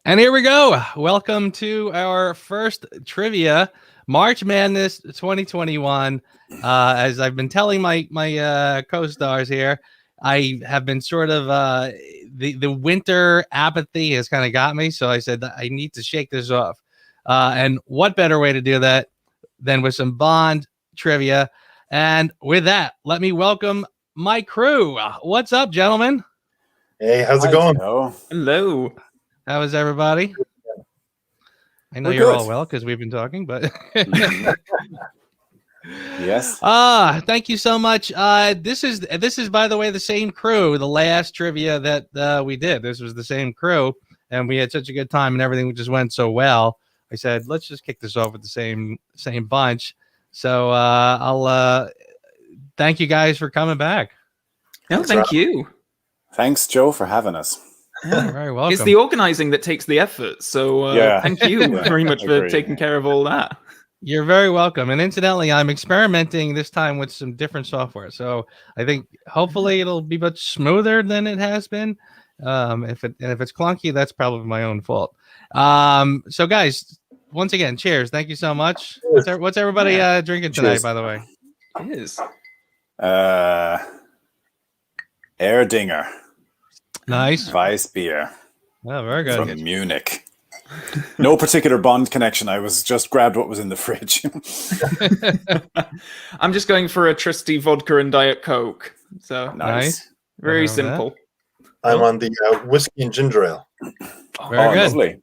And here we go. Welcome to our first trivia, March Madness 2021. As I've been telling my co-stars here, I have been sort of the winter apathy has kind of got me. So I said that I need to shake this off. And what better way to do that than with some Bond trivia? And with that, let me welcome my crew. What's up, gentlemen? Hey, how's it going? Hello. How is everybody? I know We're you're good. all well because we've been talking, but Yes. Thank you so much. This is by the way the same crew. The last trivia that we did, this was the same crew, and we had such a good time, and everything just went so well. I said, let's just kick this off with the same bunch. So I'll thank you guys for coming back. No, thank you. Thanks, Joe, for having us. Yeah, very welcome. It's the organizing that takes the effort. So thank you very much for taking care of all that. You're very welcome. And incidentally, I'm experimenting this time with some different software. So I think hopefully it'll be much smoother than it has been. If it's clunky, that's probably my own fault. So guys, once again, cheers. Thank you so much. What's everybody drinking tonight, by the way? Cheers. Erdinger. Nice. Weiss beer. Oh, very good. From Munich. No particular Bond connection. I was just grabbed what was in the fridge. I'm just going for a trusty vodka and Diet Coke. So Nice. Very simple. I'm on the whiskey and ginger ale. Very good. Lovely.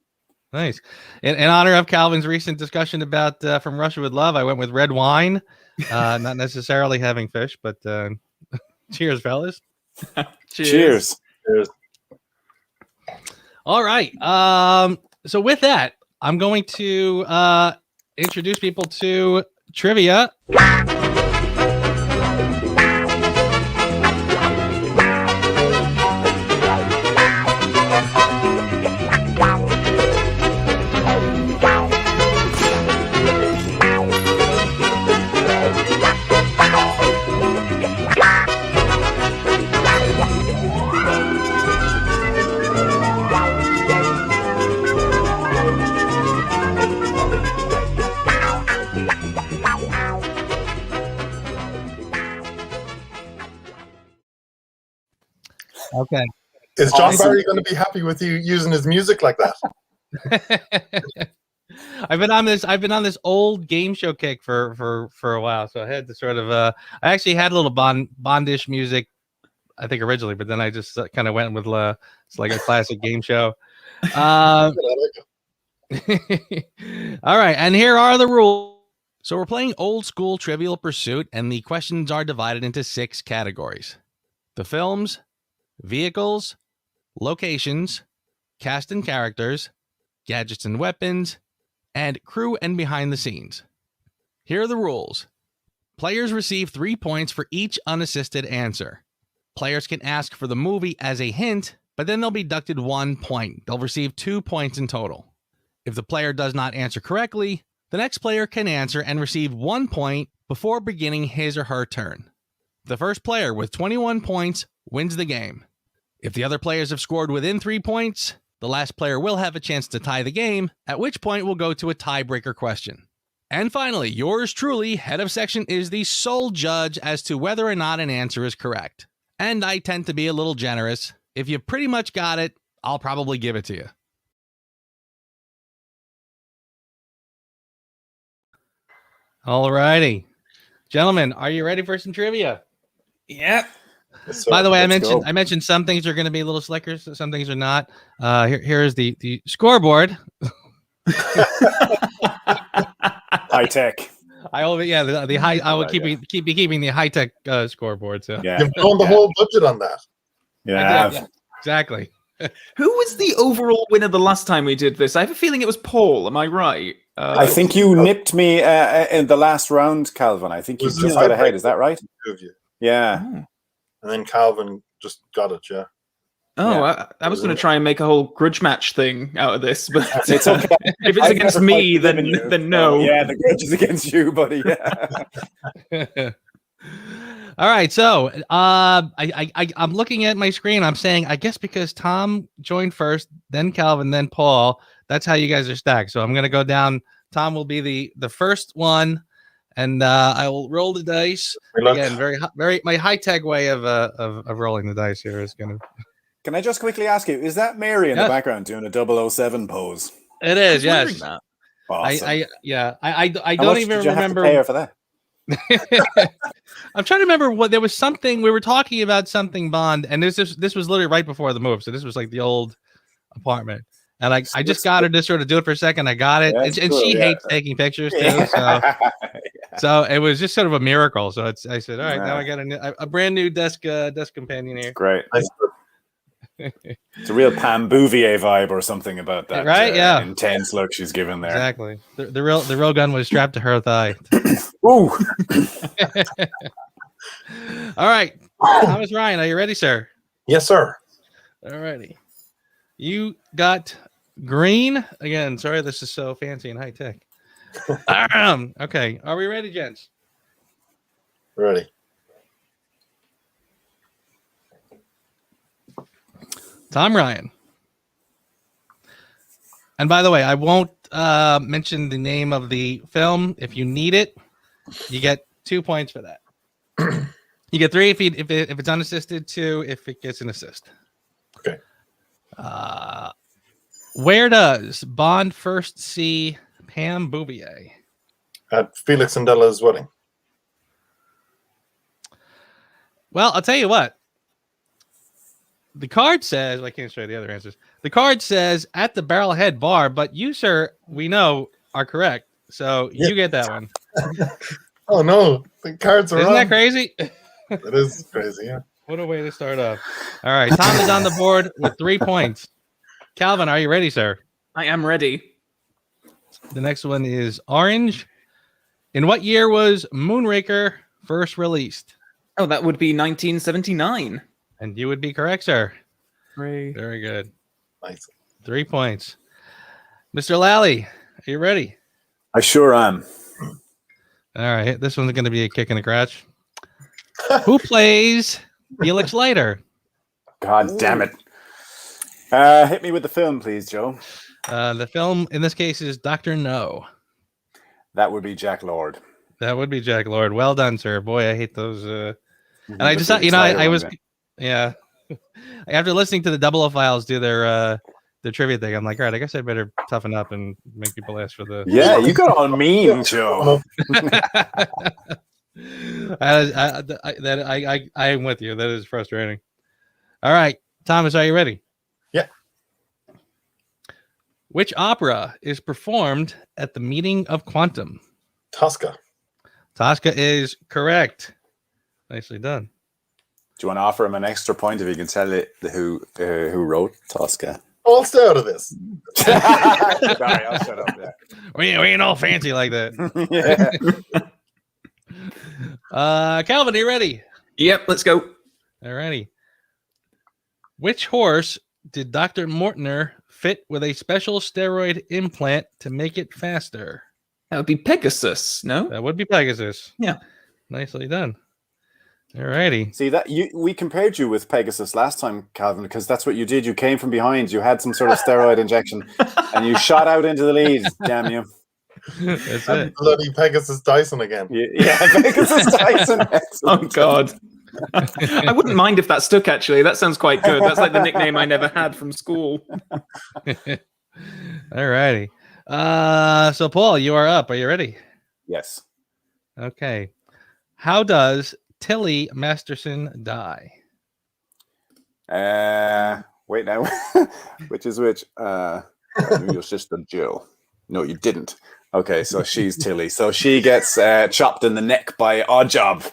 Nice. In honor of Calvin's recent discussion about From Russia with Love, I went with red wine. Not necessarily having fish, but cheers, fellas. Cheers. All right. So with that, I'm going to introduce people to trivia. Okay. Is John Barry going to be happy with you using his music like that? I've been on this old game show kick for a while, so I had to sort of I actually had a little Bondish music, I think originally, but then I just kind of went with it's like a classic game show. All right, and here are the rules. So we're playing old school Trivial Pursuit, and the questions are divided into 6 categories: the films, vehicles, locations, cast and characters, gadgets and weapons, and crew and behind the scenes. Here are the rules. Players receive 3 points for each unassisted answer. Players can ask for the movie as a hint, but then they'll be deducted 1 point. They'll receive 2 points in total. If the player does not answer correctly, the next player can answer and receive 1 point before beginning his or her turn. The first player with 21 points wins the game. If the other players have scored within 3 points, the last player will have a chance to tie the game, at which point we'll go to a tiebreaker question. And finally, yours truly, head of section, is the sole judge as to whether or not an answer is correct. And I tend to be a little generous. If you pretty much got it, I'll probably give it to you. All righty. Gentlemen, are you ready for some trivia? Yeah. By the way, I mentioned some things are going to be a little slicker, so some things are not. Here's the scoreboard. High tech. I will keep keeping the high tech scoreboard. So Yeah. You've blown the whole budget on that. Yeah, exactly. Who was the overall winner the last time we did this? I have a feeling it was Paul. Am I right? I think you nipped me in the last round, Calvin. I think you just got ahead. Is that right? Two of you. Yeah. Oh. And then Calvin just got it, yeah. Oh, I was going to try and make a whole grudge match thing out of this, but It's okay. if it's against me, then no. Yeah, the grudge is against you, buddy. Yeah. All right, so I'm looking at my screen. I'm saying, I guess because Tom joined first, then Calvin, then Paul. That's how you guys are stacked. So I'm gonna go down. Tom will be the first one, and I will roll the dice again. Very my high tech way of rolling the dice here is gonna. Can I just quickly ask you? Is that Mary in the background doing a 007 pose? It is. Yes. Awesome. I How don't much even did you remember. have to pay her for that? I'm trying to remember what there was something we were talking about something Bond, and this was literally right before the move. So this was like the old apartment, and I just got her to sort of do it for a second. I got it, and she hates taking pictures too. So it was just sort of a miracle. So I said, all right, now I got a brand new desk companion here. Great. It's a real Pam Bouvier vibe or something about that, right? Intense look she's given there. Exactly. The real gun was strapped to her thigh. Ooh. All right, Thomas Ryan, are you ready, sir? Yes, sir. All righty. You got green again. Sorry, this is so fancy and high tech. Okay, are we ready, gents? Ready. Tom Ryan. And by the way, I won't mention the name of the film. If you need it, you get 2 points for that. You get 3 if it's unassisted, 2 if it gets an assist. Okay. Where does Bond first see Pam Bouvier? At Felix and Della's wedding. Well, I'll tell you what. The card says, I can't show you the other answers. The card says at the Barrelhead Bar, but you, sir, we know are correct. So you get that one. Oh, no. The cards are Isn't wrong. that crazy? It is crazy, yeah. What a way to start off. All right. Tom is on the board with 3 points. Calvin, are you ready, sir? I am ready. The next one is orange. In what year was Moonraker first released? Oh, that would be 1979. And you would be correct, sir. Great. Very good. Nice. 3 points. Mr. Lally, are you ready? I sure am. All right. This one's going to be a kick in the crotch. Who plays Felix Leiter? God damn it. Hit me with the film, please, Joe. The film in this case is Dr. No. That would be Jack Lord. That would be Jack Lord. Well done, sir. Boy, I hate those. And I just, I was, yeah. After listening to the Double O Files do their trivia thing, I'm like, all right, I guess I better toughen up and make people ask for the. Yeah, you got on mean, Joe. I am with you. That is frustrating. All right, Thomas, are you ready? Yeah. Which opera is performed at the meeting of Quantum? Tosca. Tosca is correct. Nicely done. Do you want to offer him an extra point if you can tell it who wrote Tosca? I'll stay out of this. Sorry, I'll shut up. Yeah. We ain't all fancy like that. Yeah. Calvin, are you ready? Yep, let's go. All righty. Which horse did Dr. Mortner fit with a special steroid implant to make it faster? That would be Pegasus, no? That would be Pegasus. Yeah. Nicely done. All righty. See that we compared you with Pegasus last time, Calvin, because that's what you did. You came from behind. You had some sort of steroid injection, and you shot out into the lead. Damn you! That's it. Bloody Pegasus Dyson again. Yeah, Pegasus Tyson. Oh God. I wouldn't mind if that stuck. Actually, that sounds quite good. That's like the nickname I never had from school. All righty. So Paul, you are up. Are you ready? Yes. Okay. How does Tilly Masterson die? Wait now. Which is which? I knew your sister Jill. No, you didn't. Okay, so she's Tilly. So she gets chopped in the neck by Oddjob.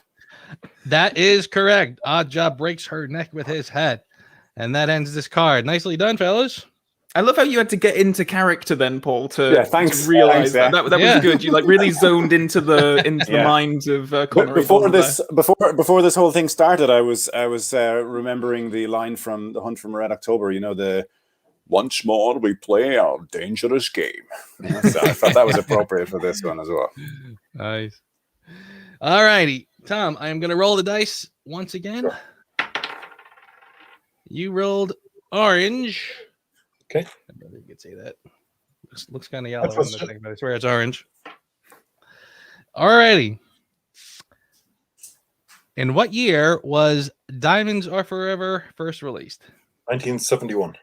That is correct. Oddjob breaks her neck with his head. And that ends this card. Nicely done, fellas. I love how you had to get into character then, Paul, to Thanks, realize that was good. You like really zoned into the mind of Connery. Before this whole thing started, I was remembering the line from The Hunt from Red October. You know, the "Once more we play our dangerous game." So I thought that was appropriate for this one as well. Nice. All righty, Tom, I am going to roll the dice once again. Sure. You rolled orange. Okay. I bet you could say that. Looks kind of yellow That's on what's the thing, but I swear it's orange. Alrighty. In what year was Diamonds Are Forever first released? 1971.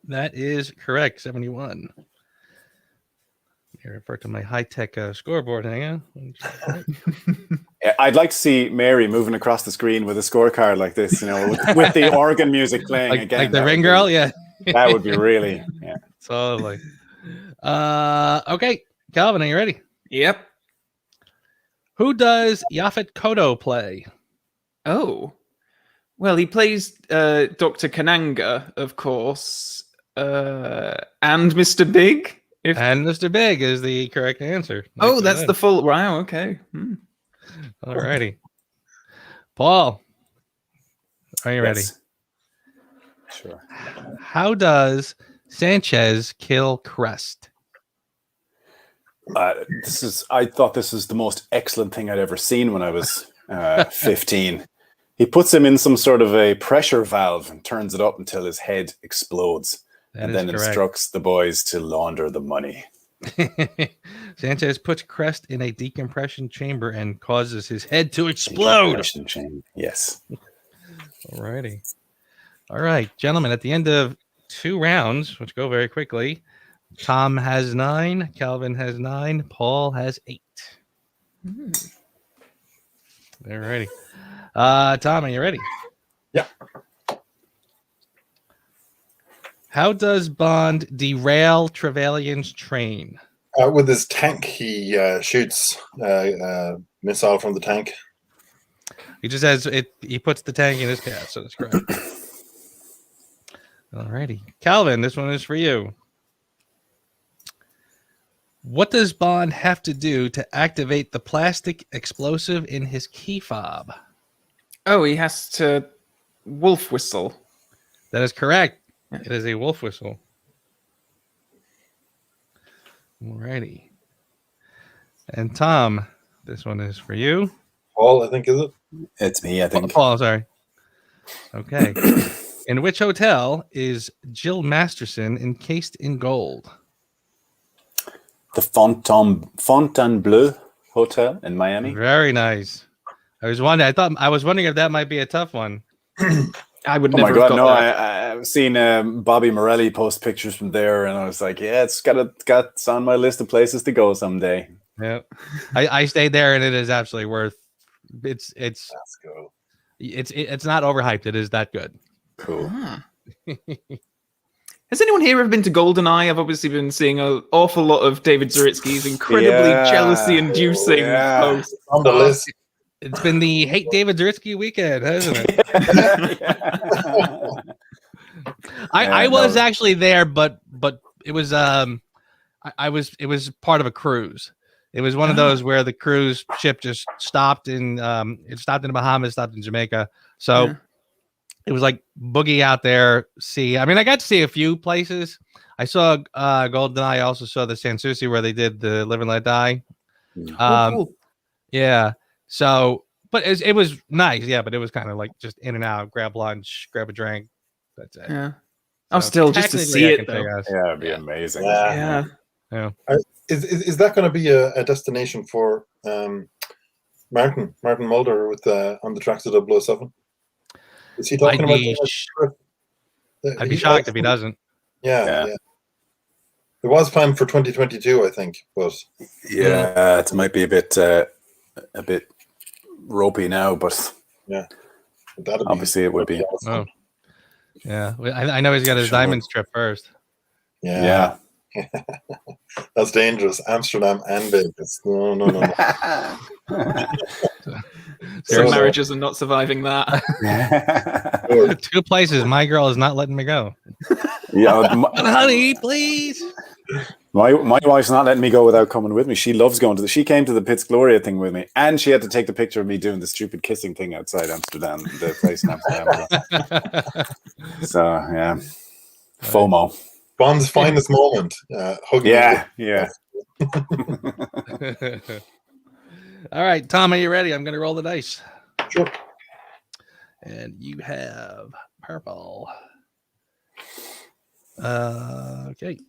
That is correct. 71. I refer to my high-tech scoreboard. Hang on. Yeah, I'd like to see Mary moving across the screen with a scorecard like this, with the organ music playing again. Like the Ring Girl, yeah. That would be really, yeah. Totally. Okay, Calvin, are you ready? Yep. Who does Yaphet Kotto play? Oh. Well, he plays Dr. Kananga, of course, and Mr. Big. And Mr. Big is the correct answer. Oh, that's the full... Wow, okay. Alrighty. Paul, are you ready? Yes. Sure. How does Sanchez kill Crest? I thought this was the most excellent thing I'd ever seen when I was 15. He puts him in some sort of a pressure valve and turns it up until his head explodes. And then instructs the boys to launder the money. Sanchez puts Crest in a decompression chamber and causes his head to explode. Yes. Alrighty. All right, gentlemen, at the end of 2 rounds, which go very quickly, Tom has 9, Calvin has 9, Paul has 8. Alrighty. Tom, are you ready? Yeah. How does Bond derail Trevelyan's train? With his tank, he shoots a missile from the tank. He just has it. He puts the tank in his cab, so that's correct. Alrighty, Calvin, this one is for you. What does Bond have to do to activate the plastic explosive in his key fob? Oh, he has to wolf whistle. That is correct. It is a wolf whistle. Alrighty. And Tom, this one is for you. Paul, I think, is it? It's me, I think. Paul, sorry. Okay. In which hotel is Jill Masterson encased in gold? The Fontainebleau Hotel in Miami. Very nice. I was wondering if that might be a tough one. I would Oh never my have god, got no! that. I've seen Bobby Morelli post pictures from there, and I was like, yeah, it's on my list of places to go someday. Yeah, I stayed there, and it is absolutely worth. It's Let's go. it's not overhyped. It is that good. Cool. Has anyone here ever been to GoldenEye? I've obviously been seeing an awful lot of David Zaritsky's incredibly jealousy-inducing posts. On the list. It's been the Hate David Zaritsky weekend, hasn't it? I was actually there, but it was it was part of a cruise. It was one of those where the cruise ship just stopped in it stopped in the Bahamas, stopped in Jamaica. So it was like boogie out there. I mean, I got to see a few places. I saw GoldenEye. I also saw the Sans Souci where they did the Live and Let Die. Cool. Yeah. So, but it was nice. Yeah, but it was kind of like just in and out, grab lunch, grab a drink. That's it. Yeah. So I'm still just to see it though. Yeah, it'd be amazing. Yeah. Is that going to be a destination for Martin Mulder with on the track to 007? Is he talking about that? I'd be shocked if he doesn't. Yeah. It was planned for 2022, I think, but it might be a bit ropey now, but yeah, obviously it would be. Awesome. Oh. Yeah, I know he's got his diamonds trip first. Yeah. That's dangerous. Amsterdam and Vegas. No. Some marriages are not surviving that. 2 places. My girl is not letting me go. Yeah, honey, please. My wife's not letting me go without coming with me. She loves going to she came to the Piz Gloria thing with me, and she had to take the picture of me doing the stupid kissing thing outside Amsterdam, the place in Amsterdam. So yeah, FOMO. Bond's finest moment. Hugging. Yeah. All right, Tom, are you ready? I'm going to roll the dice. Sure. And you have purple. Okay.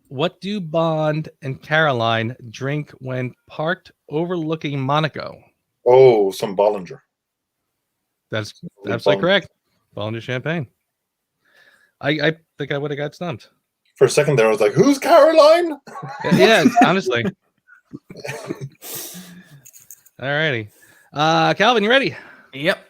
What do Bond and Caroline drink when parked overlooking Monaco? Oh, some Bollinger. That's absolutely correct. Bollinger champagne. I think I would have got stumped. For a second there, I was like, who's Caroline? Yeah, honestly. All righty. Calvin, you ready? Yep.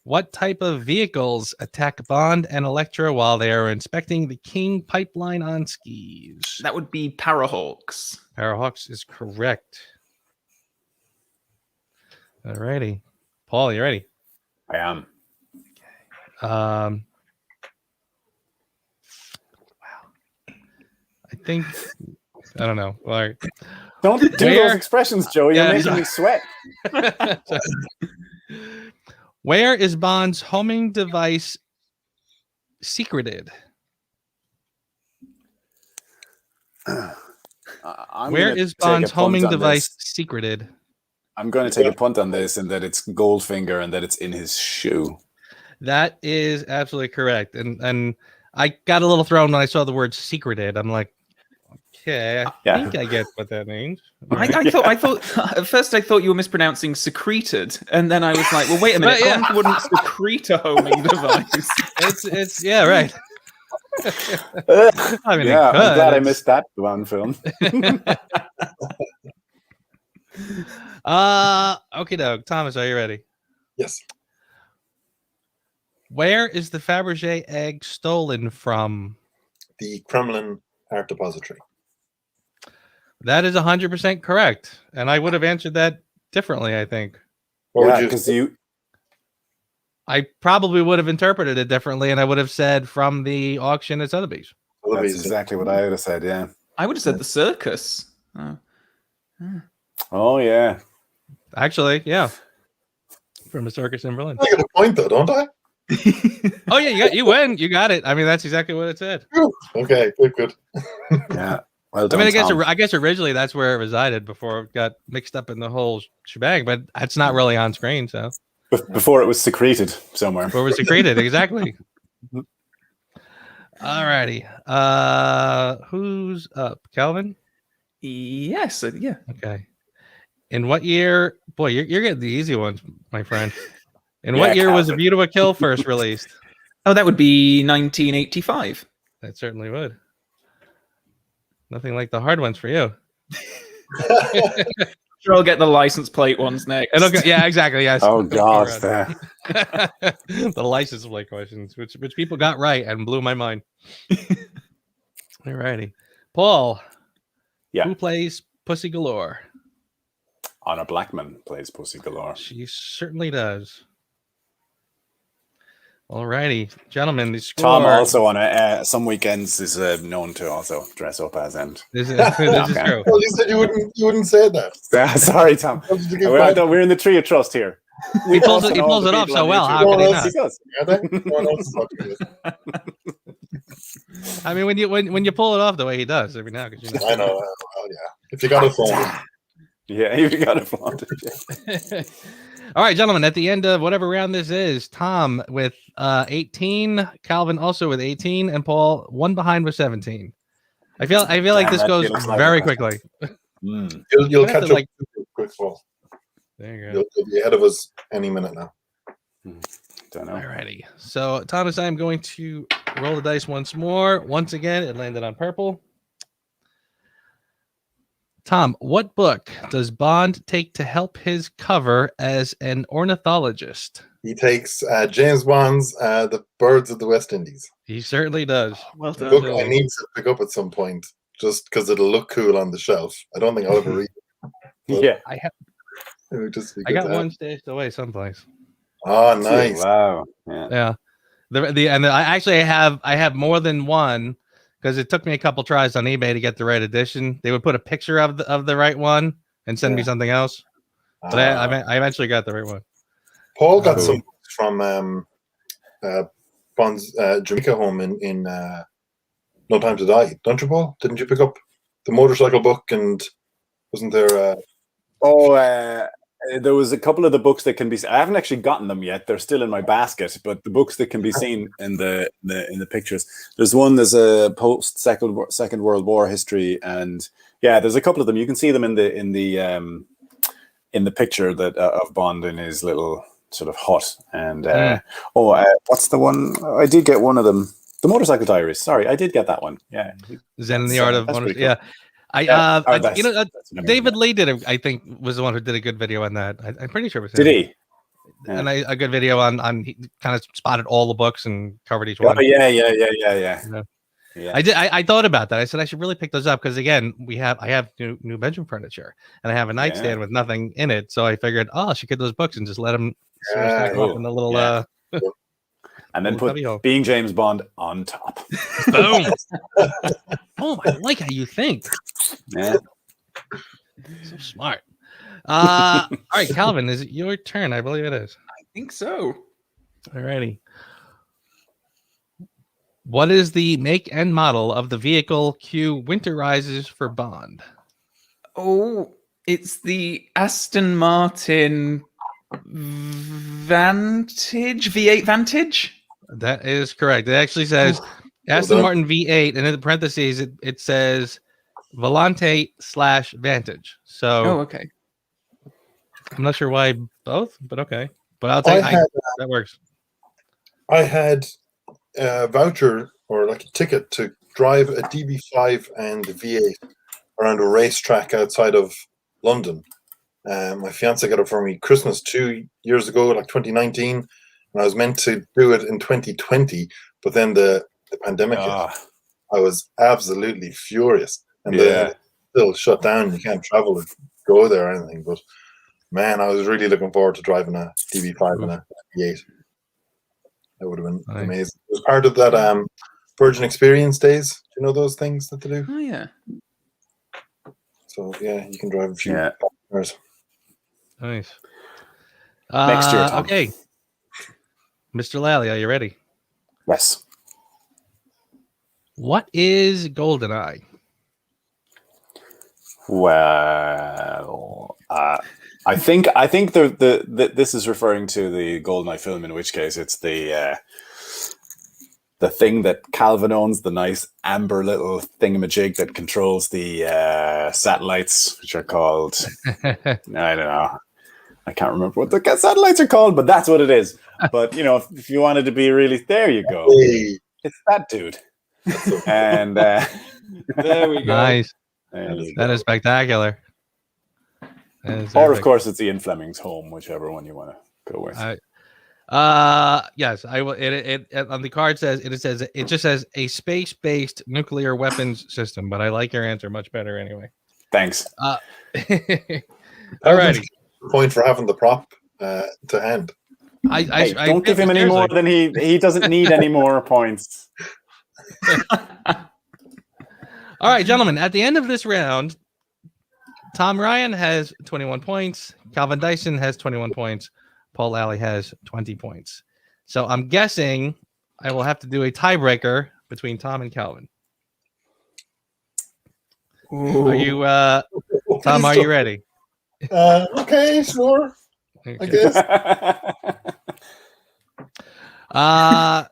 What type of vehicles attack Bond and Elektra while they are inspecting the King pipeline on skis? That would be Parahawks. Parahawks is correct. All righty. Paul, you ready? I am. Wow. I think I don't know. Like, don't do those expressions, Joe. You're making me sweat. Where is Bond's homing device secreted? Where is Bond's homing device secreted? I'm going to take a punt on this, and that it's Goldfinger, and that it's in his shoe. That is absolutely correct. And I got a little thrown when I saw the word secreted. I'm like, okay, I think I get what that means. Right. I thought at first I thought you were mispronouncing secreted, and then I was like, well, wait a minute, Bond wouldn't secrete a homing device. It's yeah, right. I mean, yeah, I'm glad I missed that one film. Okay, Doug. Thomas, are you ready? Yes. Where is the Fabergé egg stolen from? The Kremlin Art Depository. That is 100% correct, and I would have answered that differently. I think. I probably would have interpreted it differently, and I would have said from the auction at Sotheby's. That's exactly what I would have said. Yeah, I would have said the circus. Oh yeah, actually, yeah, from a circus in Berlin. I got a point though, don't I? Oh yeah, you win. You got it. I mean, that's exactly what it said. Okay, good. Yeah. Well done, I mean, I guess originally that's where it resided before it got mixed up in the whole shebang, but it's not really on screen. So before it was secreted somewhere. Before it was secreted, exactly. All righty. Who's up? Calvin? Yes. Yeah. Okay. In what year? Boy, you're getting the easy ones, my friend. In what year was A View to a Kill first released? Oh, that would be 1985. That certainly would. Nothing like the hard ones for you. Sure, I'll get the license plate ones next. Yeah, exactly. Yes. Oh God, the license plate questions, which people got right and blew my mind. All righty, Paul. Yeah. Who plays Pussy Galore? Honor Blackman plays Pussy Galore. She certainly does. All righty, gentlemen. The score... Tom also on some weekends is known to also dress up as and. This is true. Well, you said you wouldn't say that. Sorry, Tom. We're in the tree of trust here. He pulls it off so well. How could he not? I mean, when you pull it off the way he does every now and then. I know. Well, yeah. If you got a phone. Yeah, you got a phone. All right, gentlemen, at the end of whatever round this is, Tom with 18, Calvin also with 18, and Paul one behind with 17. I feel like this goes very quickly. You'll catch up quick, Paul. There you go. You'll be ahead of us any minute now. Don't know. All righty. So, Thomas, I'm going to roll the dice once more. Once again, it landed on purple. Tom, what book does Bond take to help his cover as an ornithologist? He takes James Bond's The Birds of the West Indies. He certainly does. Well done. Book I need to pick up at some point just because it'll look cool on the shelf. I don't think I'll ever read it. Yeah. I got one stashed away someplace. Oh, nice. Wow. Yeah. I have more than one. Because it took me a couple tries on eBay to get the right edition. They would put a picture of the right one and send me something else. But I eventually got the right one. Paul got some from Bond's Jamaica home in No Time to Die. Don't you, Paul? Didn't you pick up the motorcycle book? And wasn't there There was a couple of the books that can be. I haven't actually gotten them yet. They're still in my basket. But the books that can be seen in the pictures. There's one. There's a post Second World War history, and there's a couple of them. You can see them in the picture that of Bond in his little sort of hut. And what's the one? I did get one of them. The Motorcycle Diaries. Sorry, I did get that one. Yeah, Zen and the Art of Motorcycle. Cool. Yeah. David Lee I think was the one who did a good video on that. I'm pretty sure it was him. Did he? Yeah. And a good video on he kind of spotted all the books and covered each one. Oh, yeah. I thought about that. I said I should really pick those up because again, I have new bedroom furniture and I have a nightstand with nothing in it. So I figured, I should get those books and just let them in the little and then put Being James Bond on top. Boom. Oh, I like how you think. Yeah. So smart. All right, Calvin, is it your turn? I believe it is. I think so. All righty. What is the make and model of the vehicle Q winterizes for Bond? Oh, it's the Aston Martin Vantage, V8 Vantage. That is correct. It actually says Aston Martin V8, and in the parentheses it says Volante/Vantage. So, okay. I'm not sure why both, but okay. But I'll take that works. I had a voucher or like a ticket to drive a DB5 and a V8 around a racetrack outside of London. My fiance got it for me Christmas 2 years ago, like 2019, and I was meant to do it in 2020, but then the pandemic hit. I was absolutely furious, and they're still shut down. You can't travel or go there or anything. But man, I was really looking forward to driving a DB5 and a V8. That would have been amazing. It was part of that Virgin Experience days. Do you know those things that they do? Oh yeah. So you can drive a few cars. Nice. Next year, Tom. Okay. Mr. Lally, are you ready? Yes. What is GoldenEye? Well, I think this is referring to the GoldenEye film, in which case it's the thing that Calvin owns, the nice amber little thingamajig that controls the satellites, which are called I don't know. I can't remember what the satellites are called, but that's what it is. But if you wanted to be really, there you go. It's that dude. And there we go. Nice. That is spectacular. Or of course, it's Ian Fleming's home, whichever one you want to go with. Yes, I will. It on the card it just says a space-based nuclear weapons system, but I like your answer much better anyway. Thanks. Alrighty. Point for having the prop to hand. I don't give him any more than he doesn't need any more points. All right, gentlemen. At the end of this round, Tom Ryan has 21 points. Calvin Dyson has 21 points. Paul Lally has 20 points. So I'm guessing I will have to do a tiebreaker between Tom and Calvin. Ooh. Are you, Tom? Are you ready? Okay, sure. I guess.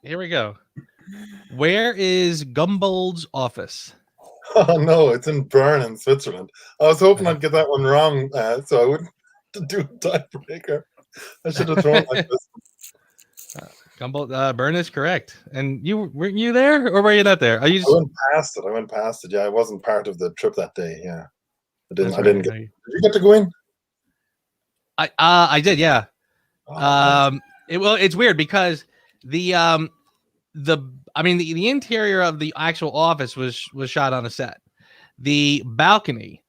Here we go. Where is Gumbold's office? Oh no, it's in Bern in Switzerland. I was hoping I'd get that one wrong, so I wouldn't do a tiebreaker. I should have thrown like this. Gumbold, Bern is correct. And were you there, or were you not there? Are you? I went past it. Yeah, I wasn't part of the trip that day. Yeah, I didn't get. Did you get to go in? I did. Yeah. It's weird because the interior of the actual office was shot on a set. The balcony,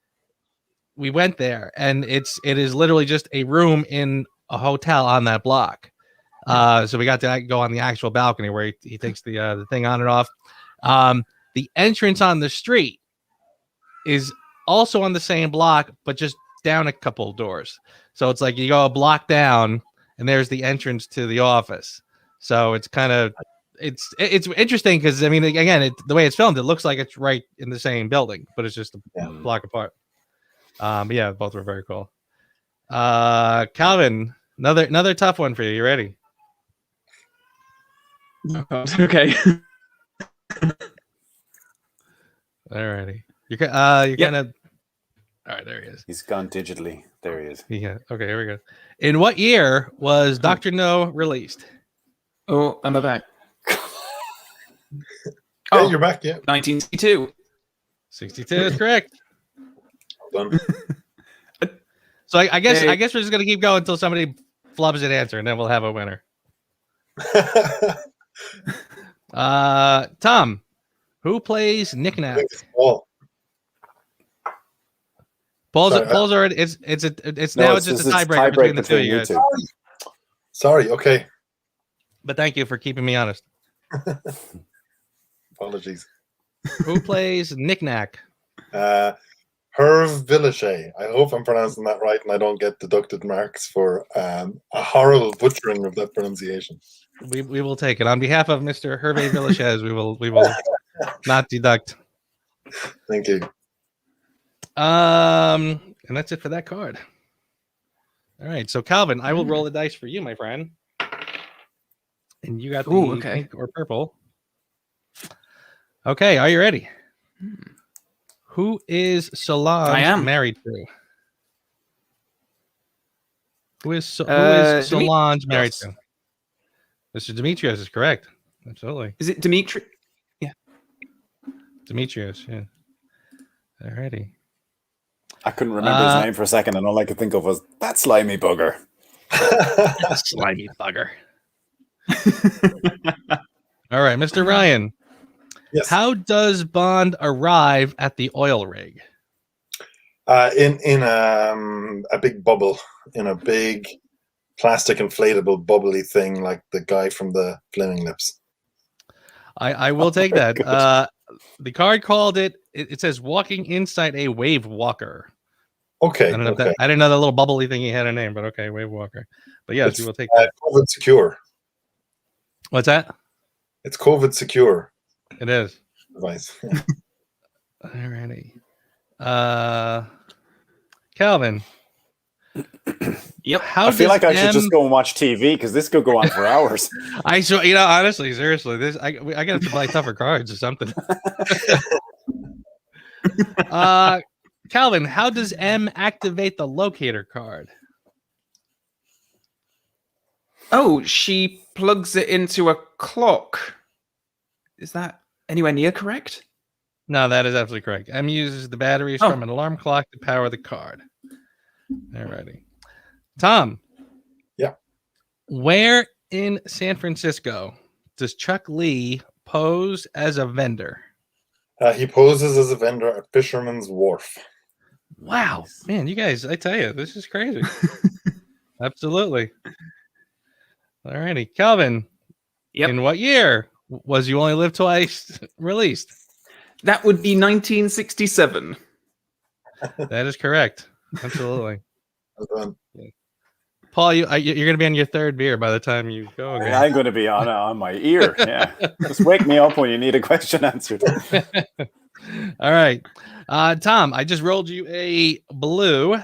we went there, and it is literally just a room in a hotel on that block. So we got to go on the actual balcony where he takes the thing on and off. The entrance on the street is also on the same block, but just down a couple doors. So it's like you go a block down, and there's the entrance to the office. So it's kind of it's interesting because I mean, again, the way it's filmed, it looks like it's right in the same building, but it's just a block apart. But yeah, both were very cool. Calvin, another tough one for you. You ready? Okay. Alrighty. You're kind of. All right, there he is. He's gone digitally. There he is. Yeah. Okay, here we go. In what year was Dr. No released? Oh, am I back? Yeah, you're back. Yeah, 1962. 62 is correct. well done. So I guess we're just gonna keep going until somebody flubs an answer, and then we'll have a winner. Tom, who plays Nick Nack? Paul's already. It's now just a tiebreaker between the two of you guys. Sorry. Okay. But thank you for keeping me honest. Apologies. Who plays Nick Nack? Hervé Villachet. I hope I'm pronouncing that right, and I don't get deducted marks for a horrible butchering of that pronunciation. We will take it on behalf of Mr. Hervé Villachet. We will not deduct. Thank you. And that's it for that card. All right, so Calvin, I will roll the dice for you, my friend. And you got the pink or purple. Okay, are you ready? Who is Solange married to? Who is Solange married to? Mr. Demetrios is correct. Absolutely. Is it Dimitri? Yeah. Demetrios, yeah. Alrighty. I couldn't remember his name for a second, and all I could think of was that slimy bugger. Slimy bugger. All right, Mr. Ryan. Yes. How does Bond arrive at the oil rig? In a big bubble, in a big plastic inflatable bubbly thing, like the guy from the Flaming Lips. I will take that. The card called it. It says walking inside a wave walker. Okay. I don't know if I didn't know that little bubbly thing he had a name, but okay, wave walker. But yes, we will take that. COVID secure. What's that? It's COVID secure. It is. Device. Alrighty. Calvin. Yep. I feel like I should just go and watch TV because this could go on for hours. Honestly, seriously, I got to buy tougher cards or something. Calvin, how does M activate the locator card? Oh, she plugs it into a clock. Is that anywhere near correct? No, that is absolutely correct. M uses the batteries from an alarm clock to power the card. Alrighty. Tom. Yeah. Where in San Francisco does Chuck Lee pose as a vendor? He poses as a vendor at Fisherman's Wharf. Wow. Man, you guys, I tell you, this is crazy. Absolutely. Alrighty. Calvin. Yep. In what year was You Only Live Twice released? That would be 1967. That is correct. Absolutely. Well done. Paul, you're going to be on your third beer by the time you go again. I'm going to be on my ear. Yeah. Just wake me up when you need a question answered. All right. Tom, I just rolled you a blue.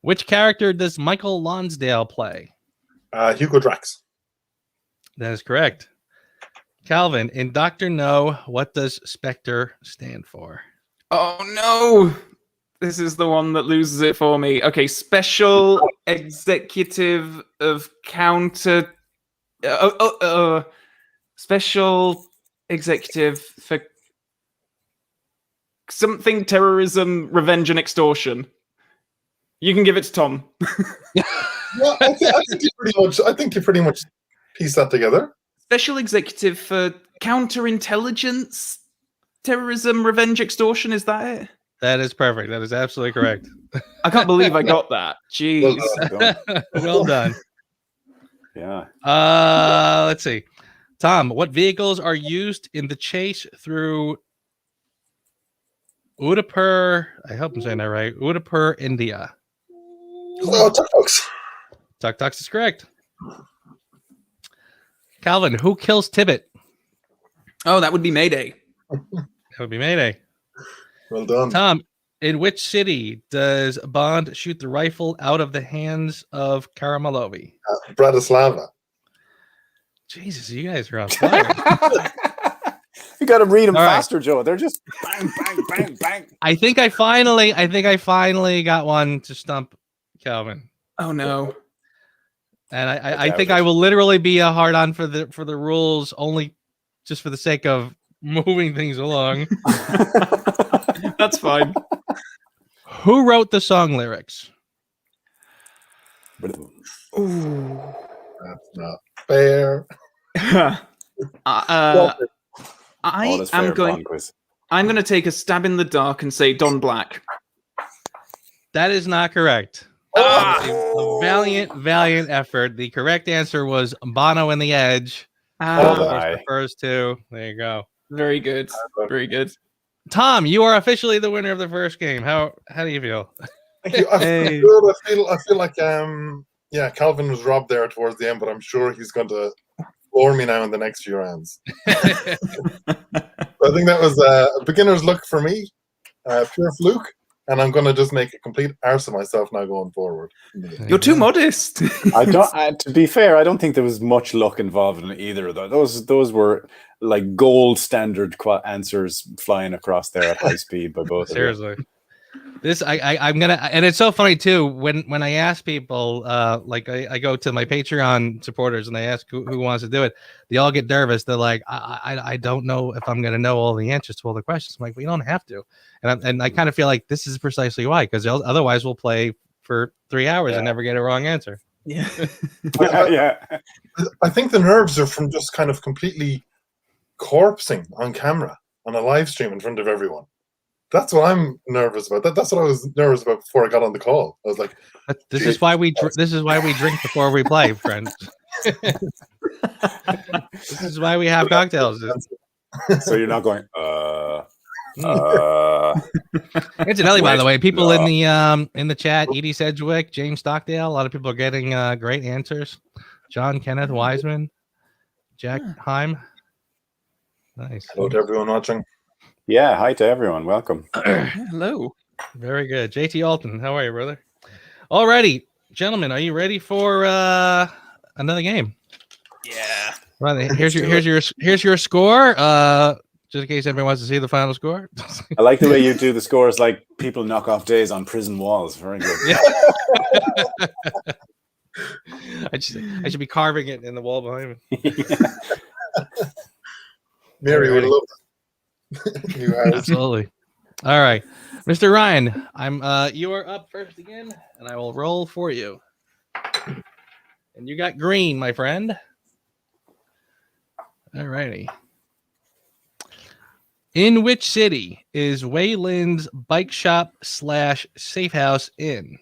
Which character does Michael Lonsdale play? Hugo Drax. That is correct. Calvin, in Dr. No, what does Spectre stand for? Oh, no. This is the one that loses it for me. Okay, Special Executive of Counter... Special Executive for something terrorism, revenge, and extortion. You can give it to Tom. Well, I think you pretty much pieced that together. Special Executive for Counterintelligence, Terrorism, Revenge, Extortion. Is that it? That is perfect. That is absolutely correct. I can't believe I got that. Jeez. Well done. Yeah. Let's see. Tom, what vehicles are used in the chase through Udaipur? I hope I'm saying that right. Udaipur, India. Oh, Tuk-tuks. Tuk-tuks is correct. Calvin, who kills Tibbet? Oh, that would be Mayday. That would be Mayday. Well done. Tom, In which city does Bond shoot the rifle out of the hands of Karamalovi? Bratislava. Jesus, you guys are on fire. You got to read them All right. faster, Joe. They're just bang, bang, bang, bang. I think I finally got one to stump Calvin. Oh no. And I think I will literally be a hard on for the rules only just for the sake of moving things along. That's fine. Who wrote the song lyrics? Ooh. That's not fair. I'm going to take a stab in the dark and say Don Black. That is not correct. A valiant effort. The correct answer was Bono and the Edge. The first two. There you go. Very good. Very good. Tom, you are officially the winner of the first game. How do you feel? Thank you. I feel like Calvin was robbed there towards the end, but I'm sure he's going to floor me now in the next few rounds. I think that was a beginner's luck for me, pure fluke, and I'm going to just make a complete arse of myself now going forward. You're too modest. To be fair, I don't think there was much luck involved in either of those. Those were like gold standard answers flying across there at high speed by both. Seriously. This I'm gonna, and it's so funny too when I ask people, like I go to my Patreon supporters and I ask who wants to do it, they all get nervous. They're like, I don't know if I'm gonna know all the answers to all the questions. I'm like, we don't have to, and I kind of feel like this is precisely why, because otherwise we'll play for 3 hours and never get a wrong answer. Yeah, I think the nerves are from just kind of completely corpsing on camera on a live stream in front of everyone. That's what I'm nervous about. That's what I was nervous about before I got on the call. I was like, "This is why we drink before we play, friends. This is why we have cocktails." So you're not going. Incidentally, by the way, people in the chat, Edie Sedgwick, James Stockdale, a lot of people are getting great answers. John Kenneth Wiseman, Jack Heim. Nice. Hello to everyone watching. Yeah, hi to everyone. Welcome. Hello. Very good. JT Alton, how are you, brother? Alrighty, gentlemen, are you ready for another game? Yeah. Well, here's your score. Just in case anybody wants to see the final score. I like the way you do the scores like people knock off days on prison walls. Very good. Yeah. I should be carving it in the wall behind me. Mary would love that. Absolutely. All right, Mr. Ryan, you are up first again, and I will roll for you. And you got green, my friend. All righty. In which city is Wei Lin's bike shop / safe house in?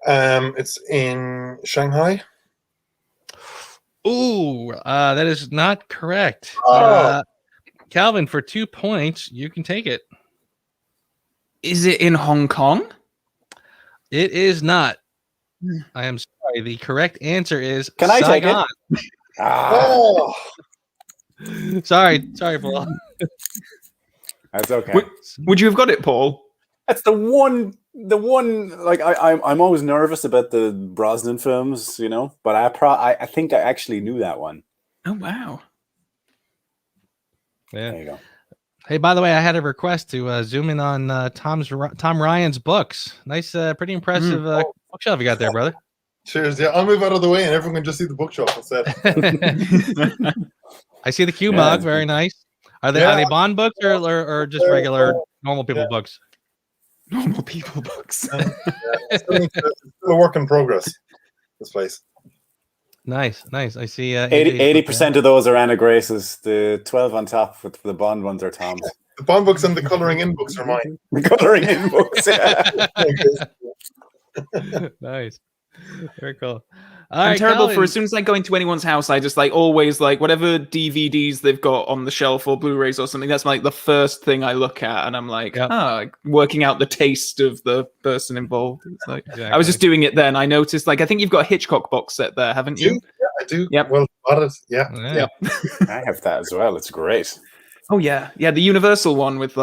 It's in Shanghai. Ooh, that is not correct. Calvin, for 2 points, you can take it. Is it in Hong Kong? It is not. I am sorry. The correct answer is Can I Saigon. take it? Sorry, Paul. That's okay. Would you have got it, Paul? That's the one. Like I'm always nervous about the Brosnan films, you know. But I think I actually knew that one. Oh wow. Yeah. There you go. Hey, by the way, I had a request to zoom in on Tom Ryan's books. Nice, pretty impressive bookshelf you got there, brother. Cheers. Yeah, I'll move out of the way and everyone can just see the bookshelf instead. I see the Q mug. Very nice. Are they Bond books or just regular normal people books? Normal people books. It's still a work in progress, this place. Nice. I see 80% of those are Anna Grace's. The 12 on top with the Bond ones are Tom's. The Bond books and the coloring in books are mine. The coloring in books, yeah. Nice. Very cool. I'm terrible for as soon as I go into anyone's house, I just always whatever DVDs they've got on the shelf or Blu-rays or something. That's the first thing I look at, and I'm working out the taste of the person involved. It's exactly. I was just doing it then. I noticed I think you've got a Hitchcock box set there, haven't you? Yeah, I do. Yep. Well spotted. Yeah. I have that as well. It's great. Oh yeah, the Universal one with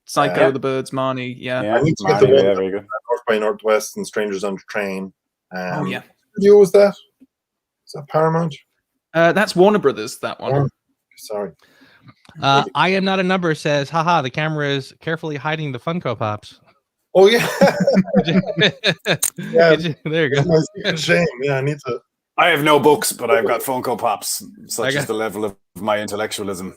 Psycho, The Birds, Marnie. Yeah. I need to get the one very good. North by Northwest and Strangers on Train. Oh yeah. Studio was that? Is that Paramount? That's Warner Brothers. That one. Sorry. I am not a number says, haha, the camera is carefully hiding the Funko Pops. Oh yeah. Yeah. There you go. Shame. Yeah, I need to. I have no books, but I've got Funko Pops. Such is the level of my intellectualism.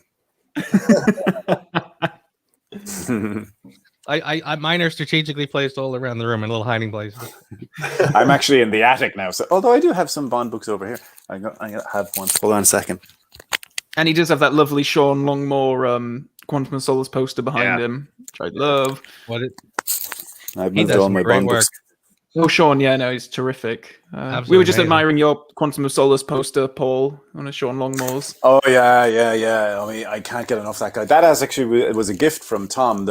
Mine are strategically placed all around the room in little hiding places. I'm actually in the attic now, so although I do have some Bond books over here, I have one. Hold on a second. And he does have that lovely Sean Longmore Quantum of Solace poster behind him, which I love. I've moved all my Bond books. Oh, Sean, yeah, no, he's terrific. We were just admiring your Quantum of Solace poster, Paul, on a Sean Longmore's. Oh, yeah. I mean, I can't get enough of that guy. That it was a gift from Tom,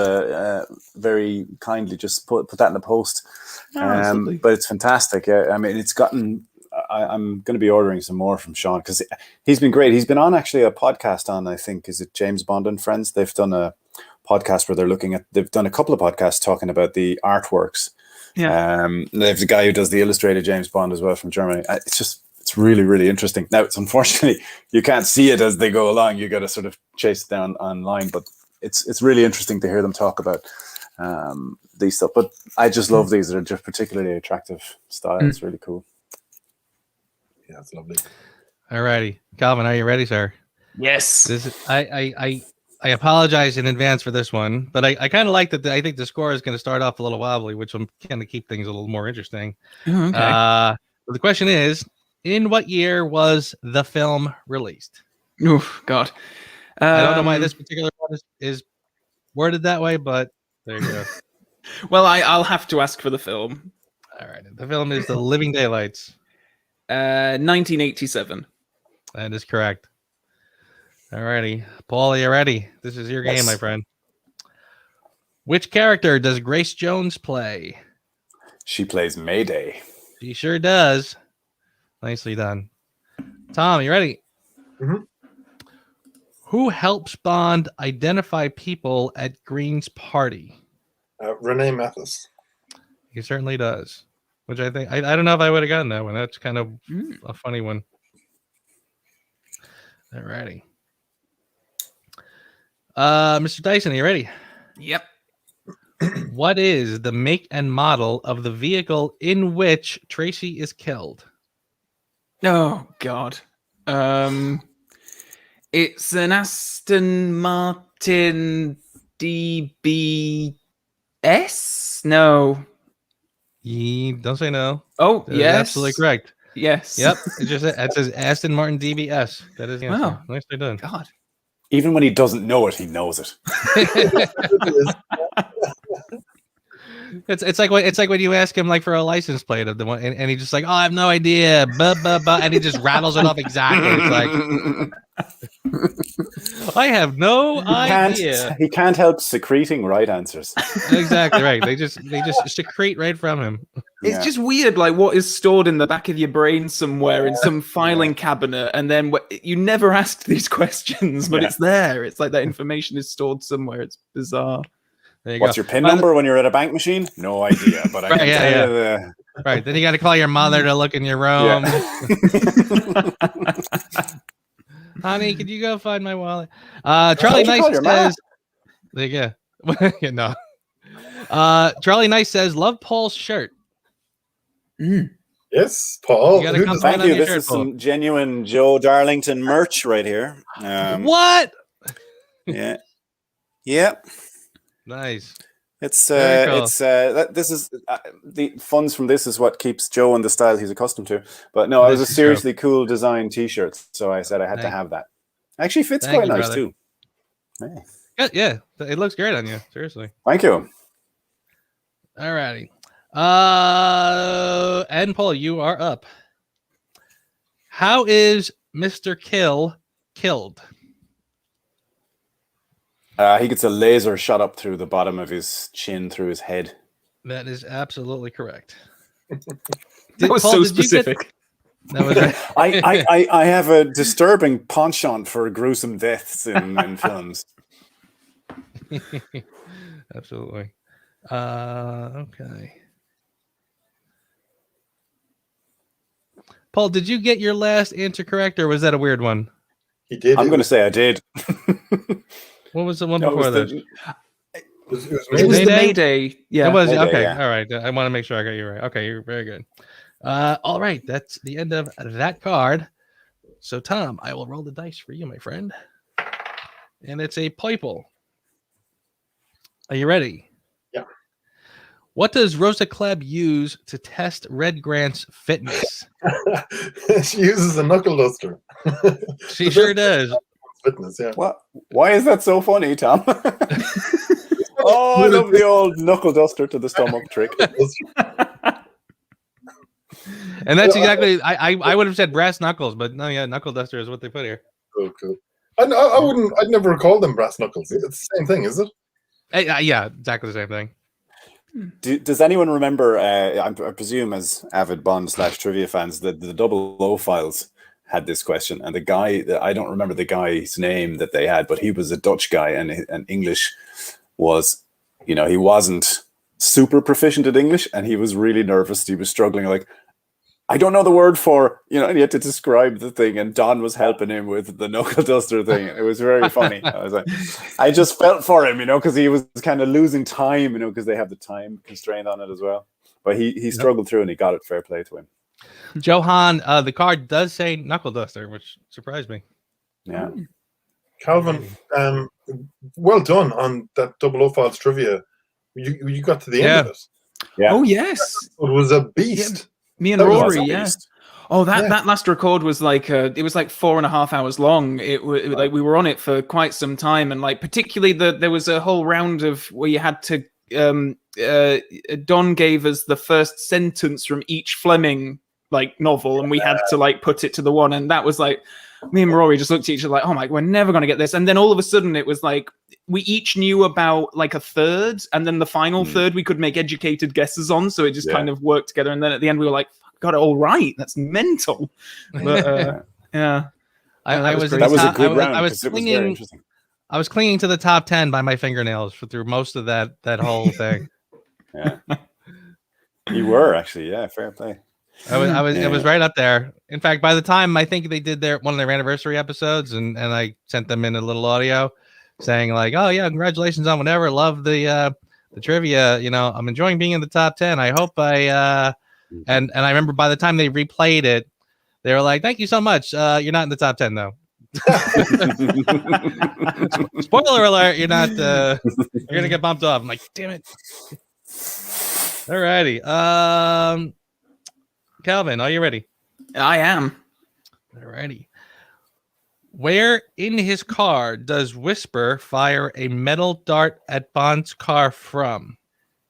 very kindly just put that in the post. But it's fantastic. I mean, it's gotten... I'm going to be ordering some more from Sean because he's been great. He's been on actually a podcast on, I think, is it James Bond and Friends? They've done a podcast where they've done a couple of podcasts talking about the artworks. Yeah. They have the guy who does the illustrated James Bond as well from Germany. It's really, really interesting. Now, it's unfortunately you can't see it as they go along. You got to sort of chase it down online, but it's really interesting to hear them talk about these stuff. But I just love these. They're just particularly attractive style. It's really cool. Yeah, it's lovely. All righty, Calvin, are you ready, sir? Yes. I apologize in advance for this one, but I kind of like that. I think the score is going to start off a little wobbly, which will kind of keep things a little more interesting. Oh, okay. But the question is, in what year was the film released? Oh, God. I don't know why this particular one is worded that way, but there you go. Well, I'll have to ask for the film. All right. The film is The Living Daylights. 1987. That is correct. All righty. Paul, are you ready? This is your game, my friend. Which character does Grace Jones play? She plays Mayday. She sure does. Nicely done. Tom, you ready? Mm-hmm. Who helps Bond identify people at Green's party? Renee Mathis. He certainly does. Which I think, I don't know if I would have gotten that one. That's kind of a funny one. All righty. Mr. Dyson, are you ready? Yep. What is the make and model of the vehicle in which Tracy is killed? Oh, God. It's an Aston Martin DBS? No. Don't say no. Oh, yes. Absolutely correct. Yes. Yep. It says Aston Martin DBS. That is the answer. Wow. Nicely done. God. Even when he doesn't know it, he knows it. It's like when you ask him like for a license plate of the one, and he's just like, oh, I have no idea, and he just rattles it off exactly. It's like, I have no idea. He can't help secreting right answers. Exactly right. They just secrete right from him. It's just weird, like what is stored in the back of your brain somewhere in some filing cabinet, and then you never asked these questions, but it's there. It's like that information is stored somewhere. It's bizarre. What's your PIN number when you're at a bank machine? No idea, but I can tell you the... Right, then you got to call your mother to look in your room. Honey, could you go find my wallet? Charlie Nice says... There you go. No. Charlie Nice says, love Paul's shirt. Yes, Paul. Thank you. This is some genuine Joe Darlington merch right here. What? Yeah. Yep. Nice. This is the funds from this is what keeps Joe in the style he's accustomed to. But no, it was a seriously cool design T-shirt, so I said I had to have that. Actually, fits quite nice too. Hey. Yeah, it looks great on you. Seriously. Thank you. All righty. And Paul, you are up. How is Mr. Kill killed? He gets a laser shot up through the bottom of his chin through his head. That is absolutely correct. That was so specific. I have a disturbing penchant for gruesome deaths in films. Absolutely. Okay. Paul, did you get your last answer correct, or was that a weird one? He did. I'm going to say I did. What was the one before this? It was It was the Mayday. Yeah. It was Mayday, okay. yeah. All right. I want to make sure I got you right. Okay, you're very good. All right. That's the end of that card. So, Tom, I will roll the dice for you, my friend. And it's a purple. Are you ready? Yeah. What does Rosa Klebb use to test Red Grant's fitness? She uses a knuckle duster. She sure does. Fitness, yeah. What? Why is that so funny, Tom? Oh, I love the old knuckle duster to the stomach trick. And that's exactly, I would have said brass knuckles, but no, yeah, knuckle duster is what they put here. Oh, cool. I'd never call them brass knuckles. It's the same thing, is it? Yeah, exactly the same thing. Does anyone remember, I presume as avid Bond/trivia fans, that the 00 files had this question, and the guy, I don't remember the guy's name that they had, but he was a Dutch guy, and English was, he wasn't super proficient at English, and he was really nervous. He was struggling, like, I don't know the word for, and he had to describe the thing, and Don was helping him with the knuckle duster thing. It was very funny. I was like, I just felt for him, because he was kind of losing time, because they have the time constraint on it as well. But he struggled through and he got it. Fair play to him. Johan, the card does say knuckle duster, which surprised me. Yeah. Calvin, well done on that 00 files trivia. You got to the end of it. Yeah. Oh, yes. It was a beast. Yeah. Me and Rory, yeah. Oh, that last record was like it was like 4.5 hours long. Like we were on it for quite some time, and like particularly there was a whole round of where you had to. Don gave us the first sentence from each Fleming novel, and we had to put it to the one, and that was like me and Rory just looked at each other like, oh my, we're never gonna get this. And then all of a sudden it was like we each knew about like a third, and then the final third we could make educated guesses on, so it just kind of worked together. And then at the end we were like, got it all right. That's mental. But yeah, that was a good round. I was clinging. I was clinging to the top 10 by my fingernails through most of that whole thing. Yeah, you were actually. Yeah, fair play. It was right up there. In fact, by the time I think they did one of their anniversary episodes, and I sent them in a little audio saying like, oh yeah, congratulations on whatever. Love the trivia. I'm enjoying being in the top 10. I hope and I remember by the time they replayed it, they were like, thank you so much. You're not in the top 10 though. Spoiler alert, you're not you're gonna get bumped off. I'm like, damn it. Alrighty. Calvin, are you ready? I am. Alrighty. Where in his car does Whisper fire a metal dart at Bond's car from?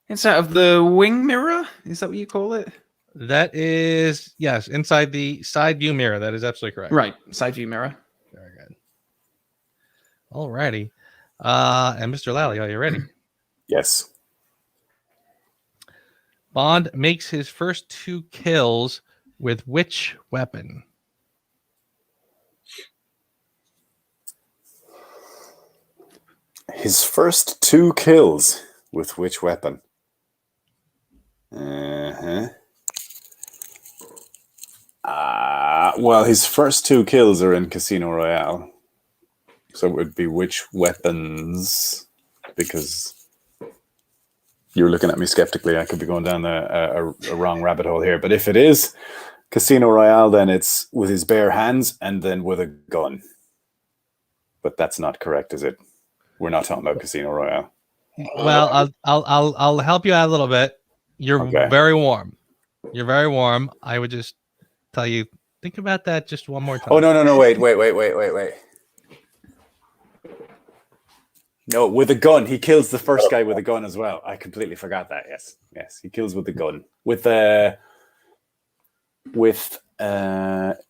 It's out of the wing mirror? Is that what you call it? That is, yes, inside the side view mirror. That is absolutely correct. Right, side view mirror. Very good. Alrighty. And Mr. Lally, are you ready? Yes. Bond makes his first 2 kills with which weapon? His first 2 kills with which weapon? Well, his first 2 kills are in Casino Royale. So it would be which weapons? Because you're looking at me skeptically. I could be going down a wrong rabbit hole here. But if it is Casino Royale, then it's with his bare hands and then with a gun. But that's not correct, is it? We're not talking about Casino Royale. Well, I'll help you out a little bit. You're very warm. You're very warm. I would just tell you, think about that just one more time. Oh, no. Wait. No, with a gun. He kills the first guy with a gun as well. I completely forgot that. Yes. He kills with the gun.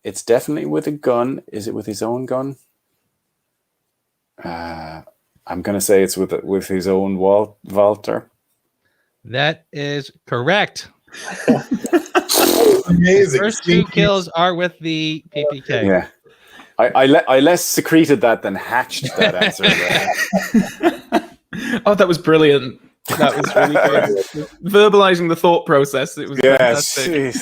It's definitely with a gun. Is it with his own gun? I'm going to say it's with his own Walter. That is correct. Amazing. First 2 kills are with the PPK. Yeah. I less secreted that than hatched that answer. Oh, that was brilliant. That was really good. Verbalizing the thought process. It was fantastic.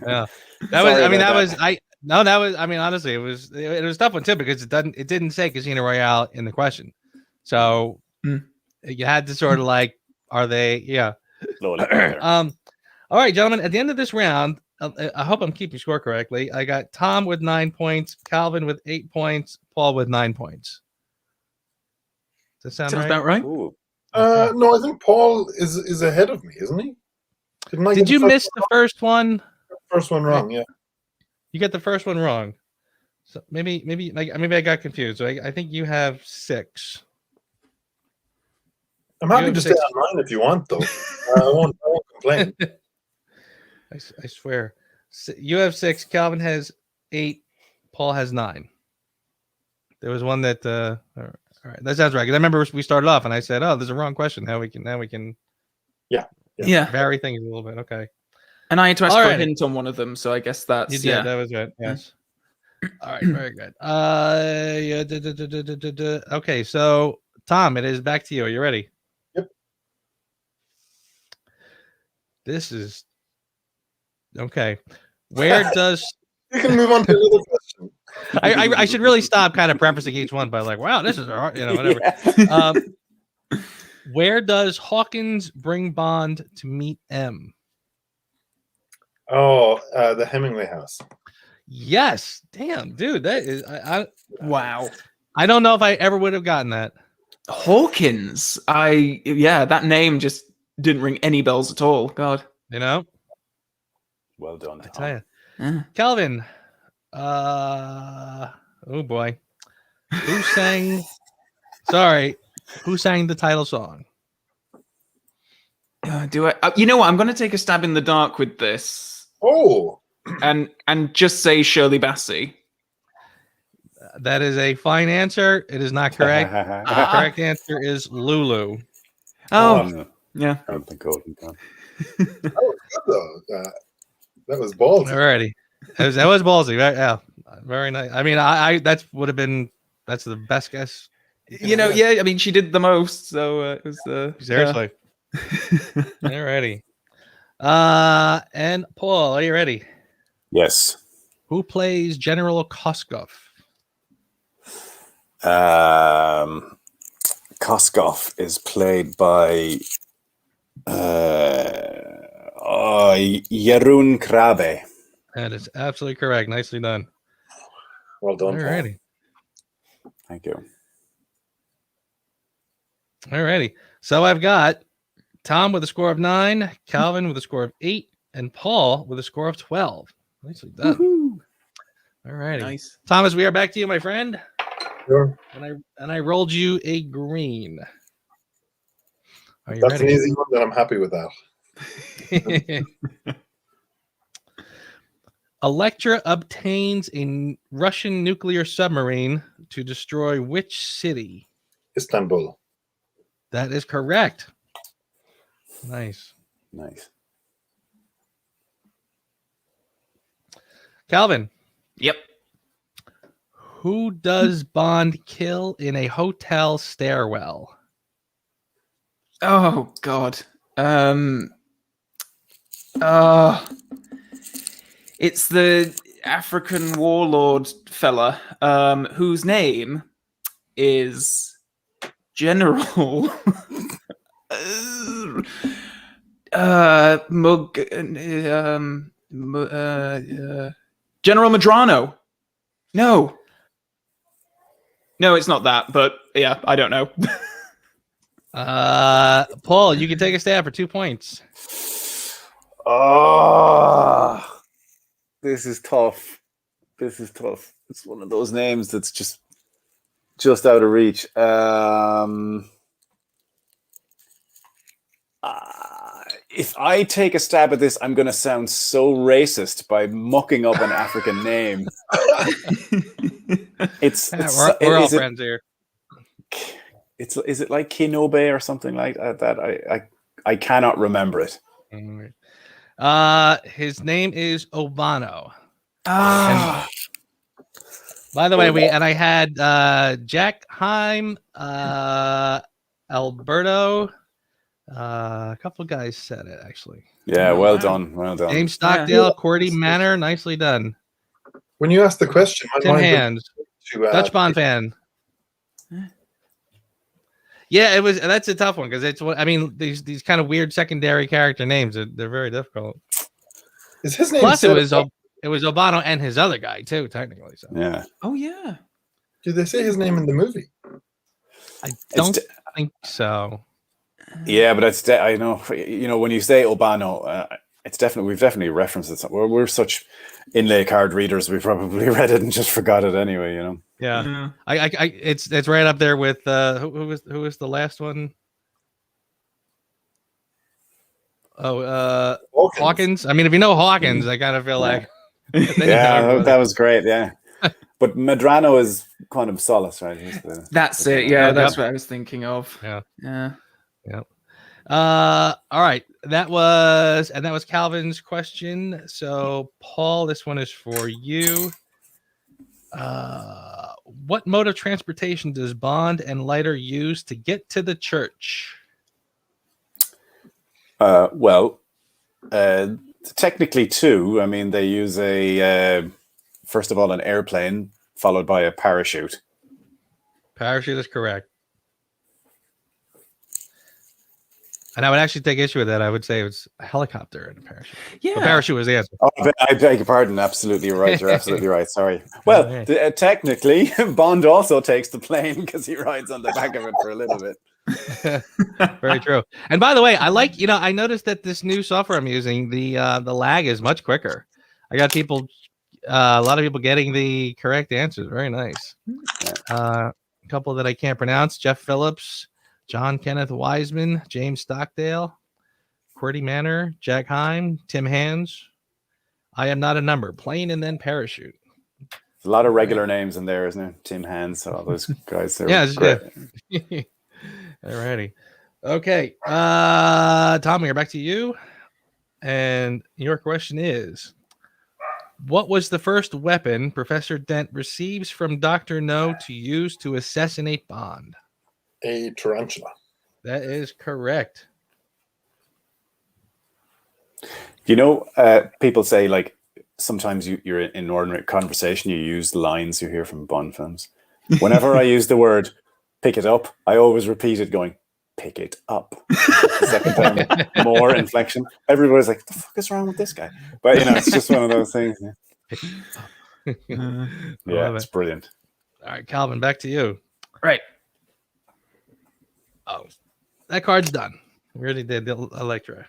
Yeah. That was. I mean, that was. No, that was. I mean, honestly, it was a tough one too because it didn't say Casino Royale in the question, so you had to sort of like, are they? Yeah. All right, gentlemen. At the end of this round, I hope I'm keeping score correctly. I got Tom with 9 points, Calvin with 8 points, Paul with 9 points. Does that sound right? About right? No, I think Paul is ahead of me, isn't he? Did you miss the first one? First one wrong, yeah. You got the first one wrong. So maybe I got confused. So I think you have 6. I'm happy to stay on mine if you want, though. I won't complain. I swear. You have 6. Calvin has 8. Paul has 9. There was one that. All right, that sounds right. Because I remember we started off and I said, "Oh, there's a wrong question. Now we can." Yeah. Vary things a little bit. Okay. And I had to ask for a hint on one of them, so I guess that's you did. That was good. Yes. All right. Very good. Okay. So Tom, it is back to you. Are you ready? Yep. This is okay. Where does you can move on to another question? I should really stop kind of prefacing each one by like, wow, this is hard, whatever. Yeah. Where does Hawkins bring Bond to meet M? Oh, the Hemingway house. Yes. Damn, dude, that is wow. I don't know if I ever would have gotten that. Hawkins. That name just didn't ring any bells at all. God. Well done, Tom. I tell you. Calvin. Oh boy. Who sang the title song? Do I? You know what? I'm going to take a stab in the dark with this. Oh. And just say Shirley Bassey. That is a fine answer. It is not correct. The correct answer is Lulu. Oh, yeah. I don't think Golden Gun. That was good though. That was ballsy. Alrighty. That was ballsy. Right? Yeah. Very nice. I mean, that's the best guess. Yeah. I mean, she did the most, so it was seriously. Alrighty. And Paul, are you ready? Yes. Who plays General Koskov? Koskov is played by Jeroen Krabbe. That is absolutely correct. Nicely done. Well done. Alrighty. Thank you. Alrighty. So I've got Tom with a score of 9, Calvin with a score of 8, and Paul with a score of 12. Nicely done. Woo-hoo. Alrighty. Nice. Thomas, we are back to you, my friend. Sure. And I rolled you a green. Are you That's ready? an easy one that I'm happy with that. Electra obtains a Russian nuclear submarine to destroy which city? Istanbul. That is correct. Nice. Calvin. Yep. Who does Bond kill in a hotel stairwell? Oh God. It's the African warlord fella, whose name is General General Medrano. No, it's not that, but yeah, I don't know. Paul, you can take a stab for 2 points. Oh, this is tough. It's one of those names that's just out of reach. If I take a stab at this, I'm going to sound so racist by mucking up an African name. We're all friends here. Is it like Kinobe or something like that? I cannot remember it. His name is Obano. By the way, I had Jack Heim, Alberto. A couple guys said it actually. Yeah, well done. Well done. James Stockdale, Cordy Manor, nicely done. When you asked the question, Tim Hands, Dutch Bond fan. Yeah, it was. That's a tough one because it's. I mean, these kind of weird secondary character names. They're very difficult. Is his name? Plus, it was Obano and his other guy too, technically. So. Yeah. Oh yeah. Did they say his name in the movie? I don't think so. Yeah, but it's I know, you know, when you say Obano, it's definitely, we've definitely referenced it. We're such inlay card readers, we probably read it and just forgot it anyway, you know. Yeah. It's right up there with who was the last one? Oh, Hawkins. I mean, if you know Hawkins, I kind of feel like yeah, that was great, yeah. But Medrano is Quantum Solace, right? That's it. Yeah, that's what I was thinking of. Yeah. Yep. All right. That was Calvin's question. So, Paul, this one is for you. What mode of transportation does Bond and Leiter use to get to the church? Well, technically two. I mean, they use first of all, an airplane followed by a parachute. Parachute is correct. And I would actually take issue with that. I would say it was a helicopter and a parachute. Yeah. But parachute was the answer. Oh, I beg your pardon. Absolutely right. You're absolutely right. Sorry. Well, technically, Bond also takes the plane because he rides on the back of it for a little bit. Very true. And by the way, I noticed that this new software I'm using, the lag is much quicker. I got a lot of people getting the correct answers. Very nice. A couple that I can't pronounce: Jeff Phillips, John Kenneth Wiseman, James Stockdale, Cordy Manor, Jack Heim, Tim Hands. I am not a number. Plane and then parachute. There's a lot of regular names in there, isn't there? Tim Hands, all those guys. Yeah, great. Alrighty. Okay. Tom, we're back to you. And your question is: what was the first weapon Professor Dent receives from Dr. No to use to assassinate Bond? A tarantula. That is correct. You know, people say, like, sometimes you're in an ordinary conversation, you use lines you hear from Bond films. Whenever I use the word pick it up, I always repeat it going, pick it up. The second time, more inflection. Everybody's like, what the fuck is wrong with this guy? But, you know, it's just one of those things. Yeah, it's brilliant. All right, Calvin, back to you. Right. Oh, that card's done. We already did the Electra.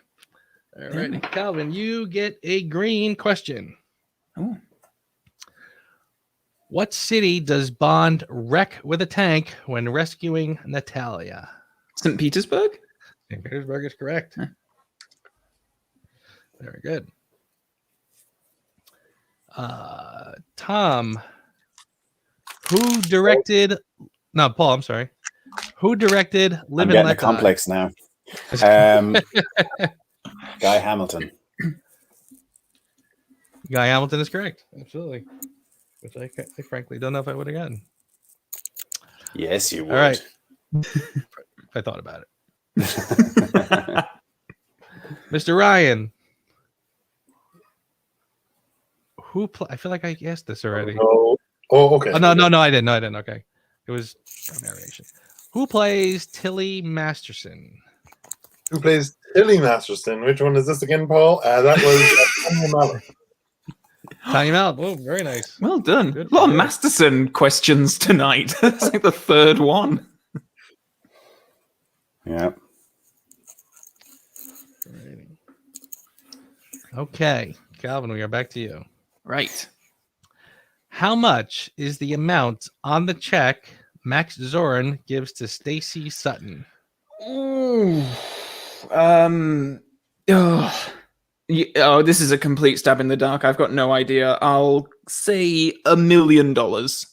All right, Calvin, you get a green question. Oh. What city does Bond wreck with a tank when rescuing Natalia? St. Petersburg? St. Petersburg is correct. Huh. Very good. Tom, who directed... No, Paul, I'm sorry. Who directed Live and Let Die? I'm getting a complex now. Guy Hamilton. Guy Hamilton is correct. Absolutely. Which I frankly don't know if I would have gotten. Yes, you would. All right. If I thought about it. Mr. Ryan. I feel like I asked this already. Oh, okay. Oh, no, I didn't. Okay. It was a narration. Who plays Tilly Masterson? Who plays Tilly Masterson? Which one is this again, Paul? That was Tanya Mallet. Tanya Mallet. Oh, very nice. Well done. A lot of Masterson questions tonight. That's like the third one. Yeah. Okay. Calvin, we are back to you. Right. How much is the amount on the check Max Zorin gives to Stacy Sutton? Ooh. This is a complete stab in the dark. I've got no idea. I'll say $1 million. $1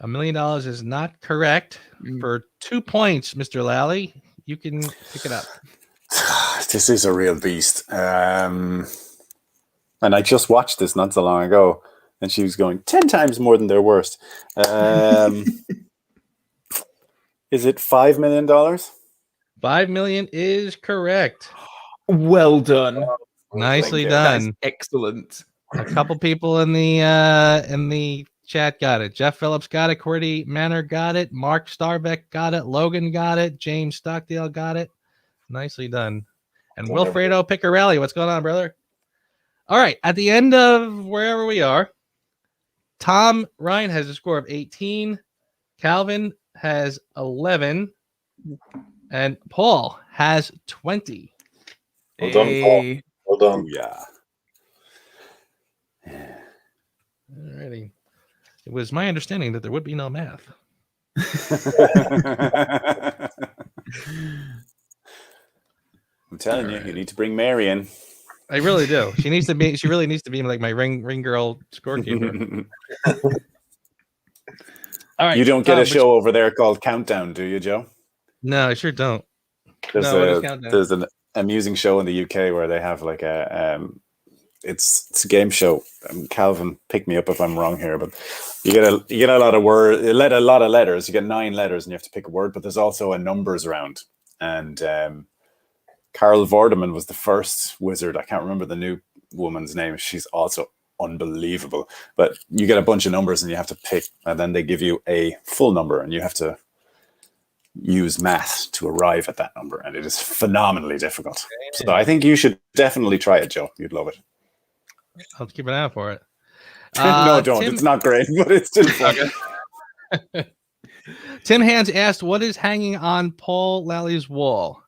million is not correct. For 2 points, Mr. Lally, you can pick it up. This is a real beast. And I just watched this not so long ago, and she was going 10 times more than their worst. Is it $5 million? $5 million is correct. Well done. Nicely That is done. excellent. A couple people in the chat got it. Jeff Phillips got it. Cordy Manor got it. Mark Starbeck got it. Logan got it. James Stockdale got it. Nicely done. And Wilfredo Picarelli, what's going on, brother? All right. At the end of wherever we are, Tom Ryan has a score of 18. Calvin has 11. And Paul has 20. Well done, Paul. Well done. Yeah. Alrighty. It was my understanding that there would be no math. I'm telling you, you need to bring Mary in. I really do. She needs to be. She really needs to be like my ring girl scorekeeper. All right. You don't get a show over there called Countdown, do you, Joe? No, I sure don't. There's an amusing show in the UK where they have like a it's a game show. Calvin, pick me up if I'm wrong here, but you get a lot of words, a lot of letters. You get 9 letters, and you have to pick a word. But there's also a numbers round, and Carol Vorderman was the first wizard. I can't remember the new woman's name. She's also unbelievable. But you get a bunch of numbers, and you have to pick, and then they give you a full number, and you have to use math to arrive at that number, and it is phenomenally difficult. So I think you should definitely try it, Joe. You'd love it. I'll keep an eye out for it. No, don't. It's not great, but it's still fun. Tim Hands asked, what is hanging on Paul Lally's wall?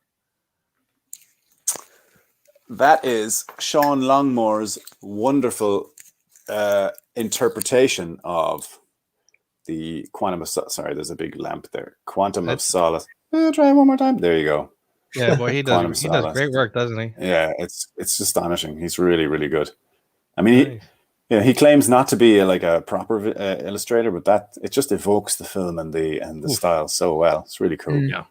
That is Sean Longmore's wonderful interpretation of the Quantum of Solace. Sorry, there's a big lamp there. Quantum of Solace. Try it one more time. There you go. Yeah, boy, he does. He does great work, doesn't he? Yeah, it's astonishing. He's really, really good. I mean, he claims not to be like a proper illustrator, but it just evokes the film and the style so well. It's really cool. Yeah.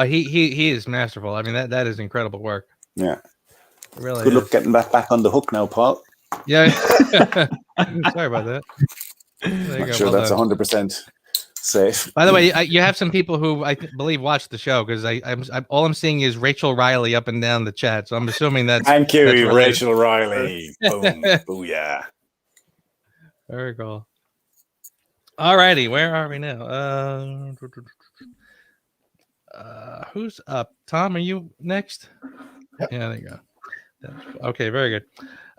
He is masterful. I mean, that is incredible work. Yeah. It really good luck getting back on the hook now, Paul. Yeah. Sorry about that. I'm sure that's 100% safe. By the way, you have some people who I believe watched the show, because I'm all I'm seeing is Rachel Riley up and down the chat, so I'm assuming that's. Thank you, Rachel Riley. Boom, booyah. Very cool. All righty, where are we now? Who's up? Tom, are you next? Yep. Yeah, there you go. Okay, very good.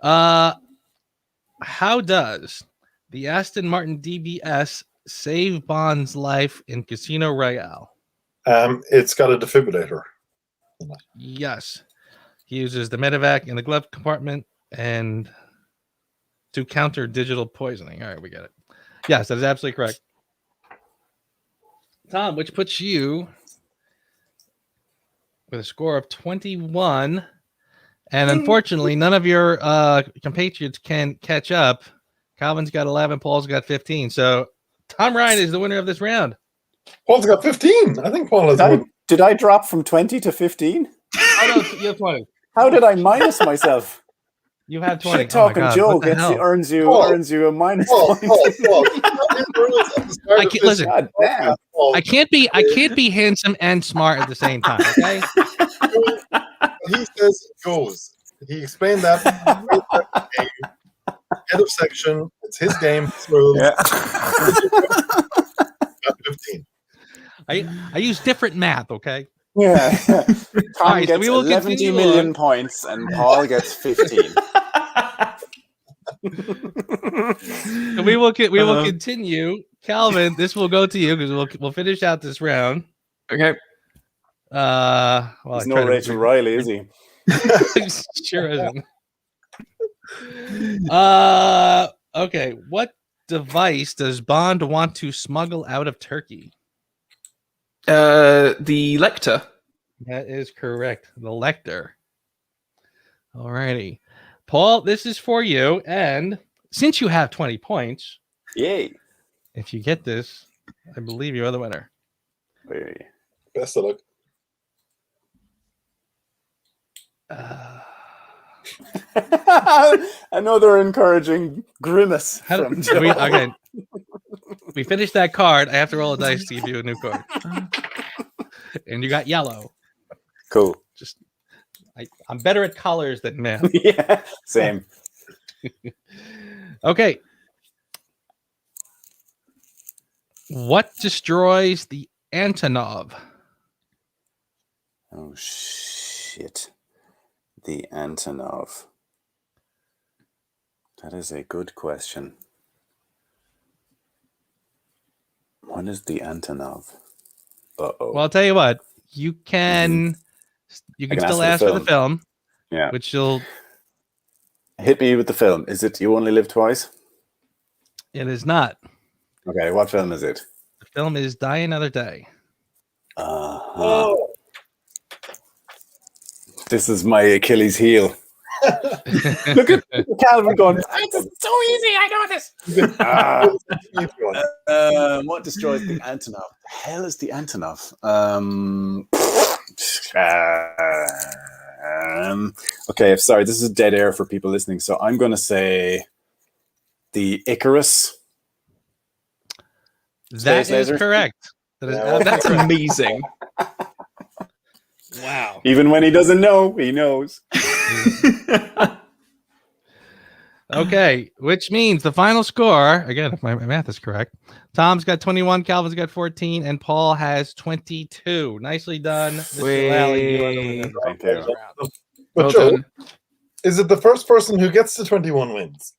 How does the Aston Martin DBS save Bond's life in Casino Royale? It's got a defibrillator. Yes. He uses the medevac in the glove compartment and to counter digital poisoning. All right, we get it. Yes, that is absolutely correct. Tom, which puts you with a score of 21. And unfortunately, none of your compatriots can catch up. Calvin's got 11, Paul's got 15. So Tom Ryan is the winner of this round. Paul's got 15. I think Paul has. Did I drop from 20 to 15? Oh, no, you have 20. How did I minus myself? You have 20. Shit talking Joe earns you a minus point. Listen, I can't be handsome and smart at the same time. Okay. He says it goes. He explained that. Head of section. It's his game. His rules. Yeah. 15. I use different math. Okay. Yeah. Tom Right, gets 11 million points, and Paul gets 15. So we will continue. Calvin, this will go to you because we'll finish out this round. Okay. Well, he's no Rachel Riley, is he? Sure isn't. Okay. What device does Bond want to smuggle out of Turkey? The Lecter. That is correct. The Lecter. Alrighty. Paul, this is for you. And since you have 20 points, yay! If you get this, I believe you are the winner. Yay. Best of luck. Another encouraging grimace. We finished that card. I have to roll a dice to give you a new card. and you got yellow. Cool. Just I'm better at colors than math. Yeah, same. Okay. What destroys the Antonov? Oh shit. The Antonov. That is a good question. What is the Antonov? Uh-oh. Well, I'll tell you what. You can still ask for the film. Yeah. Which you'll hit me with the film. Is it You Only Live Twice? It is not. Okay, what film is it? The film is Die Another Day. Oh. This is my Achilles heel. Look at Calvin going, it's so easy, I know this. What destroys the Antonov? The hell is the Antonov? Okay, sorry, this is dead air for people listening, so I'm going to say the Icarus. That is correct. That's amazing. Wow. Even when he doesn't know, he knows. Okay, which means the final score, again, if my math is correct, Tom's got 21, Calvin's got 14, and Paul has 22. Nicely done, Mr. Lally. Thank you. But Well Joe, done. is it the first person who gets to 21 wins?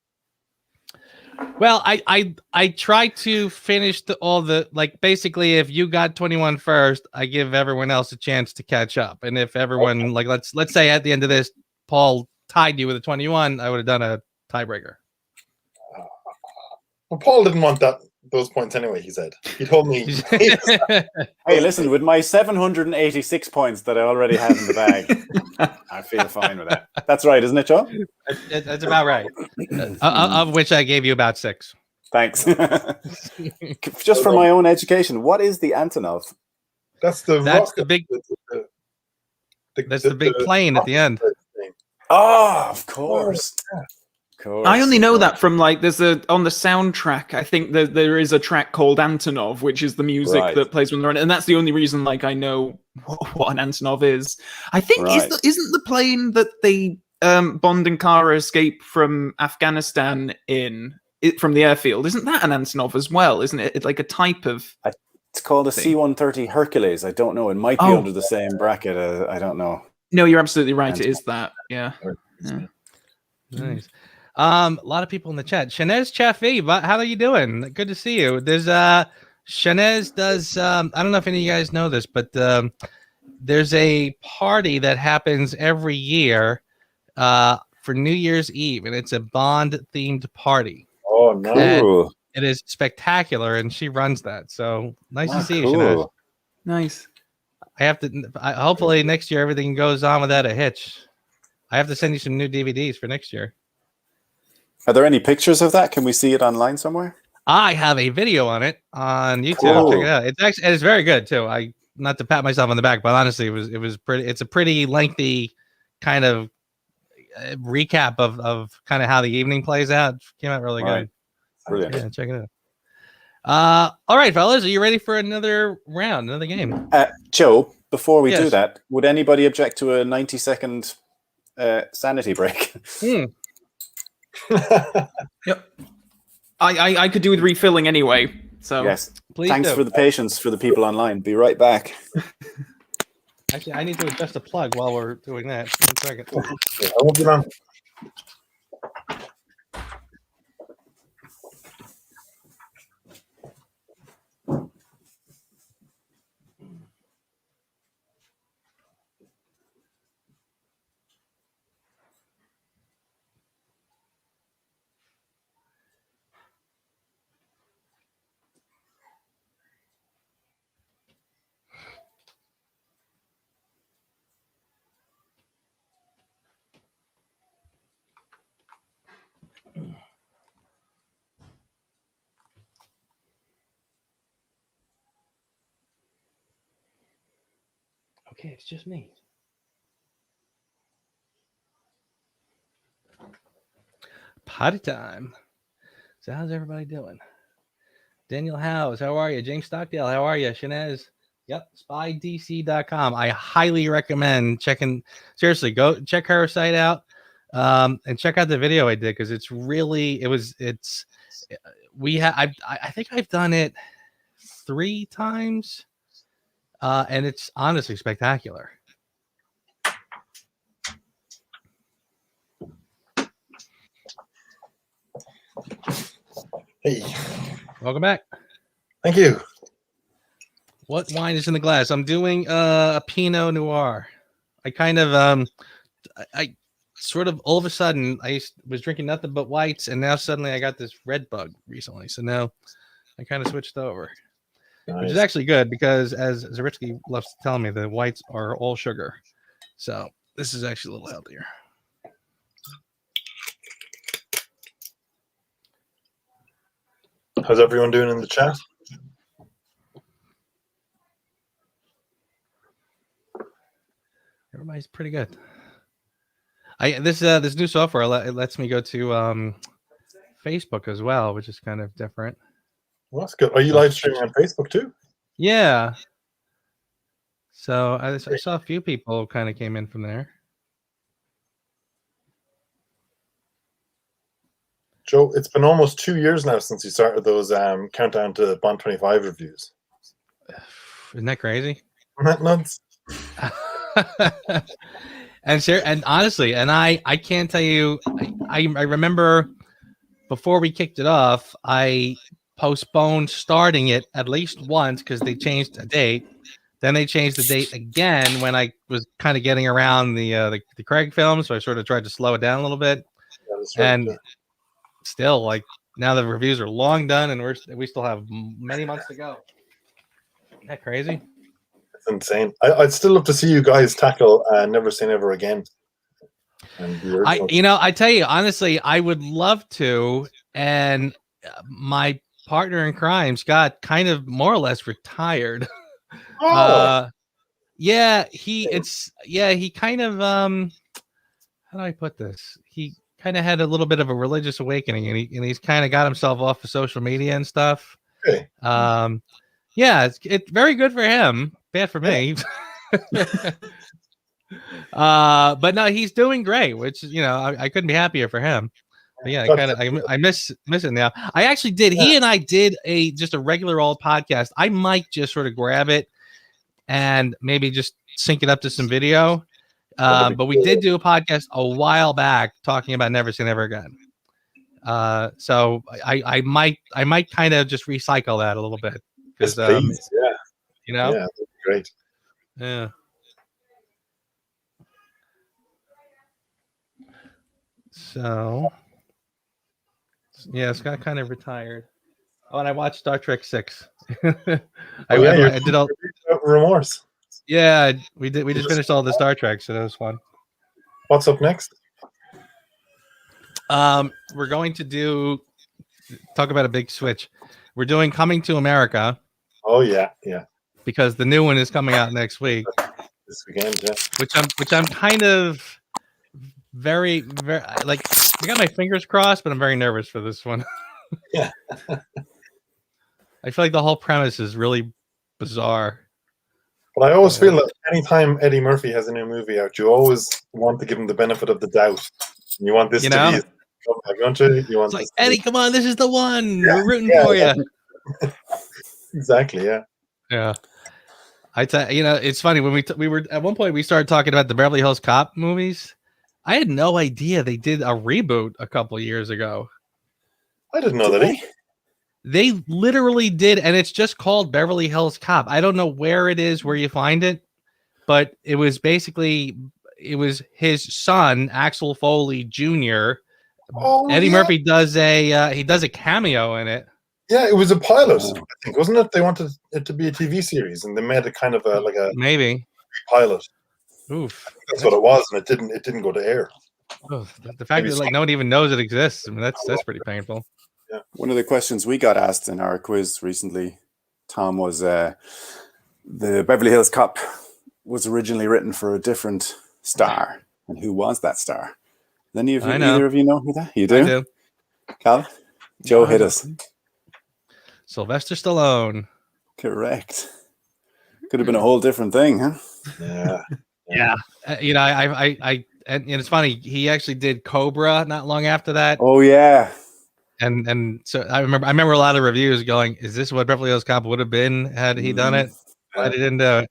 Well, I try to finish basically if you got 21 first, I give everyone else a chance to catch up. And if everyone let's say at the end of this, Paul tied you with a 21, I would have done a tiebreaker. Well, Paul didn't want those points anyway, he said. He told me. Hey, listen, with my 786 points that I already have in the bag, I feel fine with that. That's right, isn't it, Joe? That's about right. Of which I gave you about 6. Thanks. Just for my own education, what is the Antonov? That's the big. That's the big plane at the end. Oh, of course. I only know that from there's on the soundtrack. I think there is a track called Antonov, which is the music that plays when they're on it, and that's the only reason I know what an Antonov is. I think isn't the plane that they Bond and Kara escape from Afghanistan from the airfield? Isn't that an Antonov as well? Isn't it? It's like a type of. It's called a C-130 Hercules. I don't know. It might be under the same bracket. I don't know. No, you're absolutely right. It is that. Yeah. Nice. A lot of people in the chat. Shanez Chaffee, how are you doing? Good to see you. There's Shanez does I don't know if any of you guys know this, but there's a party that happens every year for New Year's Eve, and it's a Bond themed party. Oh no. It is spectacular, and she runs that. So nice to see you, Shanez. Nice. I have to hopefully next year everything goes on without a hitch. I have to send you some new DVDs for next year. Are there any pictures of that? Can we see it online somewhere? I have a video on it on YouTube. Cool. Check it out. It's very good too. Not to pat myself on the back, but honestly, it was pretty. It's a pretty lengthy kind of recap of kind of how the evening plays out. Came out really good. Brilliant. Yeah, check it out. All right, fellas, are you ready for another round, another game? Joe, before we do that, would anybody object to a 90-second sanity break? Yep. I could do with refilling anyway. So yes. Please Thanks for the patience for the people online. Be right back. Actually, I need to adjust the plug while we're doing that. 1 second. I won't be long. Okay, it's just me. Potty time. So how's everybody doing? Daniel Howes, how are you? James Stockdale, how are you? Shanez, Yep, spydc.com. I highly recommend checking. Seriously, go check her site out, and check out the video I did because it's really. I think I've done it 3 times, and it's honestly spectacular. Hey, welcome back. Thank you. What wine is in the glass? I'm doing a Pinot Noir. I kind of I sort of all of a sudden was drinking nothing but whites, and now suddenly I got this red bug recently. So now I kind of switched over, which is actually good because as Zaritsky loves to tell me, the whites are all sugar. So this is actually a little healthier. How's everyone doing in the chat? Everybody's pretty good. This new software it lets me go to Facebook as well, which is kind of different. Well, that's good. Are you live streaming on Facebook too? Yeah. So I saw a few people kind of came in from there. Joe, it's been almost 2 years now since you started those countdown to Bond 25 reviews. Isn't that crazy? Isn't that nuts? and honestly, and I can't tell you. I remember before we kicked it off, I postponed starting it at least once because they changed a date. Then they changed the date again when I was kind of getting around the Craig film, so I sort of tried to slow it down a little bit. Yeah, that's right, and still, like now the reviews are long done, and we still have many months to go. Isn't that crazy? It's insane. I'd still love to see you guys tackle Never Say Never Again. I tell you honestly, I would love to, and my partner in crime, Scott, kind of more or less retired. Oh. He kind of how do I put this? He kind of had a little bit of a religious awakening, and he's kind of got himself off of social media and stuff. Okay. It's very good for him. Bad for me. But no, he's doing great, which I couldn't be happier for him. But yeah, I miss it now. I actually did. He and I did just a regular old podcast. I might just sort of grab it and maybe just sync it up to some video. But we did do a podcast a while back talking about Never Say Never Again. So I might kind of just recycle that a little bit because yeah, that'd be great. Yeah. So yeah, Scott kind of retired. Oh, and I watched Star Trek 6. I did all remorse. Yeah, we just finished all the Star Trek, so that was fun. What's up next? We're going to talk about a big switch. We're doing Coming to America. Oh yeah. Because the new one is coming out next week. This weekend, yeah. Which I'm kind of very, very like. I got my fingers crossed, but I'm very nervous for this one. Yeah. I feel like the whole premise is really bizarre. But I always feel that anytime Eddie Murphy has a new movie out, you always want to give him the benefit of the doubt. And you want this to be, don't you? You want like, Eddie, come on, this is the one. Yeah, we're rooting for you. Exactly, yeah. Yeah. It's funny when we were at one point we started talking about the Beverly Hills Cop movies. I had no idea they did a reboot a couple years ago. I didn't know that. They literally did, and it's just called Beverly Hills Cop. I don't know where it is, where you find it, but it was his son, Axel Foley Jr. Eddie Murphy does a cameo in it. Yeah, it was a pilot, I think, wasn't it? They wanted it to be a TV series, and they made it kind of maybe pilot. Oof, that's what it was, and it didn't go to air. Oh, the fact that no one even knows it exists, I mean, that's pretty painful. Yeah. One of the questions we got asked in our quiz recently, Tom, was the Beverly Hills Cop was originally written for a different star, and who was that star? Either of you know who that? You do? I do. Cal? Joe hit us. Sylvester Stallone. Correct. Could have been a whole different thing, huh? Yeah. You know, and it's funny. He actually did Cobra not long after that. Oh yeah. And so I remember a lot of reviews going, "Is this what Beverly Hills Cop would have been had he done it? Why he didn't do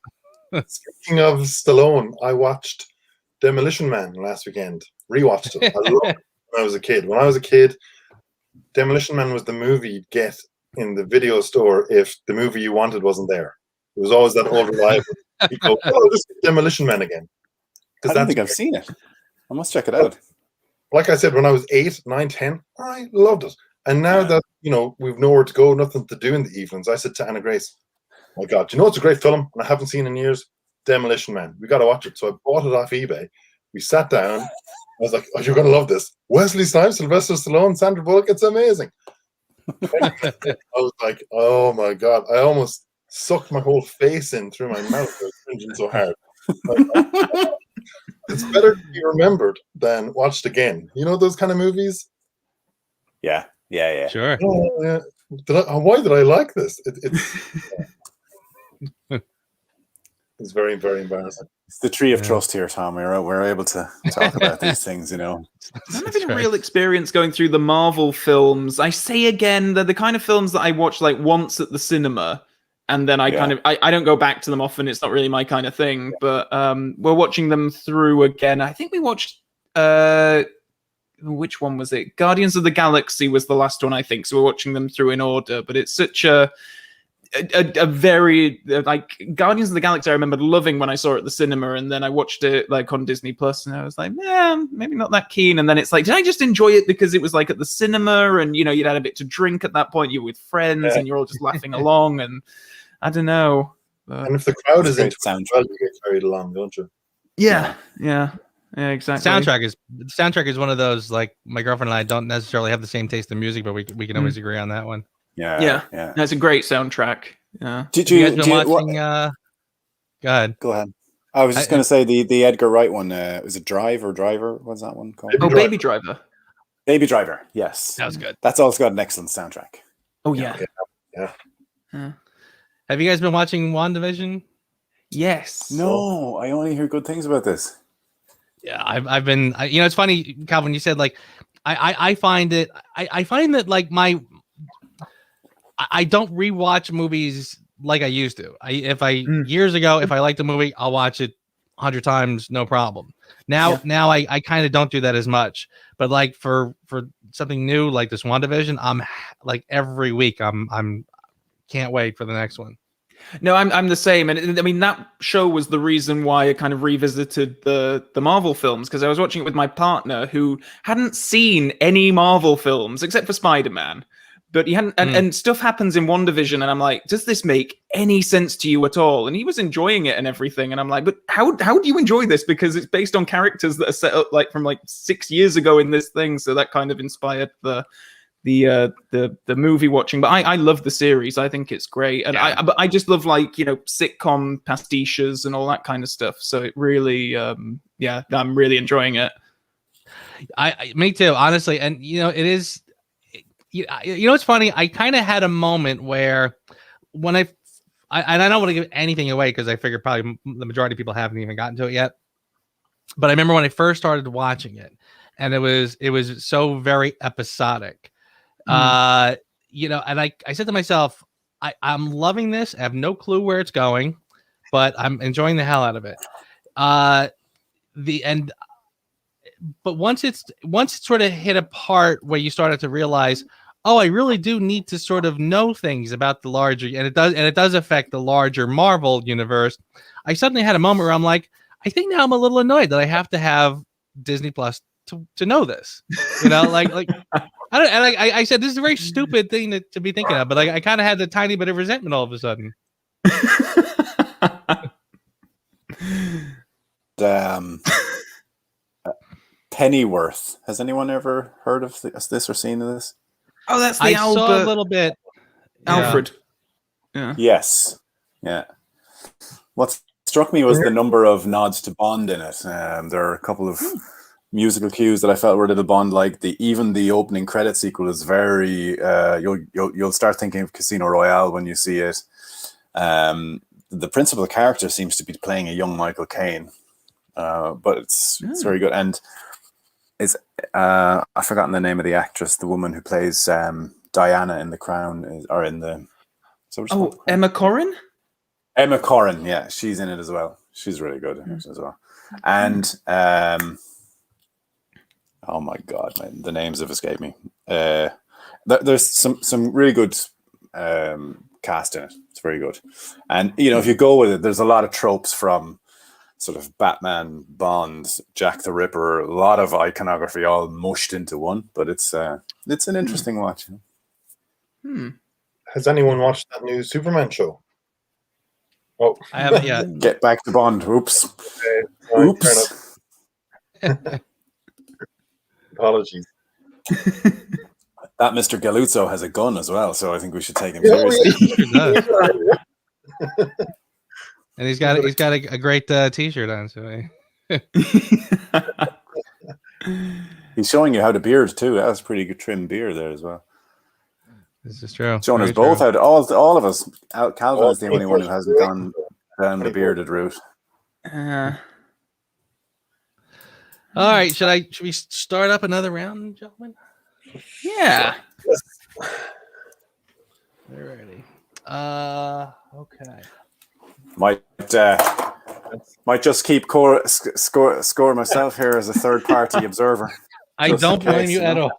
it?" Speaking of Stallone, I watched Demolition Man last weekend. Rewatched it. I loved it when I was a kid. When I was a kid, Demolition Man was the movie you'd get in the video store if the movie you wanted wasn't there. It was always that old reliable. You go, oh, just Demolition Man again. I don't think I've seen it. I must check it out. Like I said, when I was 8, 9, 10, I loved it. And now that, you know, we've nowhere to go, nothing to do in the evenings, I said to Anna Grace, oh my God, do you know it's a great film and I haven't seen in years? Demolition Man. We got to watch it. So I bought it off eBay. We sat down. I was like, oh, you're going to love this. Wesley Snipes, Sylvester Stallone, Sandra Bullock. It's amazing. I was like, oh my God. I almost sucked my whole face in through my mouth. I was cringing so hard. It's better to be remembered than watched again. You know those kind of movies? Yeah. Sure. Oh, yeah. Why did I like this? It's very, very embarrassing. It's the tree of trust here, Tom. We're able to talk about these things, you know. I'm having a real experience going through the Marvel films. I say again, they're the kind of films that I watch like once at the cinema, and then I don't go back to them often. It's not really my kind of thing. But we're watching them through again. I think we watched which one was it? Guardians of the Galaxy was the last one, I think. So we're watching them through in order. But it's such a very like Guardians of the Galaxy I remember loving when I saw it at the cinema, and then I watched it like on Disney Plus and I was like, yeah, maybe not that keen. And then it's like, did I just enjoy it because it was like at the cinema and you know you'd had a bit to drink at that point, you're with friends and you're all just laughing along, and I don't know. And if the crowd is into it, well, you get carried along, don't you? Yeah, exactly. Soundtrack is one of those, like my girlfriend and I don't necessarily have the same taste in music, but we can always agree on that one. Yeah. That's a great soundtrack. Yeah. Did you guys been watching? Go ahead. I was just going to say the Edgar Wright one. Was it Driver? What's that one called? Baby Driver. Baby Driver. Yes, that was good. That's also got an excellent soundtrack. Oh yeah. Have you guys been watching WandaVision? Yes. No, I only hear good things about this. Yeah, I've been. You know, it's funny, Calvin. You said like, I find it. I find that like I don't rewatch movies like I used to. Years ago, if I liked a movie, I'll watch it 100 times, no problem. Now I kind of don't do that as much. But like for something new like this WandaVision, I'm like every week I'm can't wait for the next one. No, I'm the same, and I mean that show was the reason why I kind of revisited the Marvel films, because I was watching it with my partner who hadn't seen any Marvel films except for Spider-Man. But he hadn't, and stuff happens in WandaVision, and I'm like, does this make any sense to you at all? And he was enjoying it and everything, and I'm like, but how do you enjoy this? Because it's based on characters that are set up like from like 6 years ago in this thing, so that kind of inspired the movie watching. But I love the series. I think it's great, and I just love like sitcom pastiches and all that kind of stuff. So it really, I'm really enjoying it. Me too, honestly, and it is. It's funny. I kind of had a moment where when I don't want to give anything away because I figure probably the majority of people haven't even gotten to it yet. But I remember when I first started watching it, and it was so very episodic. And I said to myself, I'm loving this. I have no clue where it's going, but I'm enjoying the hell out of it. But once it sort of hit a part where you started to realize, oh, I really do need to sort of know things about the larger, and it does affect the larger Marvel universe. I suddenly had a moment where I'm like, I think now I'm a little annoyed that I have to have Disney Plus to know this. Like I don't. And I said this is a very stupid thing to be thinking of, but I kind of had a tiny bit of resentment all of a sudden. Pennyworth. Has anyone ever heard of this or seen this? Oh, that's the I Albert. saw a little bit. Alfred. Yeah. Yes. Yeah. What struck me was the number of nods to Bond in it. There are a couple of musical cues that I felt were a little Bond-like. Even the opening credit sequence is very. You'll start thinking of Casino Royale when you see it. the principal character seems to be playing a young Michael Caine, but it's very good. And it's I've forgotten the name of the actress, the woman who plays Diana in The Crown, or in the. Emma Corrin. Emma Corrin, yeah, she's in it as well. She's really good in it as well. And oh my god, man, the names have escaped me. There's some really good cast in it. It's very good. And if you go with it, there's a lot of tropes from sort of Batman, Bond, Jack the Ripper, a lot of iconography all mushed into one. But it's an interesting watch. Has anyone watched that new Superman show? Oh, I haven't yet. Get back to Bond. Oops. Oops. Apologies. That Mr. Galuzzo has a gun as well, so I think we should take him seriously. He sure does. And he's got a great T-shirt on. So he's showing you how to beard too. That's a pretty good trim beard there as well. This is true. Showing us both how to, all of us. Calvin is the only one who hasn't gone down the bearded route. All right, should we start up another round, gentlemen? Yeah. Alrighty. Okay. Might just keep score myself here as a third party observer. I don't blame you at all.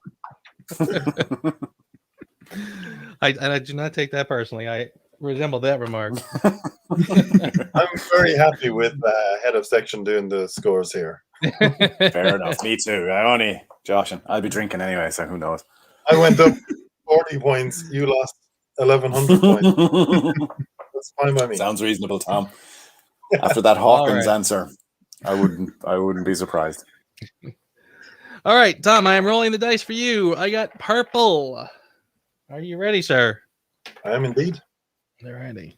I do not take that personally. I resemble that remark. I'm very happy with head of section doing the scores here. Fair enough. Me too. Josh, I'll be drinking anyway, so who knows? I went up 40 points. You lost 1,100 points. That's fine by me. Sounds reasonable, Tom. After that Hawkins answer, I wouldn't be surprised. All right, Tom, I am rolling the dice for you. I got purple. Are you ready, sir? I am indeed. All righty.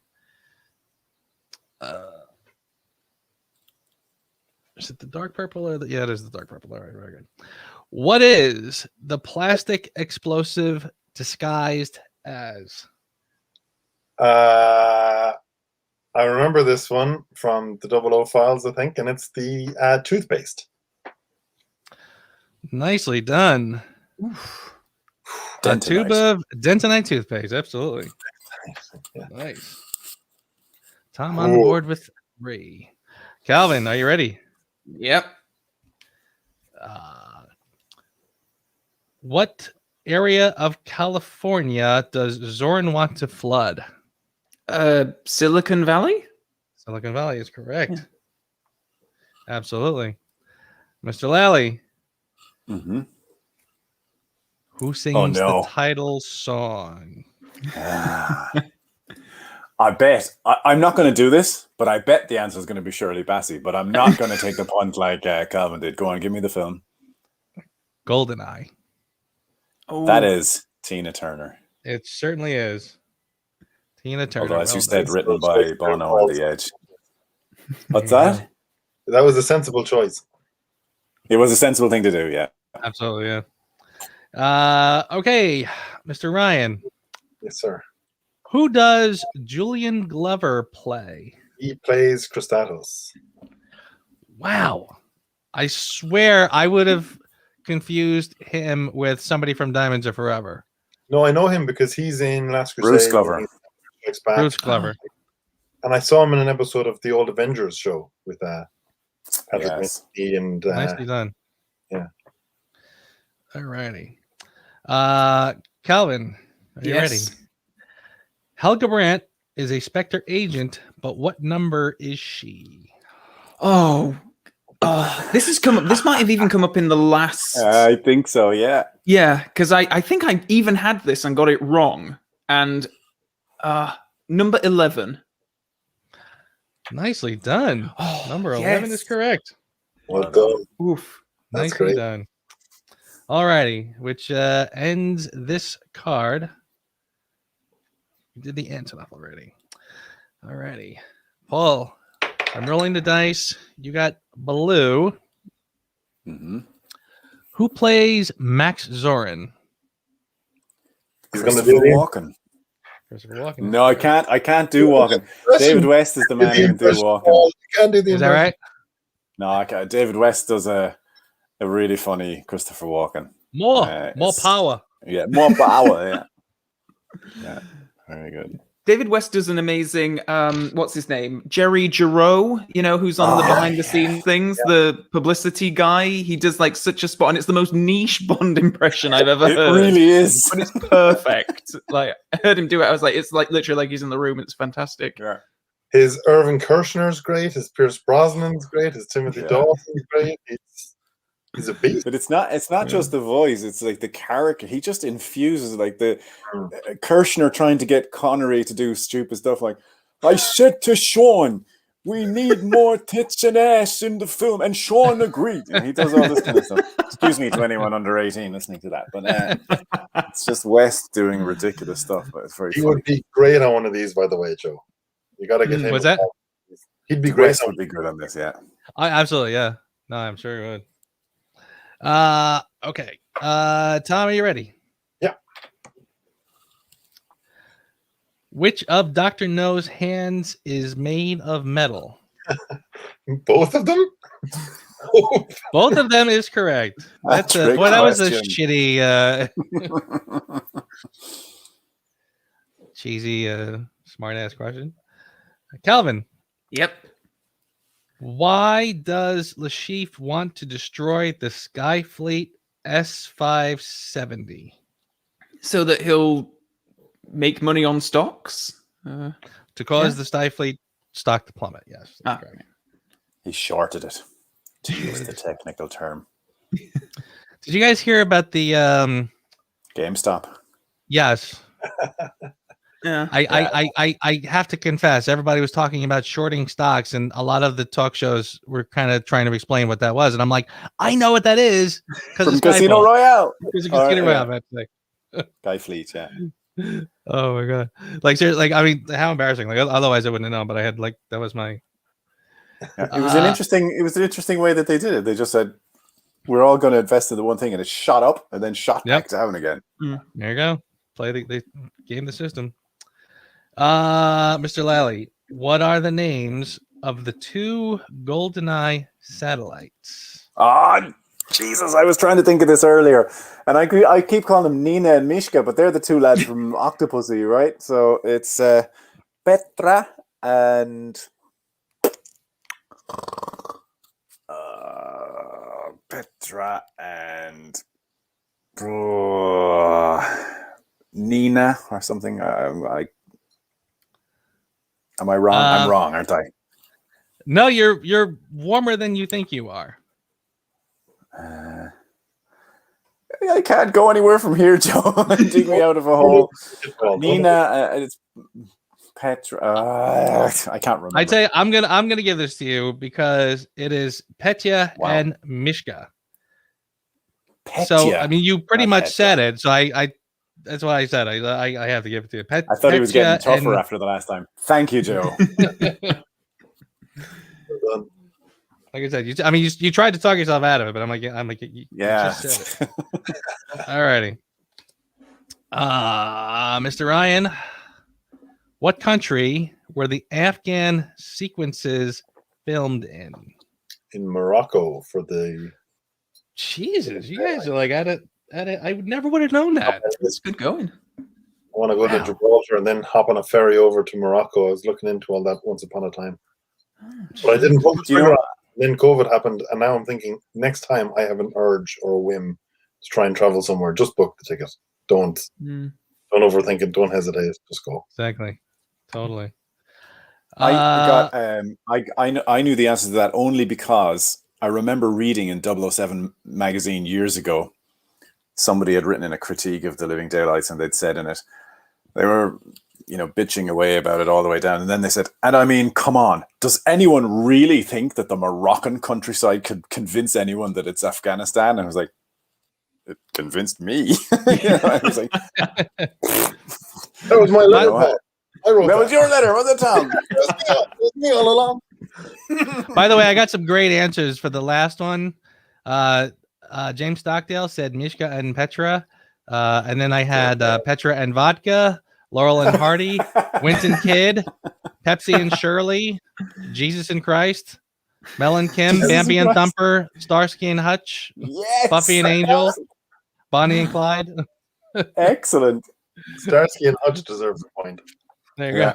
Is it the dark purple or yeah, it is the dark purple. All right, very good. What is the plastic explosive disguised as? I remember this one from the 00 files, I think, and it's the toothpaste. Nicely done. A tube of Dentonite toothpaste, absolutely. Yeah. Nice. Tom on board with 3. Calvin, are you ready? Yep. What area of California does Zoran want to flood? Silicon Valley? Silicon Valley is correct. Yeah. Absolutely. Mr. Lally. Mm-hmm. Who sings the title song? I bet. I'm not going to do this, but I bet the answer is going to be Shirley Bassey, but I'm not going to take the punt like Calvin did. Go on, give me the film. GoldenEye. Oh. That is Tina Turner. It certainly is. Tina Turner. Although, as you said, written by Bono on the Edge. What's that? That was a sensible choice. It was a sensible thing to do, yeah. Absolutely, yeah. Okay, Mr. Ryan. Yes, sir. Who does Julian Glover play? He plays Christatos. Wow. I swear I would have confused him with somebody from Diamonds Are Forever. No, I know him because he's in Last Crusade. Bruce Glover. Bruce Glover. And I saw him in an episode of the Old Avengers show with Patrick Swayze and nicely done. Yeah. All righty. Calvin, are you ready? Helga Brandt is a Spectre agent, but what number is she? Oh, this has come up. This might have even come up in the last. I think so. Yeah. Yeah, because I think I even had this and got it wrong. And number 11. Nicely done. Oh, number 11 is correct. Well done. Oof. That's Nicely great. done. All righty, which ends this card. We did the Antonov already. All righty. Paul, I'm rolling the dice. You got Baloo. Mm-hmm. Who plays Max Zorin? He's going to do Walken. Christopher Walken. No, I can't. I can't do Walken. David West is the man who can do Walken. You can't do the Is that right? No, I can't. David West does a really funny Christopher Walken. More power. Yeah, more power. Yeah, yeah, very good. David West does an amazing, what's his name? Jerry Giroux, you know, who's on the behind the scenes things, the publicity guy. He does like such a spot, and it's the most niche Bond impression I've ever heard. It really is. But it's perfect. Like, I heard him do it. I was like, it's like literally like he's in the room. It's fantastic. Yeah. His Irvin Kershner's great. His Pierce Brosnan's great. His Timothy Dawson's great. He's a beast. But it's not just the voice, it's like the character. He just infuses like the Kirshner trying to get Connery to do stupid stuff like, I said to Sean, we need more tits and ass in the film, and Sean agreed. And he does all this kind of stuff. Excuse me to anyone under 18 listening to that, but it's just West doing ridiculous stuff. But it's very funny. Would be great on one of these, by the way, Joe. You got to get him. What's that? He'd be great. West would be good on this, yeah. Absolutely, yeah. No, I'm sure he would. Okay. Tom, are you ready? Yeah. Which of Dr. No's hands is made of metal? Both of them? Both of them is correct. That was a shitty cheesy smart ass question. Calvin. Yep. Why does Lashif want to destroy the Skyfleet S-570? So that he'll make money on stocks? To cause the Skyfleet stock to plummet, yes. Right. He shorted it, to use the technical term. Did you guys hear about the GameStop? Yes. Yeah. I have to confess, everybody was talking about shorting stocks, and a lot of the talk shows were kind of trying to explain what that was. And I'm like, I know what that is From Casino Royale. Because Casino Royale. Skyfleet, yeah. Oh my god! Like seriously, like I mean, how embarrassing! Like otherwise, I wouldn't have known. But I had like that was my. Yeah, it was an interesting way that they did it. They just said, "We're all going to invest in the one thing," and it shot up and then shot back down again. There you go. Play the game, the system. Mr. Lally, what are the names of the 2 GoldenEye satellites? Jesus, I was trying to think of this earlier, and I keep calling them Nina and Mishka, but they're the 2 lads from Octopussy, right? So it's Petra and Nina or something. Am I wrong? I'm wrong, aren't I? No, you're warmer than you think you are. I can't go anywhere from here, Joe. Dig me out of a hole. Nina, it's Petra. I can't remember. I'd say I'm gonna give this to you because it is Petya and Mishka. Petya. So I mean, you pretty much said it. So I that's what I said. I have to give it to you. I thought he was getting tougher after the last time. Thank you, Joe. Like I said, you tried to talk yourself out of it, but I'm like, you yeah. just said it. Alrighty. Mr. Ryan, what country were the Afghan sequences filmed in? In Morocco for the. Jesus, you guys are like at it. I never would have known that. It's good going. I want to go to Gibraltar and then hop on a ferry over to Morocco. I was looking into all that once upon a time, but I didn't pull the trigger on it. Then COVID happened, and now I'm thinking next time I have an urge or a whim to try and travel somewhere, just book the ticket. Don't overthink it. Don't hesitate. Just go. Exactly. Totally. I knew the answer to that only because I remember reading in 007 magazine years ago, somebody had written in a critique of The Living Daylights, and they'd said in it, they were, bitching away about it all the way down. And then they said, and I mean, come on, does anyone really think that the Moroccan countryside could convince anyone that it's Afghanistan? And I was like, it convinced me. I was like, that was my letter. That was your letter, was it, Tom? It was me all along. By the way, I got some great answers for the last one. James Stockdale said Mishka and Petra. And then I had Petra and vodka. Laurel and Hardy, Winston Kid, Pepsi and Shirley, Jesus and Christ, Mel and Kim, Jesus Bambi and Christ. Thumper, Starsky and Hutch, Yes. Buffy and Angel, Bonnie and Clyde. Excellent. Starsky and Hutch deserves a point. There you go.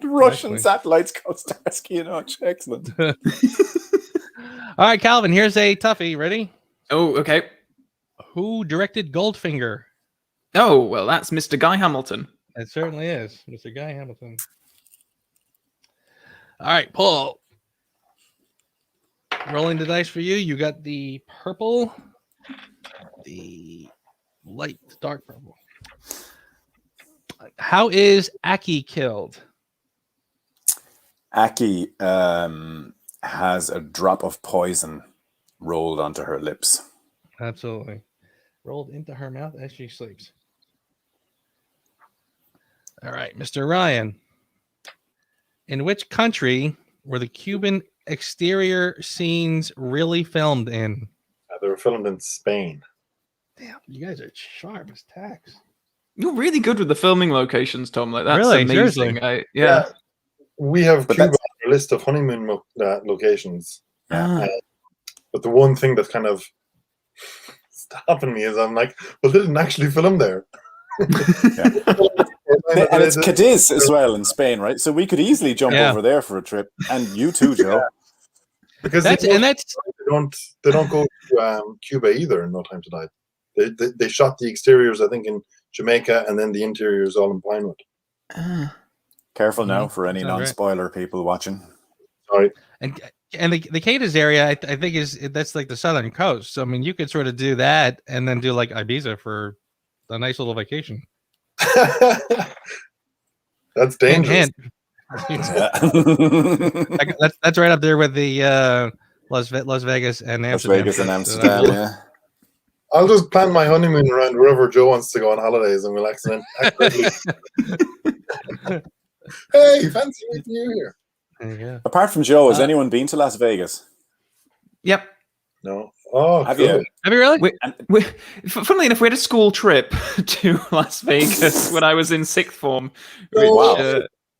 Russian satellites called Starsky and Hutch. Excellent. All right, Calvin, here's a toughie. Ready? Oh, okay. Who directed Goldfinger? Oh, well, that's Mr. Guy Hamilton. It certainly is. Mr. Guy Hamilton. All right, Paul. Rolling the dice for you. You got the purple, the light, dark purple. How is Aki killed? Aki has a drop of poison rolled onto her lips. Absolutely. Rolled into her mouth as she sleeps. All right, Mr. Ryan. In which country were the Cuban exterior scenes really filmed in? They were filmed in Spain. Damn, you guys are sharp as tacks. You're really good with the filming locations, Tom. Like that's Really? amazing. Seriously? We have But Cuba on our list of honeymoon locations. Ah. But the one thing that's kind of stopping me is I'm like, well, they didn't actually film there. And it's Cadiz as well in Spain, right? So we could easily jump over there for a trip, and you too, Joe. Yeah. Because they don't go to Cuba either in No Time to Die. They shot the exteriors, I think, in Jamaica, and then the interiors all in Pinewood. Careful now for any non-spoiler people watching. Sorry. And the Cadiz area, I think that's like the southern coast. So I mean, you could sort of do that and then do like Ibiza for a nice little vacation. That's dangerous. That's right up there with the Las Vegas and Amsterdam. Las Vegas and Amsterdam, yeah. I'll just plan my honeymoon around wherever Joe wants to go on holidays, and we'll accidentally. Hey, fancy meeting you here. There you go. Apart from Joe, has anyone been to Las Vegas? Yep. No. Oh, have cool. you? Have you really? Funnily enough, we had a school trip to Las Vegas when I was in sixth form.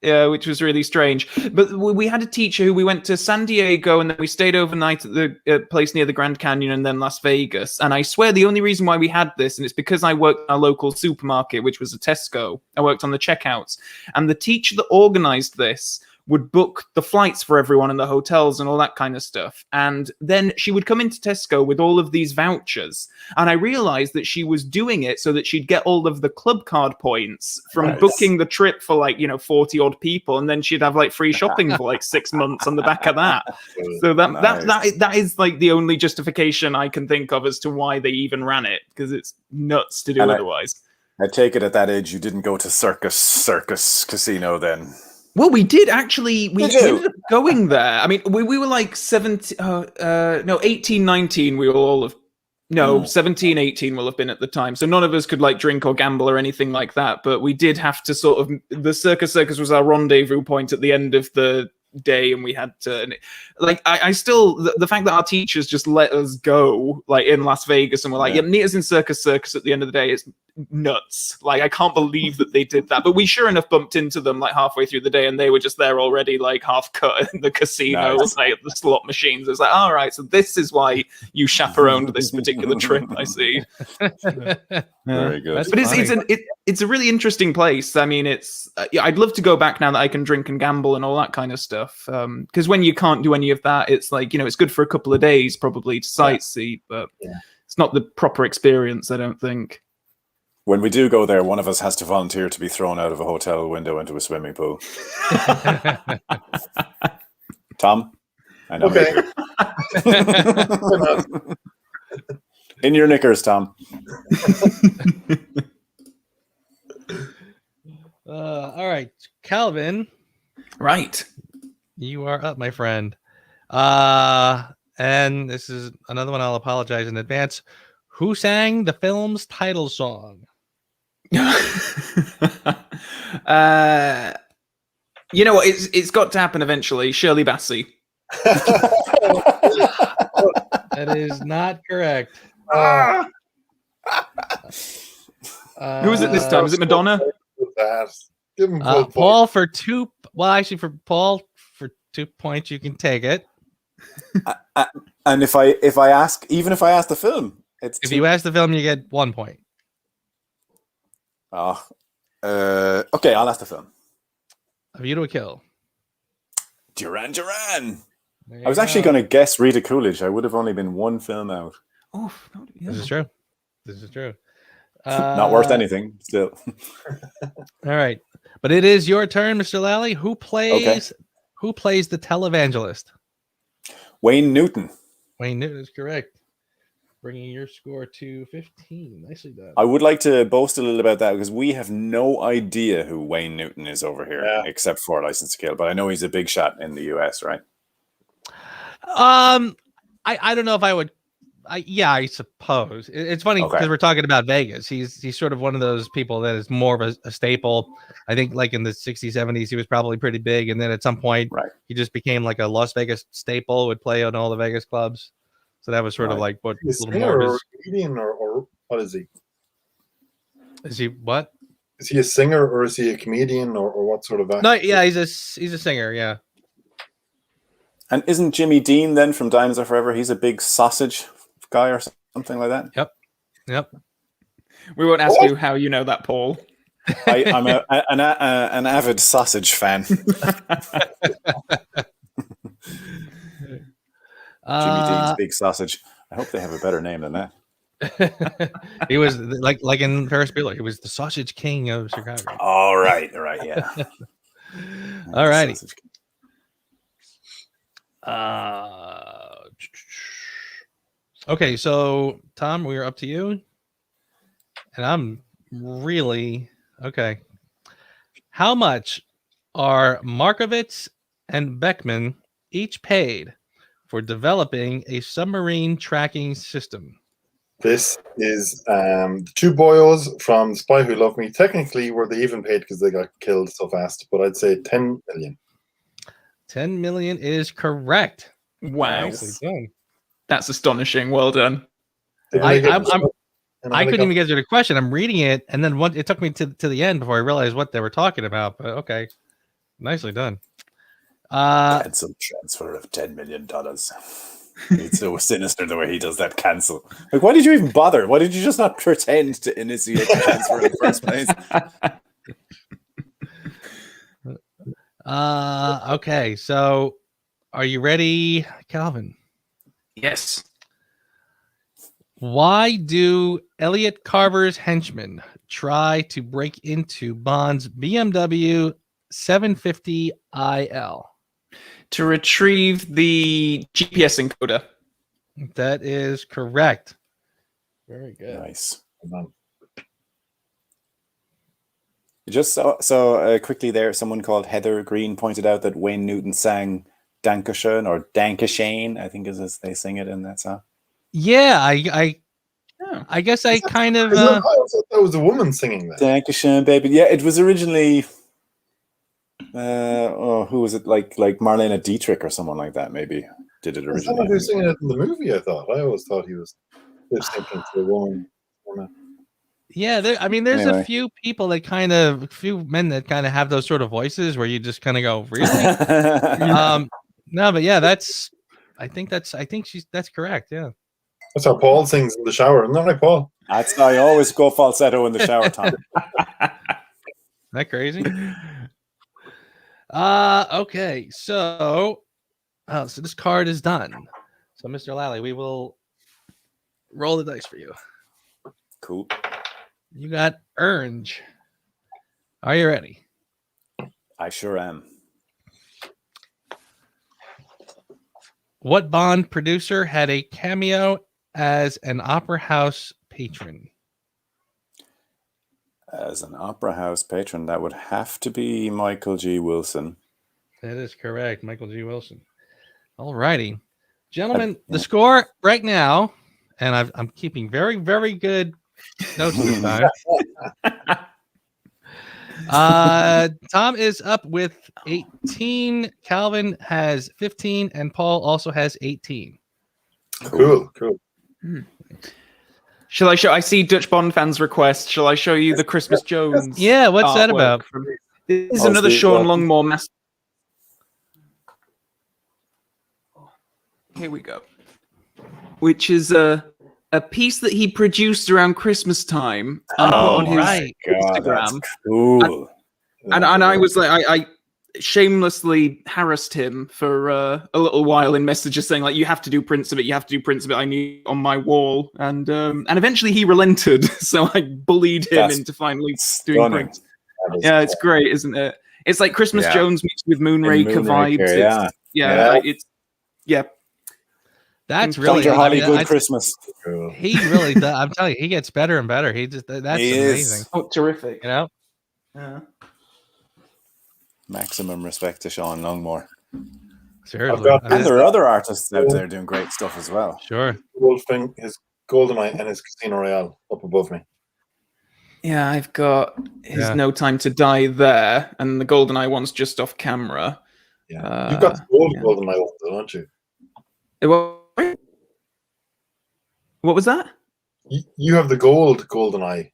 Which was really strange. But we had a teacher who we went to San Diego, and then we stayed overnight at the place near the Grand Canyon, and then Las Vegas. And I swear the only reason why we had this, and it's because I worked in our local supermarket, which was a Tesco. I worked on the checkouts. And the teacher that organized this would book the flights for everyone in the hotels and all that kind of stuff. And then she would come into Tesco with all of these vouchers. And I realized that she was doing it so that she'd get all of the club card points from booking the trip for 40 odd people. And then she'd have free shopping for 6 months on the back of that. So that is the only justification I can think of as to why they even ran it, because it's nuts to do otherwise. I take it at that age you didn't go to Circus Casino then. Well, we did actually. We ended up going there. I mean, we were 18, 19. We will all have 17, 18 will have been at the time. So none of us could drink or gamble or anything like that. But we did have to the Circus was our rendezvous point at the end of the day, and we had to I still the fact that our teachers just let us go in Las Vegas and were meet us in Circus at the end of the day is nuts. I can't believe that they did that. But we sure enough bumped into them halfway through the day, and they were just there already half cut in the casino, at the slot machines. It's all right, so this is why you chaperoned this particular trip. I see. Very good. But it's a really interesting place. I mean, I'd love to go back now that I can drink and gamble and all that kind of stuff. Because when you can't do any of that, it's it's good for a couple of days probably to sightsee, but it's not the proper experience, I don't think. When we do go there, one of us has to volunteer to be thrown out of a hotel window into a swimming pool. Tom? I know. Okay. In your knickers, Tom. All right, Calvin. Right. You are up, my friend. And this is another one. I'll apologize in advance. Who sang the film's title song? You know what? It's got to happen eventually. Shirley Bassey. That is not correct. Who was it this time? Was it Madonna? Give him full Paul for 2. Well, actually, for Paul for 2 points, you can take it. And if I ask the film, it's if you ask the film, you get 1 point. Oh, okay. I'll ask the film. A View to a Kill. Duran Duran. I was actually going to guess Rita Coolidge. I would have only been one film out. Oh, This is true. This is true. Not worth anything, still. All right, but it is your turn, Mr. Lally. Who plays the televangelist? Wayne Newton. Wayne Newton is correct. Bringing your score to 15. Nicely done. I would like to boast a little about that because we have no idea who Wayne Newton is over here, except for License to Kill. But I know he's a big shot in the US, right? I don't know if I would. I suppose it's funny because we're talking about Vegas. He's sort of one of those people that is more of a staple. I think like in the 60s, 70s, he was probably pretty big, and then at some point, he just became like a Las Vegas staple. Would play on all the Vegas clubs. So that was sort of like what is a little more of his... comedian or what is he? Is he what? Is he a singer or is he a comedian or what sort of actor? No, yeah, he's a singer, yeah. And isn't Jimmy Dean then from Diamonds Are Forever? He's a big sausage guy or something like that. Yep. We won't ask you how you know that, Paul. I'm an avid sausage fan. Jimmy Dean's Big Sausage. I hope they have a better name than that. He was like in Ferris Bueller. He was the Sausage King of Chicago. All right, yeah. All righty. Okay, so Tom, we're up to you, and I'm really okay. How much are Markovitz and Beckman each paid for developing a submarine tracking system? This is the two boyos from Spy Who Loved Me. Technically, were they even paid because they got killed so fast? But I'd say 10 million. 10 million is correct. Wow. Nicely done. That's astonishing. Well done. I couldn't even get to the question. I'm reading it, and then it took me to the end before I realized what they were talking about. But okay, nicely done. Cancel transfer of $10 million. It's so sinister the way he does that cancel. Like, why did you even bother? Why did you just not pretend to initiate the transfer in the first place? Okay, so are you ready, Calvin? Yes. Why do Elliot Carver's henchmen try to break into Bond's BMW 750IL? To retrieve the GPS encoder. That is correct. Very good. Nice. Just so quickly there, someone called Heather Green pointed out that Wayne Newton sang Dankeschön or Dankeschön, I think is as they sing it in that song. Yeah, I guess I kind of... I thought that was a woman singing that. Dankeschön, baby. Yeah, it was originally... who was it? Like Marlene Dietrich or someone like that maybe did it originally. Someone who's singing it in the movie, I always thought he was singing to a woman. Yeah, there's anyway. A few people that few men that kind of have those sort of voices where you just kind of go, really? No, but yeah, that's correct. Yeah. That's how Paul sings in the shower, isn't that right, Paul? That's how I always go falsetto in the shower, Tom. That crazy? Okay, so this card is done. So, Mr. Lally, we will roll the dice for you. Cool. You got orange. Are you ready? I sure am. What Bond producer had a cameo as an opera house patron? As an opera house patron, that would have to be Michael G. Wilson. That is correct, Michael G. Wilson. All righty. Gentlemen, the score right now, and I'm keeping very, very good notes this time. Tom is up with 18, Calvin has 15, and Paul also has 18. Cool. Shall I show? I see Dutch Bond fans request. Shall I show you the Christmas Jones? Yeah, what's that about? This is another Sean Longmore master. Here we go. Which is a piece that he produced around Christmas time and put on his Instagram. That's cool. And I was like, I shamelessly harassed him for a little while in messages saying like, you have to do prints of it, I need it on my wall, and eventually he relented. So I bullied him into finally doing prints. Yeah, it's great, isn't it? It's like Christmas Jones mixed with Moonraker vibes. That's really Hollywood Christmas. He really does. I'm telling you, he gets better and better. That's amazing. Oh, terrific. You know? Yeah. Maximum respect to Sean Longmore. Seriously. And there are other artists out there doing great stuff as well. Sure. His GoldenEye and his Casino Royale up above me. Yeah, I've got his No Time to Die there, and the GoldenEye one's just off camera. Yeah. You've got the gold GoldenEye one, though, don't you? What was that? You have the gold GoldenEye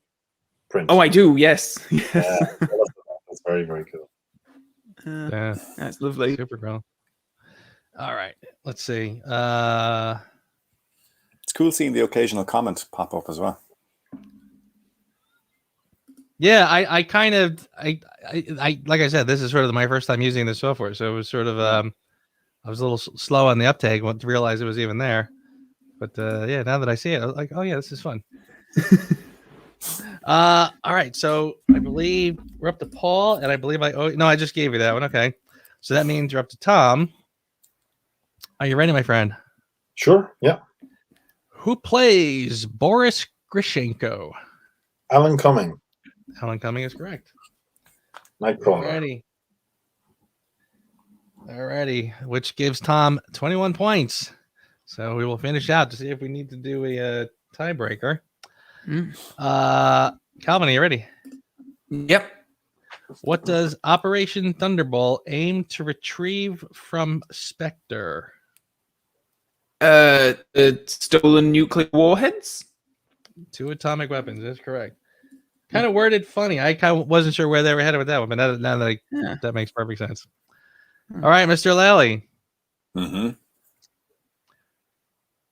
print. Oh, I do, yes. Yeah, that's very, very cool. That's lovely. Super cool. All right, let's see. It's cool seeing the occasional comment pop up as well. Yeah, I kind of like I said, this is sort of my first time using this software, so it was sort of I was a little slow on the uptake to realize it was even there. But yeah, now that I see it, I was like, oh yeah, this is fun. All right, so I believe we're up to Paul, and I believe I just gave you that one. Okay, so that means you're up to Tom. Are you ready, my friend? Sure. Yeah. Who plays Boris Grishenko? Alan Cumming. Alan Cumming is correct. Nightcrawler. Alrighty, which gives Tom 21 points. So we will finish out to see if we need to do a tiebreaker. Calvin, are you ready? Yep. What does Operation Thunderbolt aim to retrieve from Spectre? Stolen nuclear warheads? 2 atomic weapons, that's correct. Kind of worded funny. I kind of wasn't sure where they were headed with that one, but now that that makes perfect sense. All right, Mr. Lally. Mm-hmm.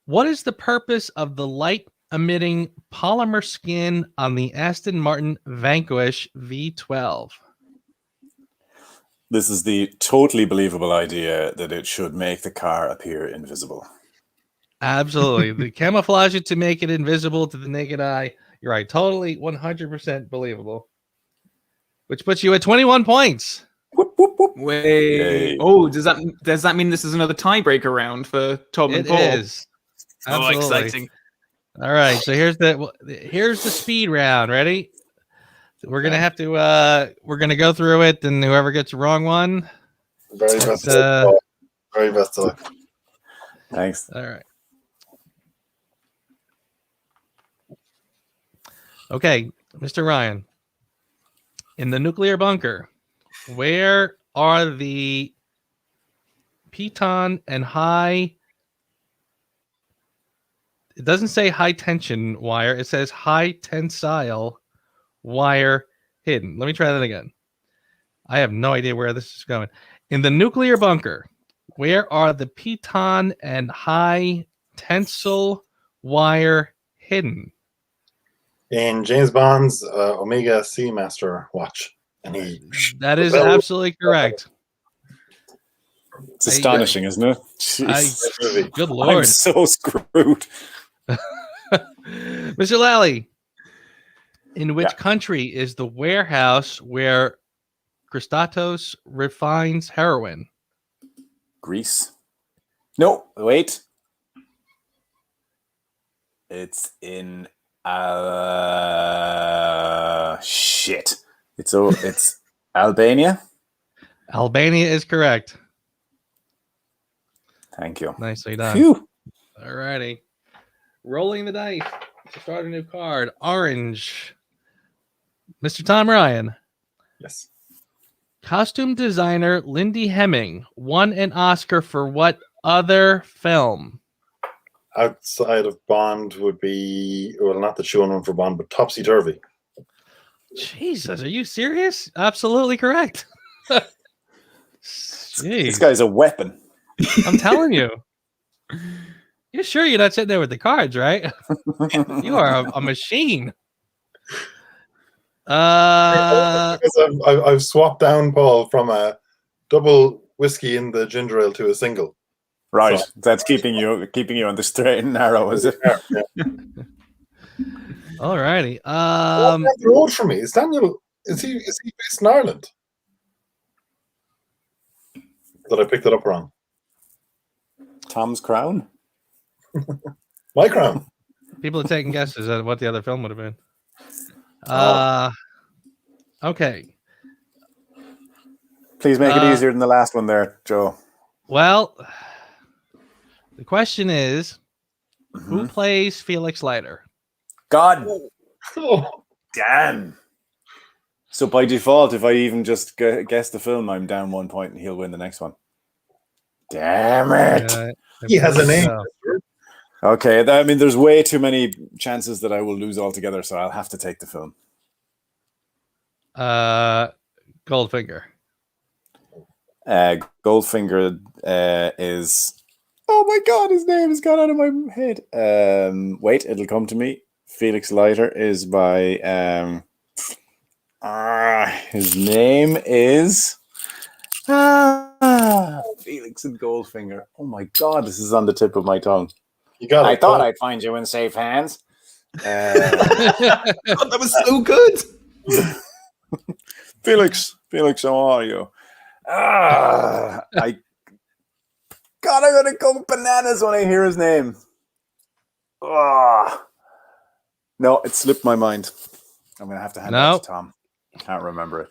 What is the purpose of the light-emitting polymer skin on the Aston Martin Vanquish V12? This is the totally believable idea that it should make the car appear invisible. Absolutely. They camouflage it to make it invisible to the naked eye. You're right. Totally 100% believable. Which puts you at 21 points. Whoop, whoop, whoop. Wait. Yay. Oh, does that mean this is another tiebreaker round for Tom and Paul? It is. Absolutely. Oh, exciting. All right. So here's the speed round. Ready? We're gonna have to we're gonna go through it, and whoever gets the wrong one. Very best of luck. Very best of luck. Thanks. All right. Okay, Mr. Ryan. In the nuclear bunker, where are the piton and high? It doesn't say high tension wire. It says high tensile wire hidden. Let me try that again. I have no idea where this is going. In the nuclear bunker, where are the piton and high tensile wire hidden? In James Bond's Omega Seamaster watch. And that is absolutely correct. It's astonishing, isn't it? Good Lord. I'm so screwed. Mr. Lally, in which country is the warehouse where Christatos refines heroin? Greece. No, wait. It's in shit. It's Albania. Albania is correct. Thank you. Nicely done. Phew. All righty. Rolling the dice to start a new card. Orange. Mr. Tom Ryan. Yes. Costume designer Lindy Hemming won an Oscar for what other film? outside of Bond would be, well, not the shown one for Bond, but Topsy Turvy. Jesus, are you serious? Absolutely correct. This guy's a weapon. I'm telling you. You're sure you're not sitting there with the cards, right? You are a machine. Because I've swapped down, Paul, from a double whiskey in the ginger ale to a single. Right, so, that's keeping you on the straight and narrow, is it? Yeah. All righty. The road for me is Daniel. Is he based in Ireland? Did I pick that up wrong? Tom's Crown? My Crown. People are taking guesses at what the other film would have been. Okay. Please make it easier than the last one there, Joe. Well, the question is, who plays Felix Leiter? God damn. So by default, if I even just guess the film, I'm down 1 point and he'll win the next one. Damn it. He has a name. Okay, I mean, there's way too many chances that I will lose altogether, so I'll have to take the film. Goldfinger. Goldfinger is... Oh my God, his name has gone out of my head. Wait, it'll come to me. Felix Leiter is by... his name is... Felix and Goldfinger. Oh my God, this is on the tip of my tongue. I thought I'd find you in safe hands. God, that was so good. Felix, how are you? I'm gonna go bananas when I hear his name. No, it slipped my mind. I'm gonna have to hand it to Tom. Can't remember it.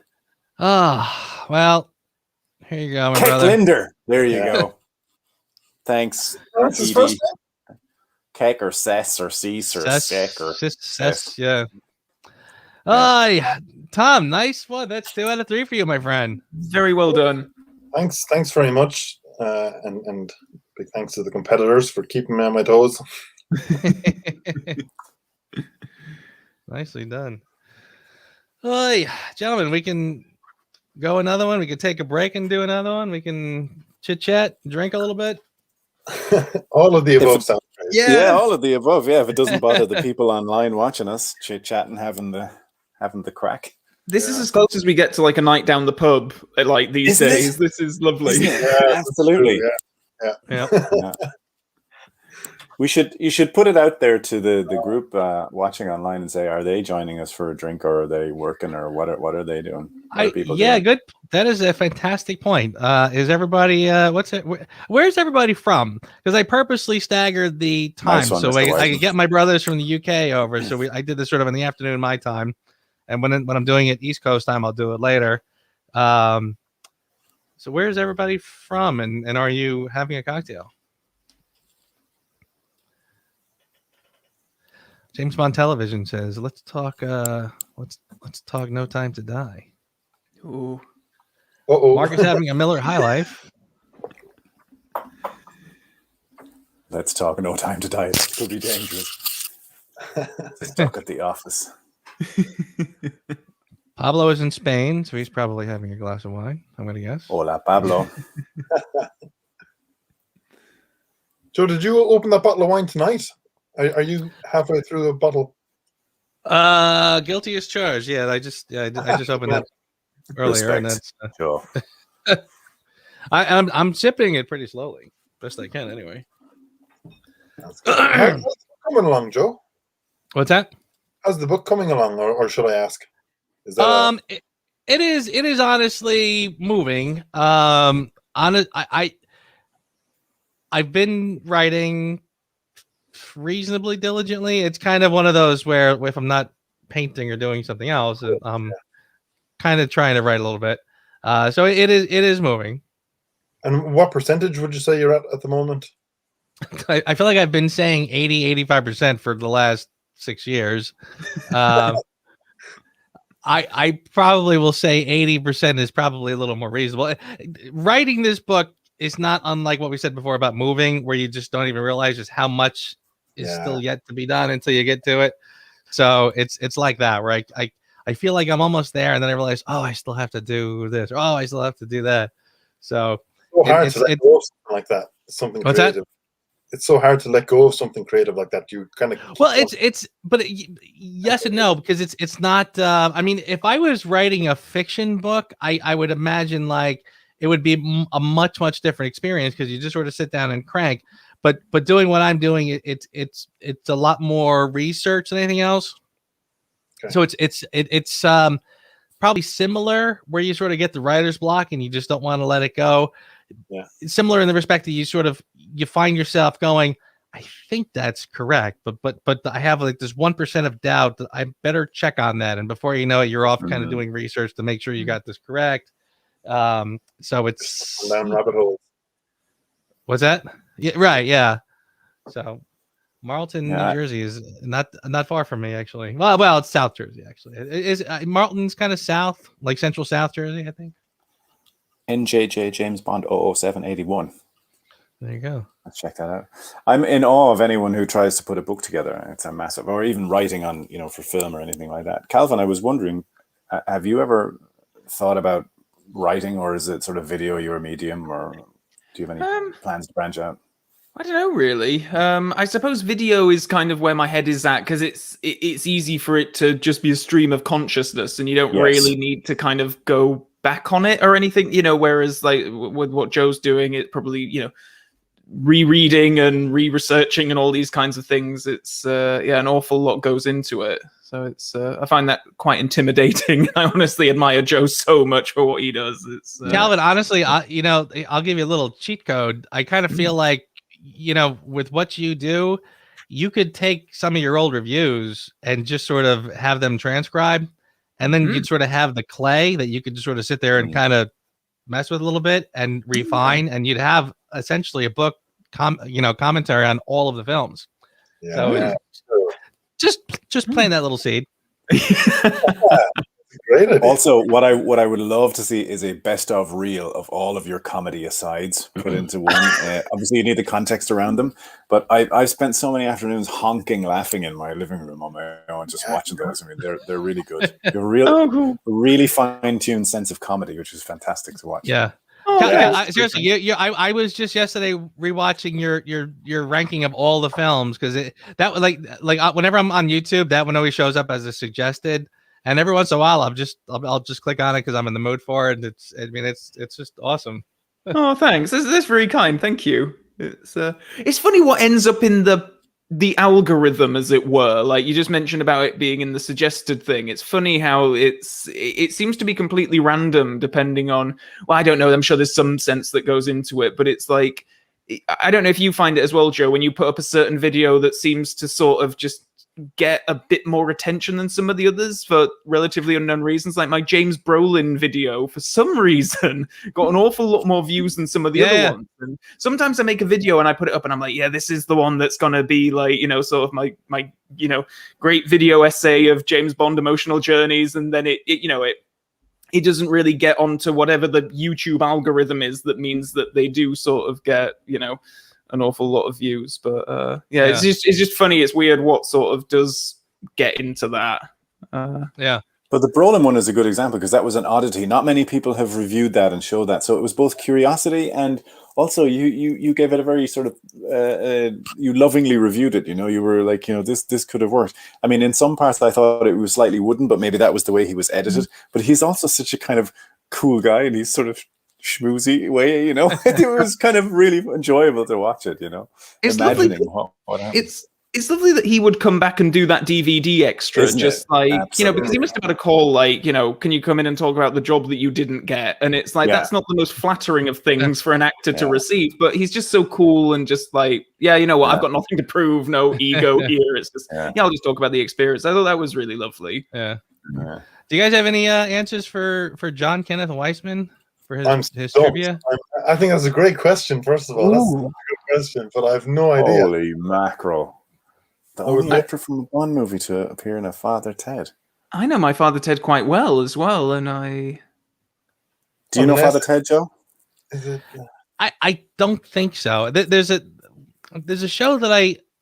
Well, here you go, my Kate brother. Linder. There you go. Thanks. That's his first name. Keck or Cess or Cease or Sek or Cess, yeah. Tom, nice one. That's 2 out of 3 for you, my friend. Very well done. Thanks very much, and big thanks to the competitors for keeping me on my toes. Nicely done. Hey, gentlemen, we can go another one. We can take a break and do another one. We can chit chat, drink a little bit. All of the above sounds great. Yeah, all of the above. Yeah, if it doesn't bother the people online watching us, chit chatting, having the crack. This is as close as we get to like a night down the pub. Like these days, this is lovely. Yeah, absolutely. Yeah. You should put it out there to the group watching online and say, are they joining us for a drink, or are they working, or what are they doing? Doing? Good. That is a fantastic point. Is everybody where's everybody from? Because I purposely staggered the time so I could get my brothers from the UK over. So I did this sort of in the afternoon my time, and when I'm doing it East Coast time, I'll do it later. So where's everybody from, and are you having a cocktail? James Bond Television says, "Let's talk. Let's talk. No Time to Die." Ooh. Mark is having a Miller High Life. Let's talk. No Time to Die. It could be dangerous. Stuck at the office. Pablo is in Spain, so he's probably having a glass of wine. I'm going to guess. Hola, Pablo. Joe, did you open that bottle of wine tonight? Are you halfway through the bottle? Guilty as charged. Yeah, I just opened that earlier, and that's sure. I'm sipping it pretty slowly, best I can, anyway. How's the book coming along, Joe? What's that? How's the book coming along, or should I ask? Is that it is honestly moving. I've been writing reasonably diligently. It's kind of one of those where if I'm not painting or doing something else, I'm kind of trying to write a little bit. So it is moving. And what percentage would you say you're at the moment? I feel like I've been saying 80-85% for the last 6 years. I probably will say 80% is probably a little more reasonable. Writing this book is not unlike what we said before about moving, where you just don't even realize just how much is still yet to be done until you get to it. So it's like that, right? I feel like I'm almost there, and then I realize, oh, I still have to do this, or oh, I still have to do that. So hard to let go of something like that. Something what's creative. That? It's so hard to let go of something creative like that. You kind of yes and no, because it's not. I mean, if I was writing a fiction book, I would imagine like it would be a much different experience because you just sort of sit down and crank. But doing what I'm doing, it's a lot more research than anything else. Okay. So it's probably similar where you sort of get the writer's block and you just don't want to let it go. Yeah. It's similar in the respect that you find yourself going, I think that's correct, but I have like this 1% of doubt that I better check on that. And before you know it, you're off kind of doing research to make sure you got this correct. So it's down rabbit holes. What's that? Yeah, right. Yeah. So Marlton, New Jersey is not far from me, actually. Well, it's South Jersey, actually. Is Marlton's kind of south, like central South Jersey, I think. NJJ James Bond 00781. There you go. Let's check that out. I'm in awe of anyone who tries to put a book together. It's a massive, or even writing on, for film or anything like that. Calvin, I was wondering, have you ever thought about writing, or is it sort of video your medium, or do you have any plans to branch out? I don't know, really. I suppose video is kind of where my head is at, because it's easy for it to just be a stream of consciousness, and you don't really need to kind of go back on it or anything, whereas like with what Joe's doing, it probably, rereading and re-researching and all these kinds of things. It's an awful lot goes into it. So it's I find that quite intimidating. I honestly admire Joe so much for what he does. It's Calvin, honestly, I'll give you a little cheat code. I kind of feel like, with what you do, you could take some of your old reviews and just sort of have them transcribed, and then you'd sort of have the clay that you could just sort of sit there and kind of mess with a little bit and refine, and you'd have essentially a book, commentary on all of the films. Yeah. So just plant that little seed. Great idea. Also, what I would love to see is a best of reel of all of your comedy asides put into one. Obviously, you need the context around them, but I've spent so many afternoons honking, laughing in my living room on my own, just watching those. I mean, they're really good. You have a really fine-tuned sense of comedy, which is fantastic to watch. Yeah. Seriously, I was just yesterday rewatching your ranking of all the films, because that like whenever I'm on YouTube, that one always shows up as a suggested. And every once in a while, I'll just click on it because I'm in the mood for it. And it's just awesome. Oh, thanks. That's very kind. Thank you. It's funny what ends up in the algorithm, as it were. Like you just mentioned about it being in the suggested thing. It's funny how it seems to be completely random depending on. Well, I don't know. I'm sure there's some sense that goes into it, but it's like, I don't know if you find it as well, Joe, when you put up a certain video that seems to sort of just get a bit more attention than some of the others for relatively unknown reasons. Like my James Brolin video, for some reason, got an awful lot more views than some of the other ones. And sometimes I make a video and I put it up and I'm like, yeah, this is the one that's gonna be like, sort of my great video essay of James Bond emotional journeys, and then it doesn't really get onto whatever the YouTube algorithm is that means that they do sort of get, an awful lot of views. But it's just funny. It's weird what sort of does get into that. But the Brolin one is a good example because that was an oddity. Not many people have reviewed that and showed that. So it was both curiosity and also you gave it a very sort of you lovingly reviewed it. You were like, this could have worked. I mean, in some parts I thought it was slightly wooden, but maybe that was the way he was edited. But he's also such a kind of cool guy, and he's sort of schmoozy way, it was kind of really enjoyable to watch it, It's imagining lovely. What happened. It's lovely that he would come back and do that DVD extra. Isn't just it? Like, Absolutely. Because he must have had a call like, can you come in and talk about the job that you didn't get? And it's like, that's not the most flattering of things for an actor to receive, but he's just so cool and just like, you know what, I've got nothing to prove, no ego here. It's just, I'll just talk about the experience. I thought that was really lovely. Yeah. Do you guys have any answers for John Kenneth Weissman? For his trivia? I think that's a great question, first of all. That's a good question, but I have no idea. Holy mackerel. The only actor from one movie to appear in a Father Ted. I know my Father Ted quite well as well, and Do you know Father Ted, Joe? Is it? I don't think so. There's a show that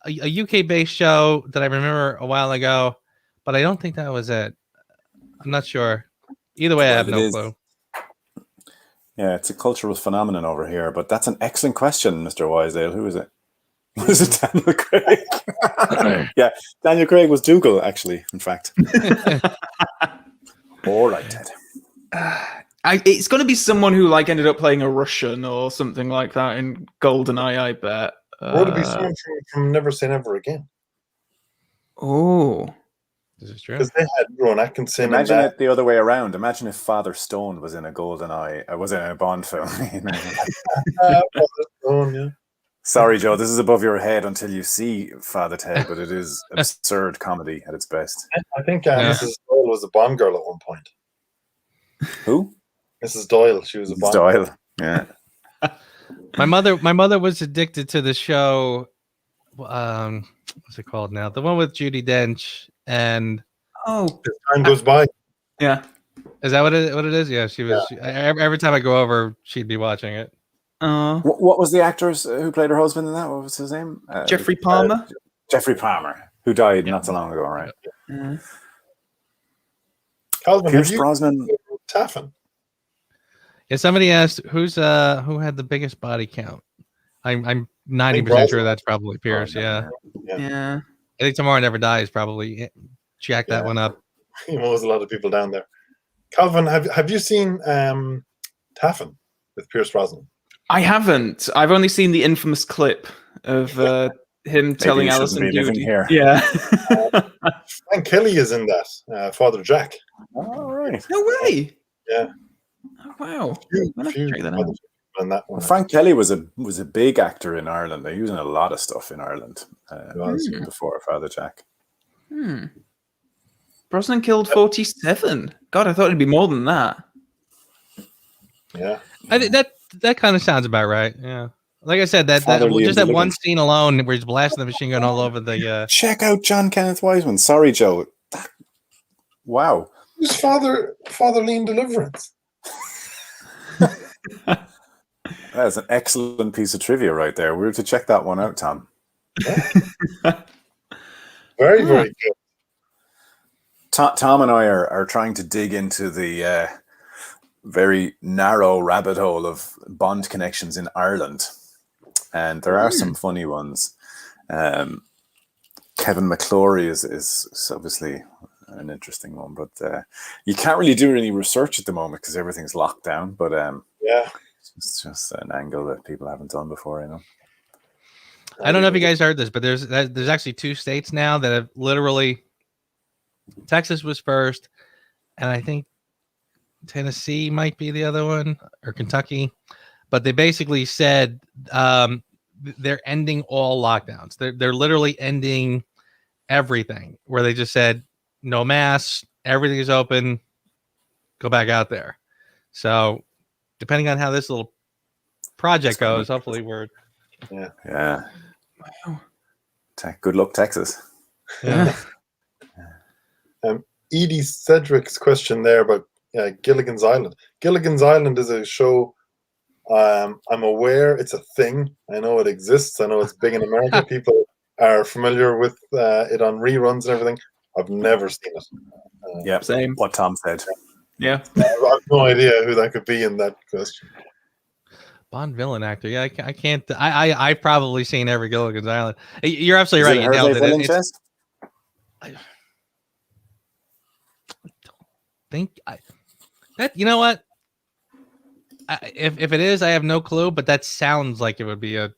a UK based show that I remember a while ago, but I don't think that was it. I'm not sure. Either way, I have no clue. Yeah, it's a cultural phenomenon over here, but that's an excellent question, Mr. Wisedale. Who is it? Was it Daniel Craig? Yeah, Daniel Craig was Dougal, actually, in fact. All right, Ted. It's going to be someone who like ended up playing a Russian or something like that in GoldenEye, I bet. Or to be someone from Never Say Never Again. Oh. This is true. Because they had Rowan Atkinson. Imagine it the other way around. Imagine if Father Stone was in a GoldenEye, was in a Bond film. Father Stone, yeah. Sorry, Joe, this is above your head until you see Father Ted, but it is absurd comedy at its best. I think Mrs. Doyle was a Bond girl at one point. Who? Mrs. Doyle. She was a Bond Doyle. girl. Yeah. My mother was addicted to the show. What's it called now? The one with Judi Dench and As Time Goes By. Yeah. Is that what it is? Yeah, she was. Yeah. Every time I go over, she'd be watching it. What was the actor who played her husband in that? What was his name? Jeffrey Palmer. Jeffrey Palmer, who died not so long ago, right? Calvin, Pierce Brosnan. Taffin. Yeah, somebody asked who had the biggest body count. I'm 90% sure that's probably Pierce. Yeah. Yeah. I think Tomorrow Never Dies probably jacked that one up. He knows a lot of people down there. Calvin, have you seen Taffin with Pierce Brosnan? I haven't. I've only seen the infamous clip of him telling Alison Doody. Yeah. Frank Kelly is in that. Father Jack. All right. No way. Yeah. Oh, wow. Frank Kelly was a big actor in Ireland. They used in a lot of stuff in Ireland before Father Jack. Brosnan killed 47. God, I thought it'd be more than that. Yeah. I think that kind of sounds about right. Yeah. Like I said, that just that one scene alone where he's blasting the machine gun all over the. Check out John Kenneth Wiseman. Sorry, Joe. Wow. Who's Fatherly in Deliverance? That's an excellent piece of trivia right there. We were to check that one out, Tom. Very, very good. Tom and I are trying to dig into the very narrow rabbit hole of Bond connections in Ireland. And there are some funny ones. Kevin McClory is obviously an interesting one, but you can't really do any research at the moment because everything's locked down. But it's just an angle that people haven't done before, you know. I don't know if you guys heard this, but there's actually 2 states now that have literally. Texas was first, and I think Tennessee might be the other one, or Kentucky. But they basically said they're ending all lockdowns. They're literally ending everything. Where they just said no masks, everything is open, go back out there. So depending on how this little project goes, hopefully we're Wow. Good luck, Texas. Yeah. Edie Cedric's question there about Gilligan's Island. Gilligan's Island is a show. I'm aware it's a thing. I know it exists. I know it's big in America. People are familiar with it on reruns and everything. I've never seen it. Same. What Tom said. Yeah. I have no idea who that could be in that question. Bond villain actor. Yeah, I can't. I've probably seen every Gilligan's Island. You're absolutely right. You nailed it. I think that you know what? If it is, I have no clue. But that sounds like it would be a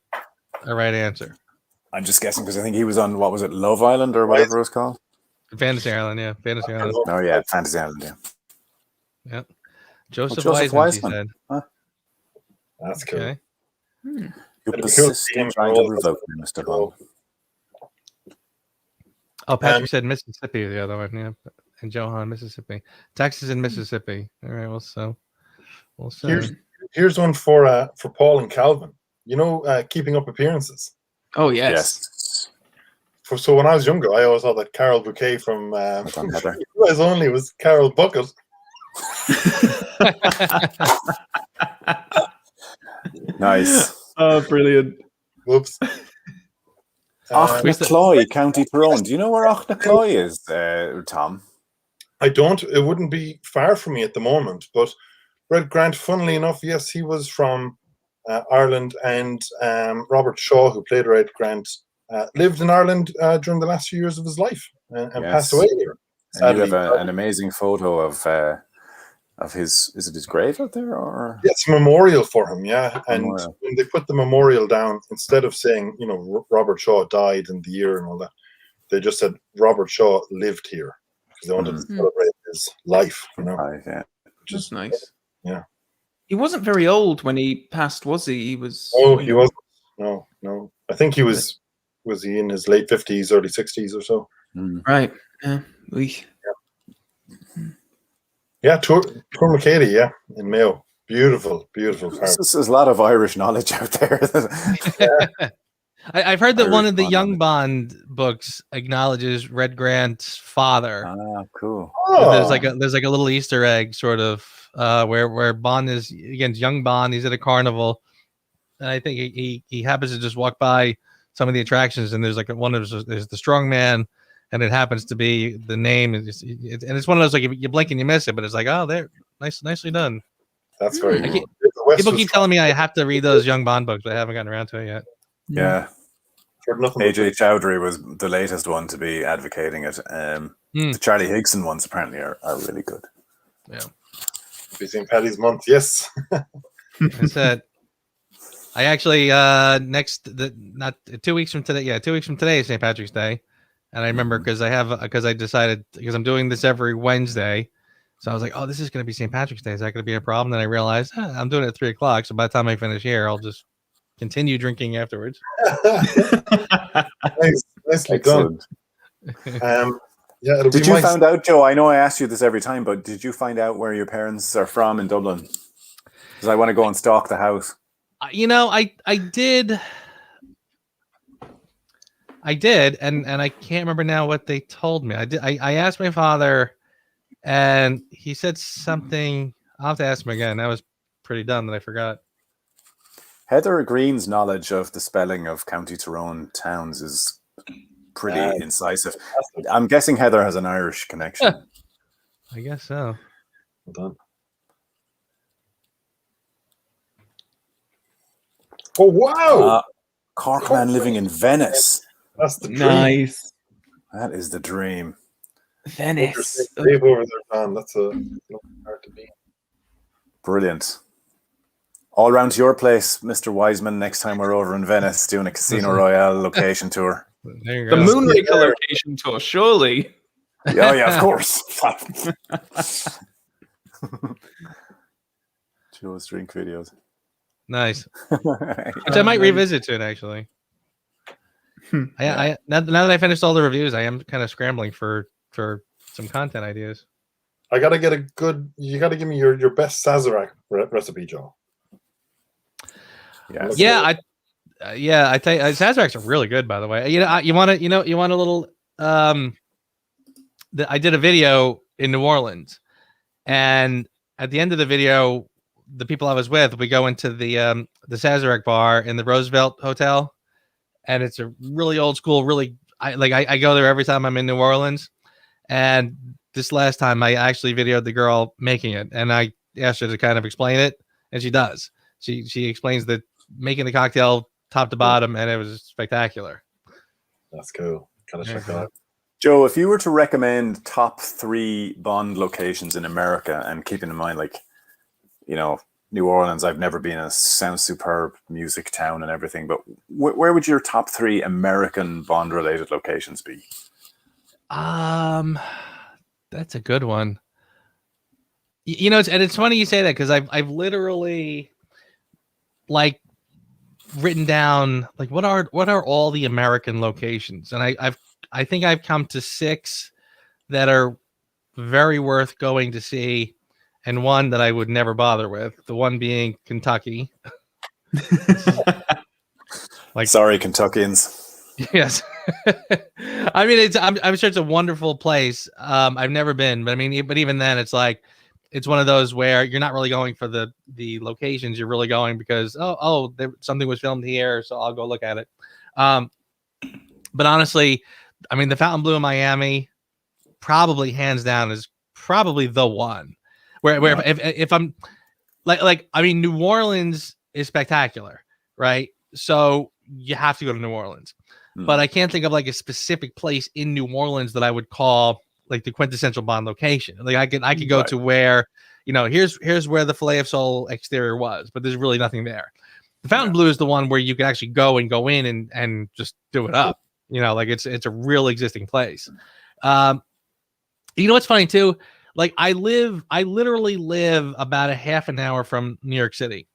right answer. I'm just guessing because I think he was on what was it, Love Island or whatever it was called. Fantasy Island, yeah, Fantasy Island. Oh yeah, Fantasy Island, yeah. Yeah, Joseph Wiseman. He said. Huh? That's cool. Okay. You persistent trying to revoke me, Mr. Bond. Oh, Patrick said Mississippi, the other one, yeah, and Johan, Mississippi, Texas, and Mississippi. All right, we'll see. Here's one for Paul and Calvin. You know, Keeping Up Appearances. Oh yes. So when I was younger, I always thought that Carol Bouquet from US Only was Carol Bucket. Nice. Oh, brilliant. Whoops. Auchnacloy, County Tyrone. Do you know where Auchnacloy is, Tom? I don't. It wouldn't be far from me at the moment. But Red Grant, funnily enough, yes, he was from Ireland, and Robert Shaw, who played Red Grant, lived in Ireland during the last few years of his life and passed away here. And you have an amazing photo of his. Is it his grave out there, or it's a memorial for him? Yeah, and when they put the memorial down, instead of saying Robert Shaw died in the year and all that, they just said Robert Shaw lived here because they wanted to celebrate his life. Yeah, just nice. Yeah, he wasn't very old when he passed, was he? He was. Oh, he wasn't. No. I think he was. Was he in his late 50s, early 60s or so? Right. Yeah. Yeah, Tourmakeady, yeah, in Mayo. Beautiful. There's a lot of Irish knowledge out there. I've heard that one of the Young Bond books acknowledges Red Grant's father. Ah, cool. There's like a little Easter egg sort of where Bond is against young Bond. He's at a carnival, and I think he happens to just walk by some of the attractions, and there's like there's the strong man, and it happens to be the name, and it's one of those like you blink and you miss it, but it's like, oh, there, nicely done. That's very cool. People keep telling me I have to read those Young Bond books, but I haven't gotten around to it yet. Yeah. AJ Chowdhury was the latest one to be advocating it. The Charlie Higson ones apparently are really good. Yeah. St. Paddy's month, yes. I said, I actually 2 weeks from today. Yeah, 2 weeks from today is St. Patrick's Day, and I remember because I decided because I'm doing this every Wednesday, so I was like, oh, this is going to be St. Patrick's Day. Is that going to be a problem? Then I realized I'm doing it at 3:00, so by the time I finish here, I'll just continue drinking afterwards. Nicely done. Yeah, did you find out, Joe? I know I asked you this every time, but did you find out where your parents are from in Dublin? Because I want to go and stalk the house. I did, and I can't remember now what they told me. I asked my father, and he said something. I'll have to ask him again. That was pretty dumb that I forgot. Heather Green's knowledge of the spelling of County Tyrone towns is pretty incisive. I'm guessing Heather has an Irish connection. I guess so. Hold on. Oh, wow! Cork man living in Venice. That's the dream. Nice. That is the dream. Venice. Dave over there, man. That's hard to beat. Brilliant. All round to your place, Mr. Wiseman, next time we're over in Venice doing a Casino Royale location tour. There you go. The Moonraker location tour, surely. Oh, yeah, of course. Joe's drink videos. Nice. Which I might revisit soon, actually. Now that I finished all the reviews, I am kind of scrambling for some content ideas. I gotta get you gotta give me your best Sazerac recipe, Joe. Yeah. I tell you, Sazeracs are really good, by the way. You want a little. I did a video in New Orleans, and at the end of the video, the people I was with, we go into the Sazerac bar in the Roosevelt Hotel, and it's a really old school. I go there every time I'm in New Orleans, and this last time I actually videoed the girl making it, and I asked her to kind of explain it, and she does. She explains that making the cocktail top to bottom, and it was spectacular. That's cool. Kind of check that out. Joe, if you were to recommend top 3 Bond locations in America, and keeping in mind, New Orleans, I've never been. It sounds superb, music town and everything, but where would your top 3 American Bond-related locations be? That's a good one. It's funny you say that because I've literally written down what are all the American locations, and I think I've come to 6 that are very worth going to see, and one that I would never bother with. The one being Kentucky. Sorry, Kentuckians. Yes. I mean, I'm sure it's a wonderful place. I've never been, but I mean, but even then, it's like it's one of those where you're not really going for the locations. You're really going because something was filmed here, so I'll go look at it. But honestly, I mean, the Fontainebleau in Miami, probably hands down, is probably the one. Where if I'm like I mean, New Orleans is spectacular, right? So you have to go to New Orleans. But I can't think of like a specific place in New Orleans that I would call like the quintessential Bond location. Like I could go to where, here's where the Filet of Soul exterior was, but there's really nothing there. The Fontainebleau is the one where you can actually go in and just do it up. Like it's a real existing place. What's funny too? Like I literally live about a half an hour from New York City.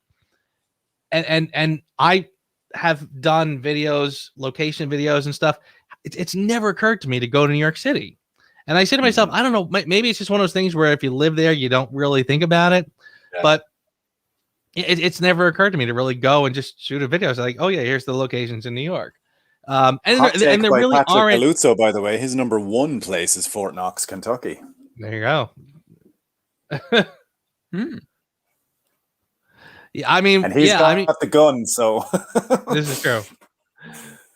And I have done location videos and stuff. It's never occurred to me to go to New York City. And I say to myself, I don't know, maybe it's just one of those things where if you live there, you don't really think about it. Yeah. But it's never occurred to me to really go and just shoot a video. So like, oh yeah, here's the locations in New York. And there really aren't. Paluzzo, by the way, his number one place is Fort Knox, Kentucky. There you go. Yeah, I mean, and he's got the gun, so this is true.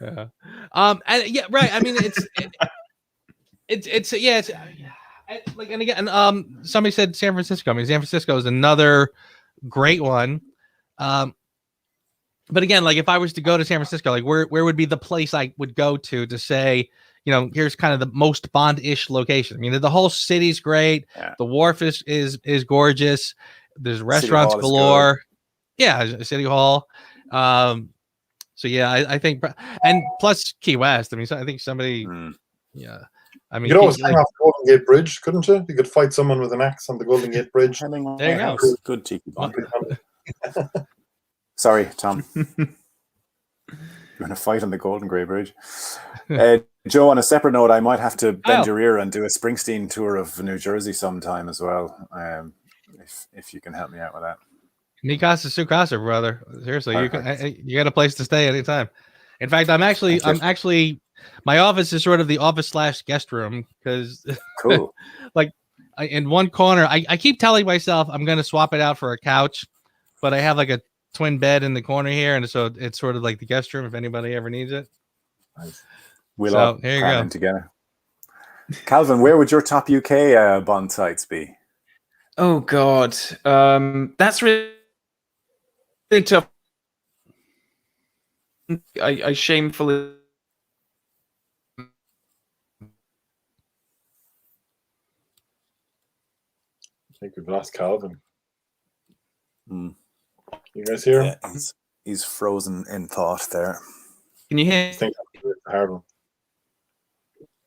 Yeah. And yeah, right. I mean, it's like, and again, somebody said San Francisco. I mean, San Francisco is another great one. But again, like if I was to go to San Francisco, like where would be the place I would go to say, here's kind of the most Bond-ish location. I mean, the whole city's great. Yeah. The wharf is gorgeous. There's restaurants galore. Yeah, City Hall. So yeah, I think, and plus Key West. I mean, I think somebody. Yeah, I mean, you could always hang off the Golden Gate Bridge, couldn't you? You could fight someone with an axe on the Golden Gate Bridge. There you go. Good cheeky Bond. Sorry, Tom. You're going to fight on the Golden Gate Bridge. Joe, on a separate note, I might have to bend your ear and do a Springsteen tour of New Jersey sometime as well. If you can help me out with that. Ni casa su casa, brother. Seriously, you got a place to stay anytime. In fact, I'm actually my office is sort of the office / guest room because cool. Like in one corner, I keep telling myself I'm going to swap it out for a couch, but I have like a twin bed in the corner here, and so it's sort of like the guest room if anybody ever needs it. Nice. We'll all cram together. Calvin, where would your top UK Bond sites be? Oh God, that's really tough. I shamefully. I think we've lost Calvin. You guys hear him? Yeah, he's frozen in thought there. Can you hear? I think that's a hard one.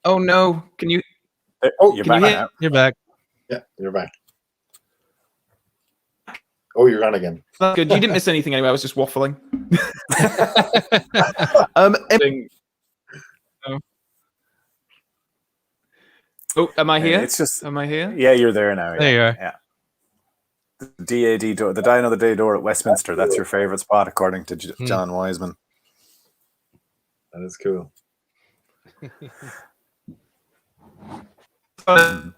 Oh no! Can you? Oh, you're back now. You're back. Yeah, you're back. Oh, you're on again. Good. You didn't miss anything anyway. I was just waffling. Oh, am I here? It's just. Am I here? Yeah, you're there now. Yeah. There you are. Yeah. The DAD door, the Die Another Day door at Westminster. That's your favorite spot, according to John Wiseman. That is cool. And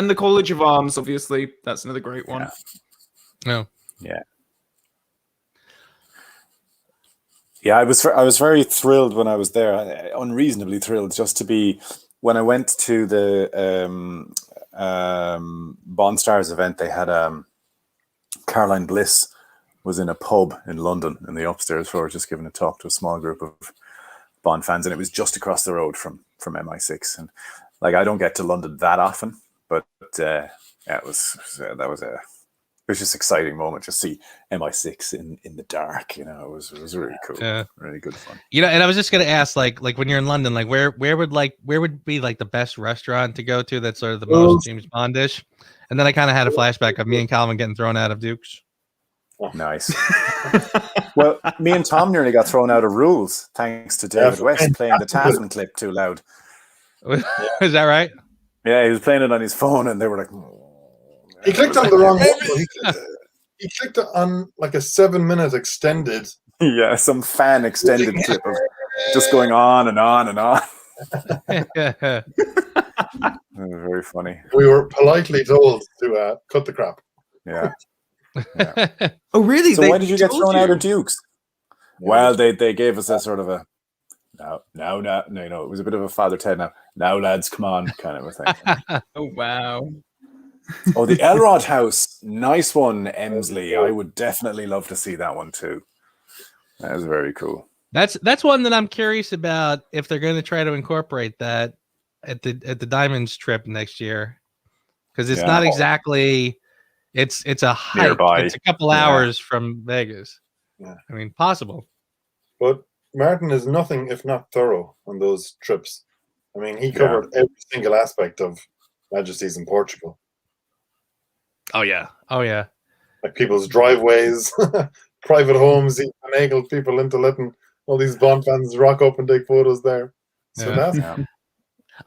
the College of Arms, obviously, that's another great one. No. Yeah. Yeah, I was very thrilled when I was there, unreasonably thrilled, just to be when I went to the Bond Stars event. They had Caroline Bliss was in a pub in London in the upstairs floor, just giving a talk to a small group of Bond fans, and it was just across the road from MI6. And like, I don't get to London that often, but yeah, it was just an exciting moment to see MI6 in the dark. You know, it was really cool. Yeah. Really good fun. You know, and I was just gonna ask, like when you're in London, like where would be like the best restaurant to go to that's sort of the most James Bondish? And then I kind of had a flashback of me and Calvin getting thrown out of Duke's. Oh, nice. Well, me and Tom nearly got thrown out of Rules thanks to David West playing the Taffin clip too loud. Is that right? Yeah, he was playing it on his phone, and they were like, he clicked on the wrong one. He clicked on like a 7-minute extended. Yeah, some fan extended clip of just going on and on and on. Very funny. We were politely told to cut the crap. Yeah. Yeah. Oh, really? So why did you get thrown out of you? Dukes? Well, they gave us a sort of a no, it was a bit of a Father Ted now lads, come on, kind of a thing. Oh, wow. Oh, the Elrod House. Nice one, Emsley. I would definitely love to see that one too. That is very cool. That's one that I'm curious about if they're going to try to incorporate that at the Diamonds trip next year, because it's not exactly it's a hike. Nearby. It's a couple hours from Vegas. Yeah. I mean, possible. But Martin is nothing if not thorough on those trips. I mean, he covered every single aspect of Majesty's in Portugal. Oh yeah. Like people's driveways, private homes. He finagled people into letting all these Bond fans rock up and take photos there. So that's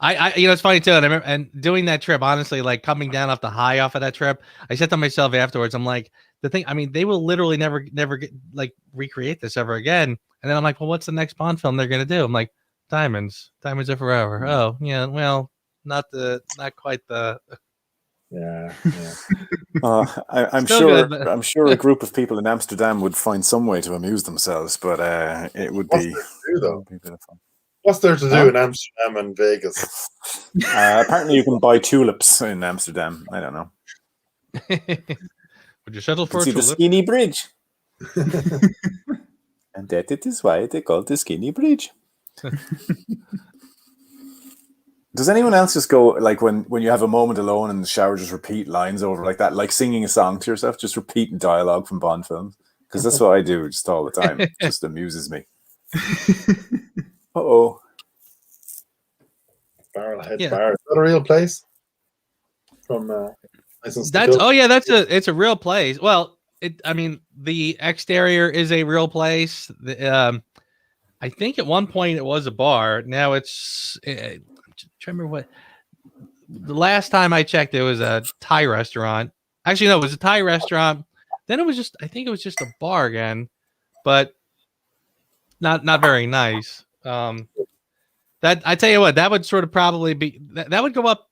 I it's funny too. And I remember and doing that trip, honestly, like coming down off the high off of that trip, I said to myself afterwards, I'm like, the thing, I mean, they will literally never get like recreate this ever again. And then I'm like, well, what's the next Bond film they're gonna do? I'm like, Diamonds are forever. Oh yeah, well, not quite the. Yeah. I'm sure a group of people in Amsterdam would find some way to amuse themselves, but it would be a bit of fun. What's there to do in Amsterdam and Vegas? Apparently, you can buy tulips in Amsterdam. I don't know. Would you settle for a see tulip? the Skinny Bridge? And that it is why they call it the Skinny Bridge. Does anyone else just go, like, when you have a moment alone in the shower, just repeat lines over like that, like singing a song to yourself, just repeating dialogue from Bond films? Because that's what I do just all the time. It just amuses me. Uh-oh. Barrelhead Bar. Is that a real place? From it's a real place. Well, I mean, the exterior is a real place. I think at one point it was a bar. Now it's trying to remember what the last time I checked, it was a Thai restaurant. Actually, no, it was a Thai restaurant. Then I think it was just a bar again, but not very nice. That I tell you what, that would sort of probably be that would go up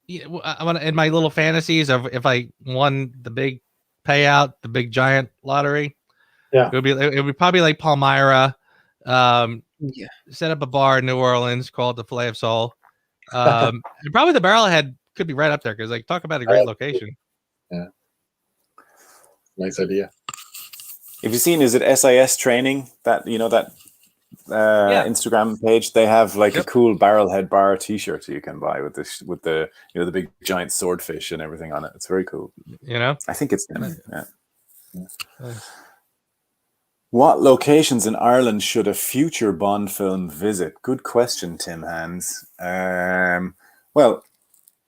in my little fantasies of if I won the big payout, the big giant lottery. Yeah, it would probably like Palmyra. Set up a bar in New Orleans called the Filet of Soul. And probably the Barrelhead could be right up there because like talk about a great location. Yeah, nice idea. Have you seen? Is it SIS Training? That Instagram page. They have like a cool Barrelhead bar T-shirt you can buy with the the big giant swordfish and everything on it. It's very cool. I think it's What locations in Ireland should a future Bond film visit? Good question, Tim Hands. Well,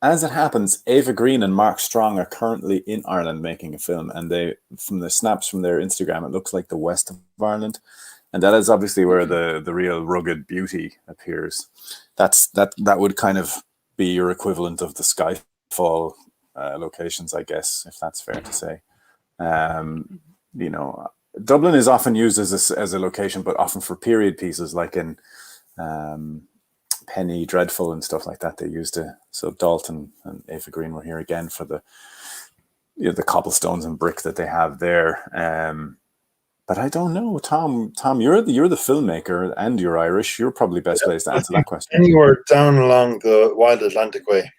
as it happens, Ava Green and Mark Strong are currently in Ireland making a film, and from the snaps from their Instagram, it looks like the west of Ireland, and that is obviously where the real rugged beauty appears. That would kind of be your equivalent of the Skyfall locations, I guess, if that's fair to say. Dublin is often used as a location, but often for period pieces, like in Penny Dreadful and stuff like that. They used it. So Dalton and Ava Green were here again for the cobblestones and brick that they have there. But I don't know, Tom. You're the filmmaker and you're Irish. You're probably best placed to answer that question. Anywhere down along the Wild Atlantic Way,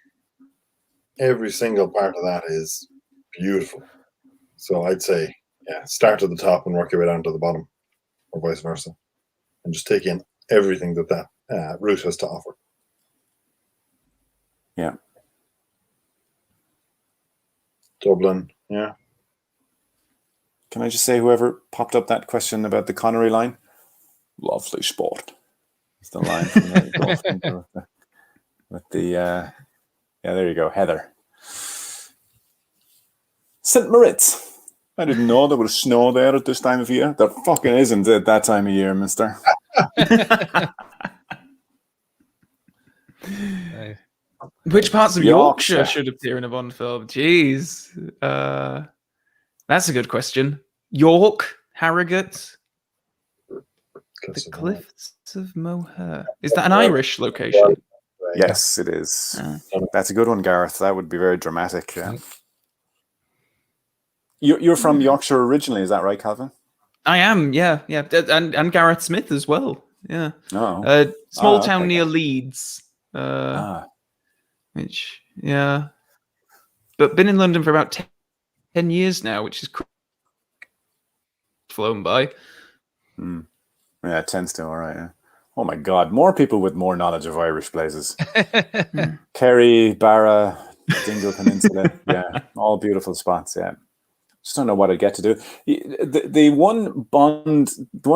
every single part of that is beautiful. So I'd say, start at the top and work your way down to the bottom, or vice versa, and just take in everything that route has to offer. Yeah. Dublin, yeah. Can I just say, whoever popped up that question about the Connery line, lovely sport. It's the line from the with the there you go, Heather. St. Moritz. I didn't know there was snow there at this time of year. There fucking isn't at that time of year, mister. Which parts of Yorkshire should appear in a Bond film? Jeez. That's a good question. York, Harrogate, the Cliffs of Moher. Is that an Irish location? Yes, it is. That's a good one, Gareth. That would be very dramatic. Yeah. You're from Yorkshire originally, is that right, Calvin? I am, yeah. And Gareth Smith as well. Yeah. Oh. Small town near Leeds. Which, yeah. But been in London for about 10 years now, which is flown by. Yeah, 10's still all right. Yeah. Oh my God, more people with more knowledge of Irish places. Kerry, Barra, Dingle Peninsula. Yeah, all beautiful spots. Yeah. Just don't know what I get to do. The one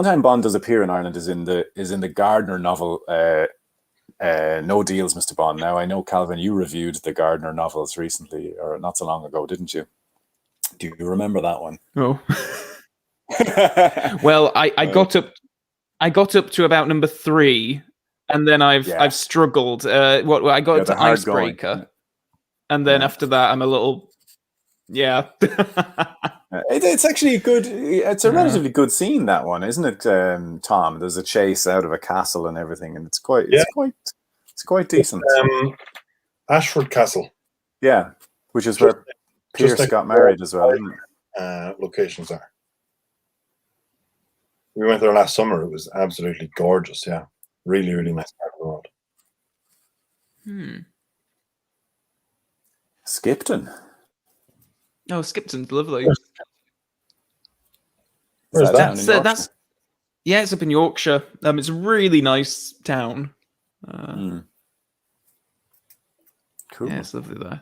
time Bond does appear in Ireland is in the Gardner novel, No Deals, Mr. Bond. Now I know, Calvin, you reviewed the Gardner novels recently, or not so long ago, didn't you? Do you remember that one? Oh. Well, I got up to about number 3, and then I've struggled. I got up to Icebreaker, and then after that I'm a little. Yeah. It's actually good. It's a relatively good scene, that one, isn't it, Tom? There's a chase out of a castle and everything, and it's quite decent. Ashford Castle. Yeah, which is where Pierce got married as well. Locations are. We went there last summer. It was absolutely gorgeous. Yeah, really, really nice part of the world. Skipton. Oh, Skipton's lovely. Where's that? That's it's up in Yorkshire. It's a really nice town. Cool. Yeah, it's lovely there.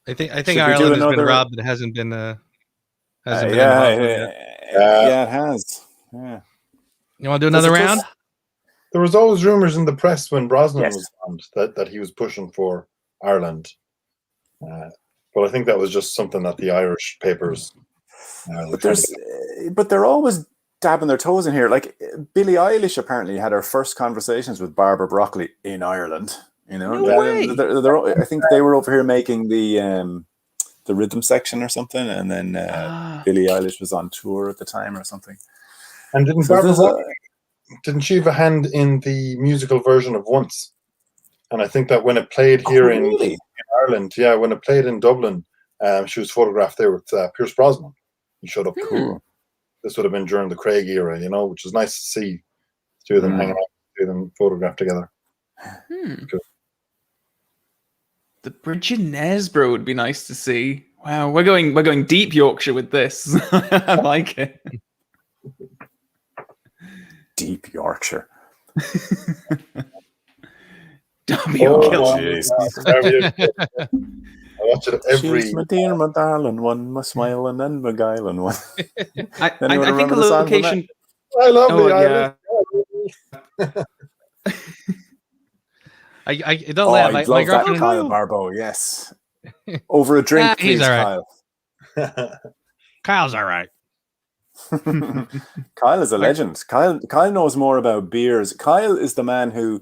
I think Ireland has been robbed. It hasn't been. Hasn't been it has. Yeah. You want to do another round? There was always rumors in the press when Brosnan was found that he was pushing for Ireland, but I think that was just something that the Irish papers. But they're always dabbing their toes in here. Like Billie Eilish apparently had her first conversations with Barbara Broccoli in Ireland. You know, no way. I think they were over here making the rhythm section or something, and then Billie Eilish was on tour at the time or something. And didn't she have a hand in the musical version of Once? And I think that when it played here in Ireland, when it played in Dublin, she was photographed there with Pierce Brosnan. He showed up. Cool. This would have been during the Craig era, which is nice to see two of them hanging out, two of them photographed together. Cool. The Bridge in Knaresborough would be nice to see. Wow, we're going deep Yorkshire with this. I like it. Deep Yorkshire. Derby O'Killen. I watch it every. She's my dear, my darling one, my smiling and beguiling one. I think a location. I love the island. I don't laugh. My girlfriend Kyle Barbeau, yes. Over a drink, please, he's all right. Kyle. Kyle's all right. Kyle is a legend. Kyle knows more about beers. Kyle is the man who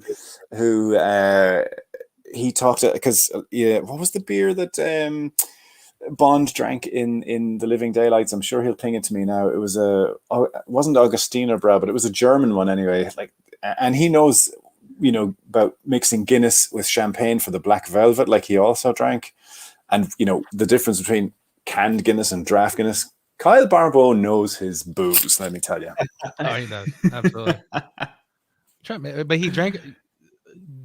he talked to, because what was the beer that Bond drank in The Living Daylights? I'm sure he'll ping it to me now. It was it wasn't Augustiner Brau, but it was a German one anyway. And he knows about mixing Guinness with champagne for the Black Velvet, like he also drank, and the difference between canned Guinness and draft Guinness. Kyle Barbeau knows his booze, let me tell you. Oh, he does. Absolutely. But he drank.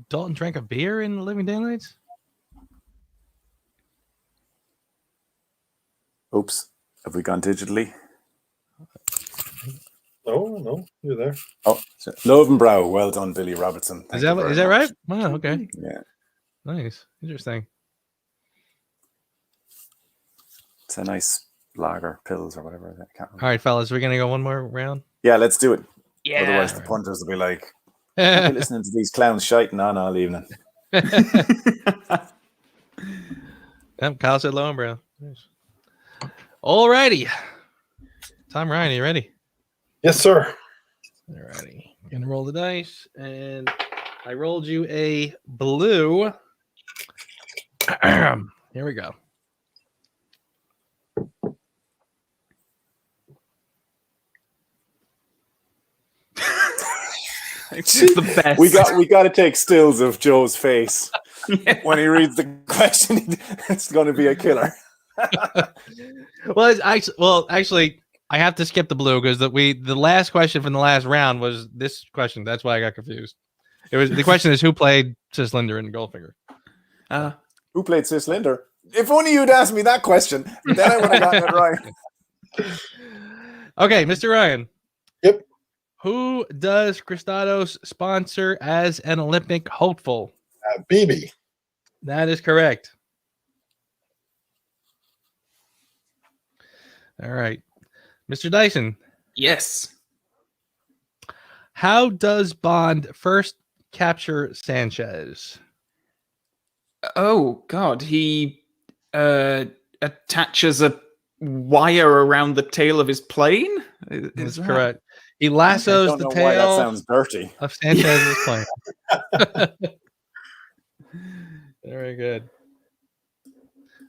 Dalton drank a beer in The Living Daylights? Oops. Have we gone digitally? No, you're there. Oh, Lovenbrow. Well done, Billy Robertson. Is that right? Wow, okay. Yeah. Nice. Interesting. It's a nice lager, pills or whatever. I can't remember. All right, fellas, we're going to go one more round? Yeah, let's do it. Yeah. Otherwise, the punters will be like, I'll be listening to these clowns shiting on all evening. Kyle said Lowenbrow. Nice. All righty. Tom Ryan, are you ready? Yes, sir. All righty. Gonna roll the dice, and I rolled you a blue. Here we go. It's the best. We got to take stills of Joe's face when he reads the question. It's going to be a killer. Well, actually, I have to skip the blue because the last question from the last round was this question. That's why I got confused. The question is who played Sis Linder in Goldfinger. Who played Sis Linder? If only you'd asked me that question, then I would have gotten it right. Okay, Mr. Ryan. Yep. Who does Christados sponsor as an Olympic hopeful? BB. That is correct. All right. Mr. Dyson. Yes. How does Bond first capture Sanchez? Oh, God. He attaches a wire around the tail of his plane? That's correct. He lassos the tail. Why that sounds dirty. Of Sanchez's plane. Very good.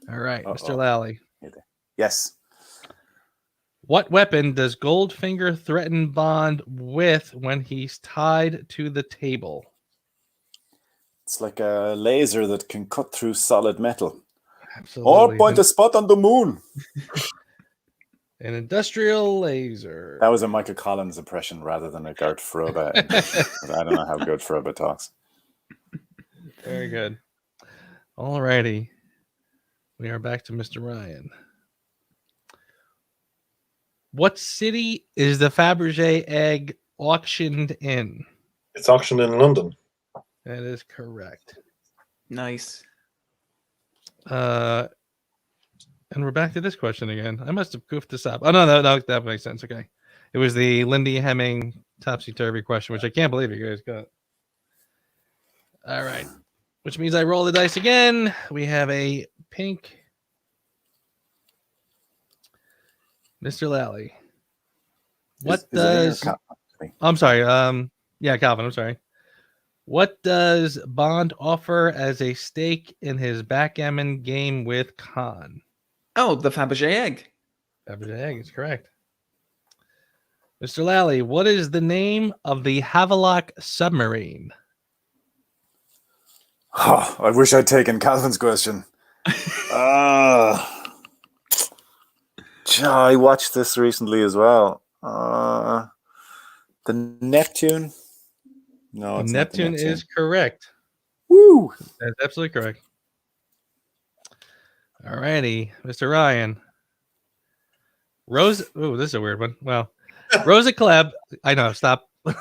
All right, Mr. Lally. Yes. What weapon does Goldfinger threaten Bond with when he's tied to the table? It's like a laser that can cut through solid metal. Absolutely. Or point a spot on the moon. An industrial laser. That was a Michael Collins impression rather than a Gert Frobe. I don't know how good Frobe talks. Very good. All righty. We are back to Mr. Ryan. What city is the Fabergé egg auctioned in? It's auctioned in London. That is correct. Nice. And we're back to this question again. I must have goofed this up. Oh, no, that makes sense. Okay. It was the Lindy Hemming topsy-turvy question, which I can't believe you guys got. All right. Which means I roll the dice again. We have a pink. Mr. Lally. I'm sorry. Yeah, Calvin, I'm sorry. What does Bond offer as a stake in his backgammon game with Khan? Oh, the Fabergé egg. Fabergé egg is correct. Mr. Lally, what is the name of the Havelock submarine? Oh, I wish I'd taken Calvin's question. I watched this recently as well. The Neptune? No, it's Neptune not the Neptune. is correct. Woo! That's absolutely correct. All righty, Mr. Ryan. This is a weird one. Well, Rosa Klebb. I know, stop. Oh,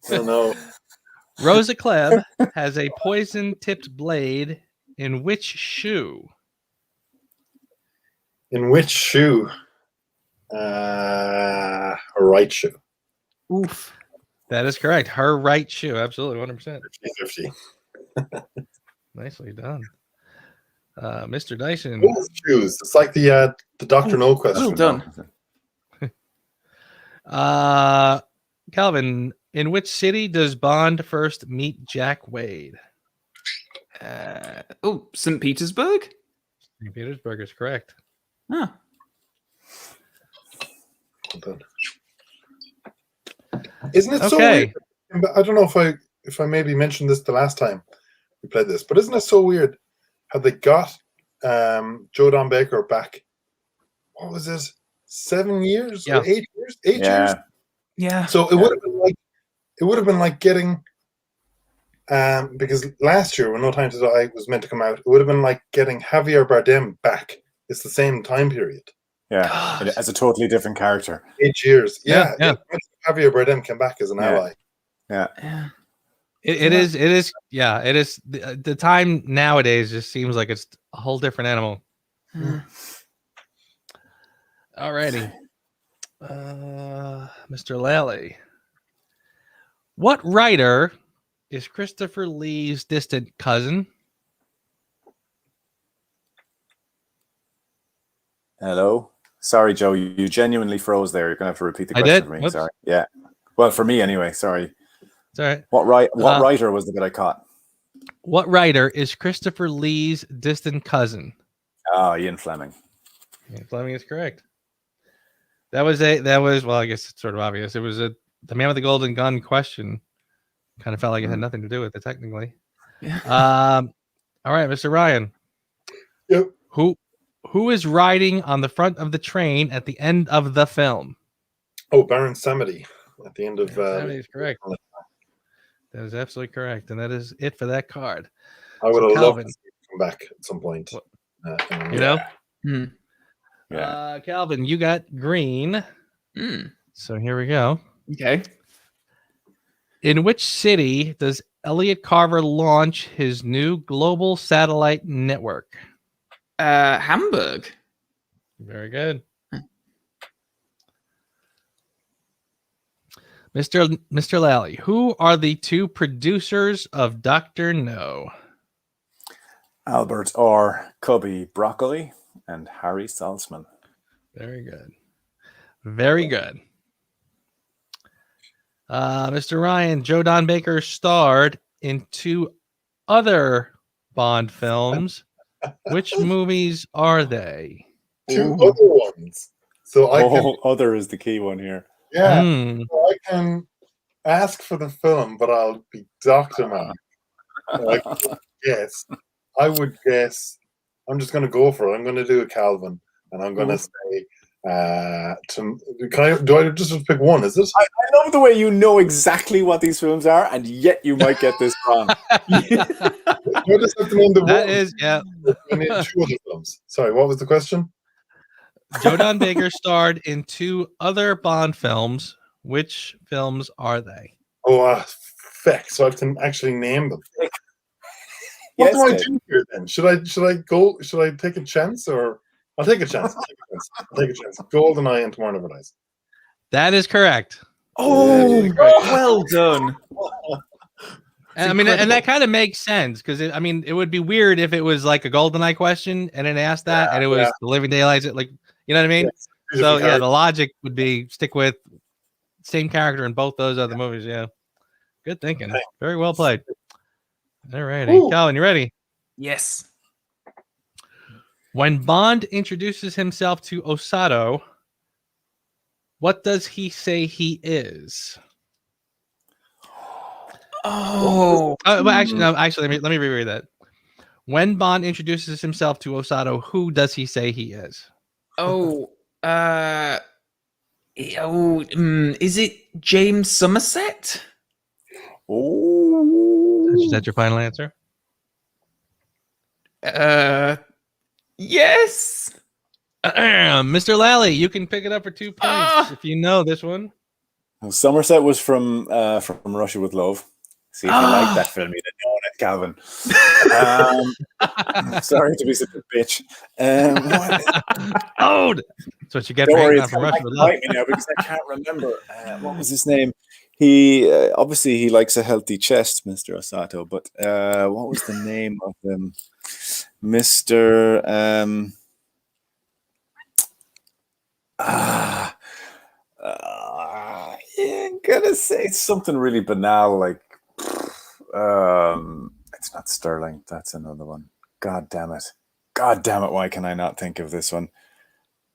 no. Rosa Klebb has a poison-tipped blade in which shoe? In which shoe? Her right shoe. Oof. That is correct. Her right shoe. Absolutely, 100%. 50-50. Nicely done. Mr. Dyson. Both shoes. It's like the Dr. No question. Well done. Calvin, in which city does Bond first meet Jack Wade? St. Petersburg? St. Petersburg is correct. Huh. Isn't it so weird? I don't know if I maybe mentioned this the last time we played this, but isn't it so weird how they got Joe Don Baker back? What was it? 7 years? Yeah. Or 8 years? 8 years? Yeah. So it would have been like getting because last year when No Time to Die was meant to come out, it would have been like getting Javier Bardem back. It's the same time period. Yeah, God. as a totally different character. 8 years. Yeah. Yeah. Javier Bardem came back as an ally. Yeah. It is. Yeah, it is. The time nowadays just seems like it's a whole different animal. Alrighty. Mr. Lally. What writer is Christopher Lee's distant cousin? Hello? Sorry, Joe, you genuinely froze there. You're going to have to repeat the question for me. Whoops. Sorry. Yeah. Well, for me anyway, sorry. It's all right. What writer was the bit I caught? What writer is Christopher Lee's distant cousin? Oh, Ian Fleming. Ian Fleming is correct. That was well, I guess it's sort of obvious. It was the Man with the Golden Gun question Kind of felt like it had nothing to do with it, technically. Yeah. All right, Mr. Ryan. Yep. Who is riding on the front of the train at the end of the film? Oh, Baron Samedi at the end of. Samedi is correct. That is absolutely correct, and that is it for that card. I would have loved Calvin, to see him come back at some point. You know? Yeah. Calvin, you got green. So here we go. Okay. In which city does Elliot Carver launch his new global satellite network? Hamburg. Very good. Mr. Lally, who are the two producers of Dr. No? Albert R. Cubby Broccoli and Harry Salzman. Very good. Very good. Mr. Ryan, Joe Don Baker starred in 2 other Bond films. Which movies are they? 2 other ones. So other is the key one here. Yeah. So I can ask for the film, but I'll be Dr. Man. I would guess. I'm just going to go for it. I'm going to do a Calvin, and I'm going to say. Do I just pick one? Is it? I love the way you know exactly what these films are, and yet you might get this wrong. You just have to name the that one. Is, yeah. I need 2 other films. Sorry, what was the question? Joe Don Baker starred in 2 other Bond films. Which films are they? Oh, feck! So I have to actually name them. What do I do here then? Should I go? Should I take a chance or? I'll take a chance. I'll take a chance. GoldenEye and Tomorrow Never Dies. That is correct. Oh, well done. And, I mean, and that kind of makes sense because it would be weird if it was like a GoldenEye question and it asked that and it was The Living Daylights, like, you know what I mean? Yes. So yeah, the logic would be stick with same character in both those other movies. Yeah, good thinking. Very well played. All righty, Calvin, you ready? Yes. When Bond introduces himself to Osato, what does he say he is? Oh, well, actually, let me reread that. When Bond introduces himself to Osato, who does he say he is? Is it James Somerset? Oh, is that your final answer? Yes. Mr. Lally, you can pick it up for 2 points if you know this one. Somerset was from Russia with Love. See if you like that film, you didn't know it, Calvin. Sorry to be such a bitch. Oh, that's what you get. Don't worry, from Russia with Love. Me now because I can't remember what was his name. He obviously he likes a healthy chest, Mr. Osato. But what was the name of him, Mr. I'm gonna say something really banal like it's not Sterling. That's another one. God damn it! Why can I not think of this one?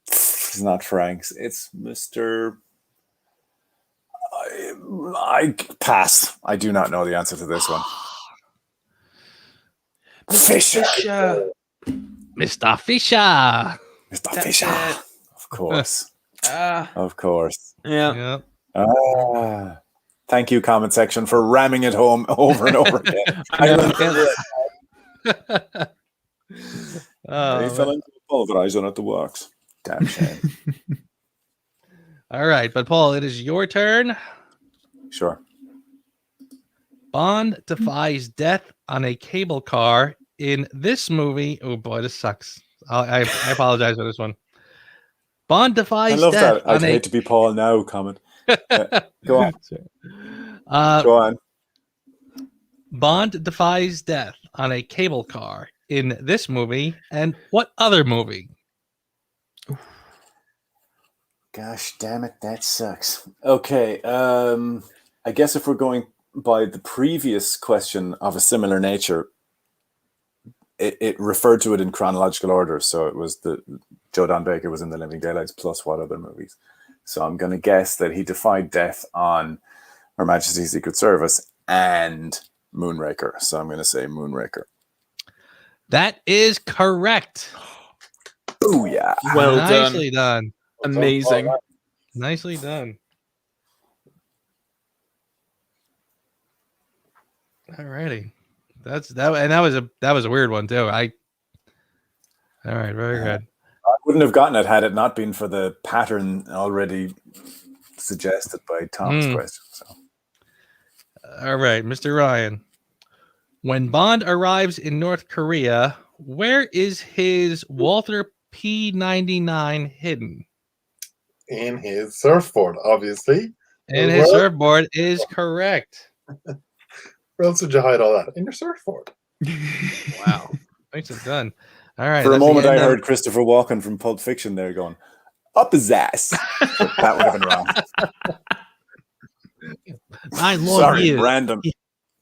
It's not Frank's. It's Mr. I pass. I do not know the answer to this one. Fisher. Mr. Fisher. Mr. Fisher. Of course. Of course. Yeah. Thank you, comment section, for ramming it home over and over again. He fell into the pulverize on at the works. Damn shame. All right, but Paul, it is your turn. Sure. Bond defies death on a cable car in this movie. Oh boy, this sucks. I apologize for this one. Bond defies death. I love that. I'd hate to be Paul now. Comment. Go on. Go on. Bond defies death on a cable car in this movie, and what other movie? Gosh damn it, that sucks. Okay, I guess if we're going by the previous question of a similar nature, it referred to it in chronological order. So it was Joe Don Baker was in The Living Daylights plus what other movies? So I'm going to guess that he defied death on Her Majesty's Secret Service and Moonraker. So I'm going to say Moonraker. That is correct. Oh yeah. Well Nicely done. Amazing. Nicely done. Alrighty. That was a weird one too. All right, very good. I wouldn't have gotten it had it not been for the pattern already suggested by Tom's question. So. All right, Mr. Ryan. When Bond arrives in North Korea, where is his Walther P-99 hidden? In his surfboard, obviously. And his surfboard is correct. Where else would you hide all that? In your surfboard. Wow. Nicely done. All right. For a moment, I heard Christopher Walken from Pulp Fiction there going, up his ass. That would have been wrong. I love Sorry, you. random.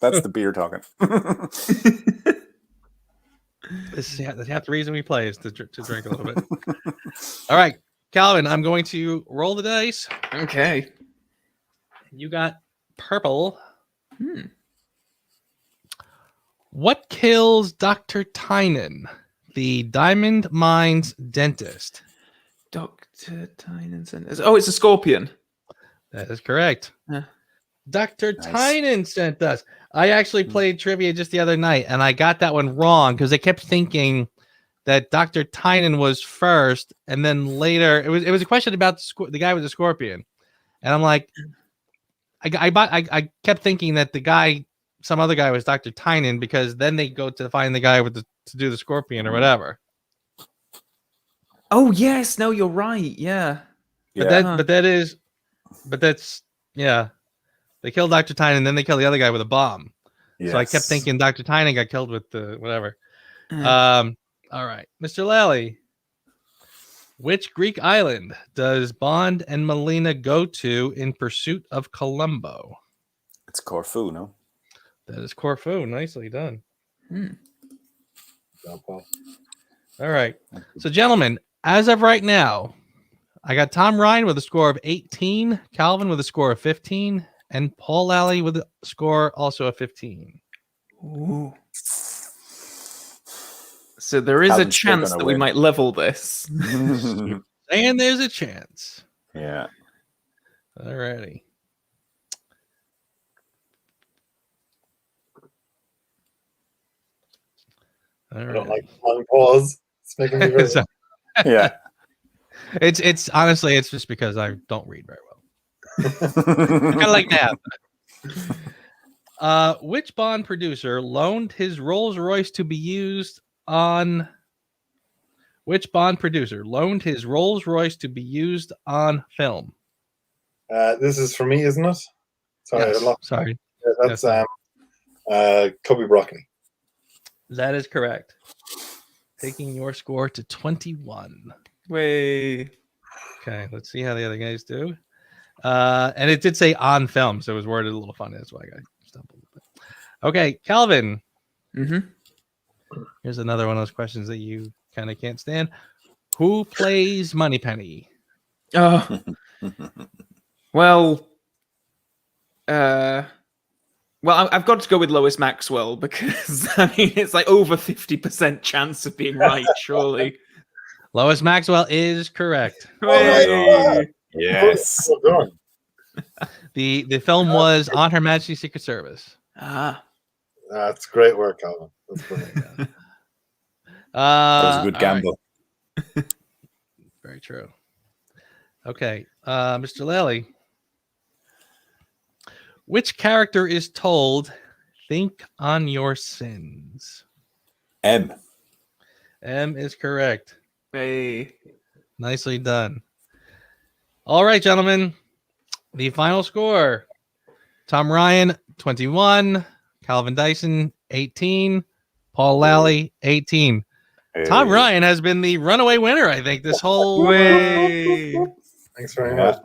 That's the beer talking. This is half the reason we play is to drink a little bit. All right, Calvin, I'm going to roll the dice. Okay. You got purple. What kills Dr. Tynan, the Diamond Mines dentist? Dr. Tynan. Oh, it's a scorpion. That is correct. Yeah. Dr. Tynan sent us. I actually played trivia just the other night, and I got that one wrong because they kept thinking that Dr. Tynan was first, and then later it was a question about the guy with the scorpion, and I'm like, I kept thinking that some other guy was Dr. Tynan because then they go to find the guy to do the scorpion or whatever. Oh yes, no, you're right. Yeah, but that's They killed Dr. Tynan, and then they killed the other guy with a bomb. Yes. So I kept thinking Dr. Tynan got killed with the whatever. All right, Mr. Lally. Which Greek island does Bond and Melina go to in pursuit of Columbo? It's Corfu, no? That is Corfu. Nicely done. All right. So, gentlemen, as of right now, I got Tom Ryan with a score of 18, Calvin with a score of 15, and Paul Lally with a score also of 15. Ooh. So there is a chance that we might level this. And there's a chance. Yeah. All righty. I don't like long pause. It's making me very yeah. It's honestly, it's just because I don't read very well. Kind of like that. Which Bond producer loaned his Rolls Royce to be used on? Which Bond producer loaned his Rolls Royce to be used on film? This is for me, isn't it? Sorry, yes. Sorry. That's Kobe Broccoli. That is correct. Taking your score to 21. Way. Okay, let's see how the other guys do. And it did say on film, so it was worded a little funny. That's why I got stumped a little bit. Okay, Calvin. Here's another one of those questions that you kind of can't stand. Who plays Moneypenny? Oh. Well, I've got to go with Lois Maxwell because, I mean, it's like over 50% chance of being right, surely. Lois Maxwell is correct. Hey. Yes. Well done. The film was On Her Majesty's Secret Service. That's great work, Calvin. That's brilliant. That was a good gamble. Right. Very true. Okay, Mr. Lally. Which character is told, think on your sins? M. M is correct. Hey. Nicely done. All right, gentlemen. The final score. Tom Ryan, 21. Calvin Dyson, 18. Paul Lally, 18. Hey. Tom Ryan has been the runaway winner, I think, this whole way. Thanks very much.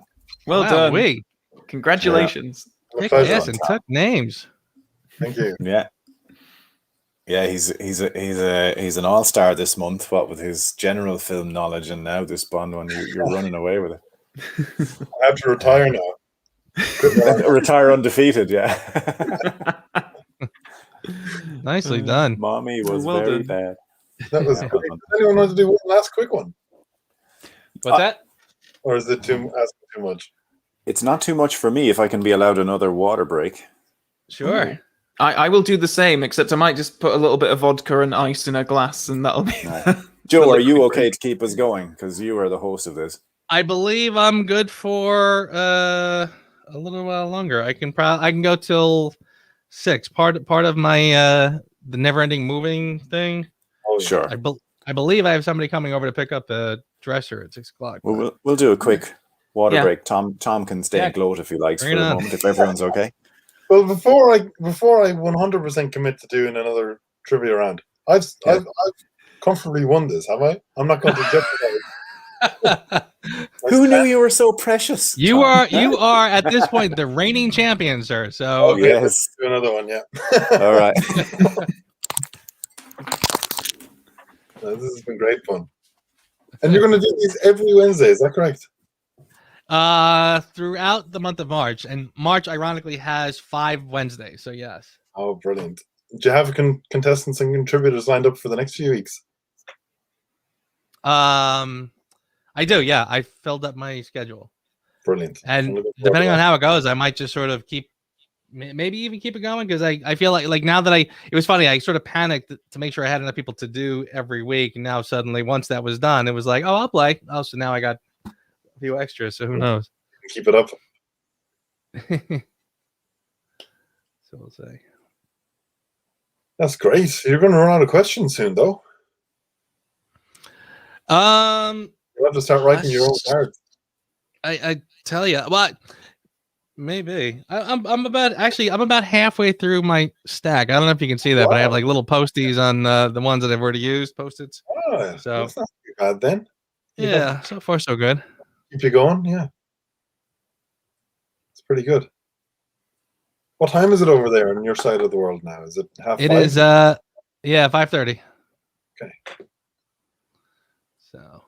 Well done. Congratulations. Yes, and took names. Thank you. Yeah. Yeah, he's an all-star this month, what with his general film knowledge, and now this Bond one, you're running away with it. I have to retire now. Retire undefeated, yeah. Nicely done. Mommy was Well very done. bad. That was great. Does anyone want to do one last quick one? What's that? Or is it asking too much? It's not too much for me if I can be allowed another water break. Sure. Ooh. I will do the same, except I might just put a little bit of vodka and ice in a glass, and that'll be. Joe, are you okay to keep us going? Because you are the host of this. I believe I'm good for a little while longer. I can go till 6. Part of my the never-ending moving thing. Oh, yeah. Sure. I believe I have somebody coming over to pick up the dresser at 6 o'clock. Well, we'll do a quick water break. Tom can stay and gloat if he likes for a moment, if everyone's okay. Well, before I 100% commit to doing another trivia round, I've comfortably won this, have I? I'm not going to jeopardize. Who knew you were so precious? You Tom? you are at this point the reigning champion, sir. So okay, yes, let's do another one. Yeah. All right. This has been great fun. And you're going to do these every Wednesday, is that correct? Throughout the month of March, and March ironically has 5 Wednesdays. So yes. Oh, brilliant! Do you have contestants and contributors lined up for the next few weeks? I do. Yeah, I filled up my schedule. Brilliant. And depending on how it goes, I might just sort of maybe even keep it going, because I feel like now that it was funny, I sort of panicked to make sure I had enough people to do every week. And now suddenly, once that was done, it was like, oh, I'll play. Oh, so now I got a few extras. So who knows? Keep it up. So we'll say. That's great. You're going to run out of questions soon, though. You'll have to start writing your own cards. I tell you what. Maybe I'm about halfway through my stack. I don't know if you can see that, but I have like little posties on the ones that I've already used, post-its. Oh, so that's not too bad then. Yeah, so far so good. Keep you going, yeah. It's pretty good. What time is it over there on your side of the world now? Is it 5:30? It is 5:30. Okay. So.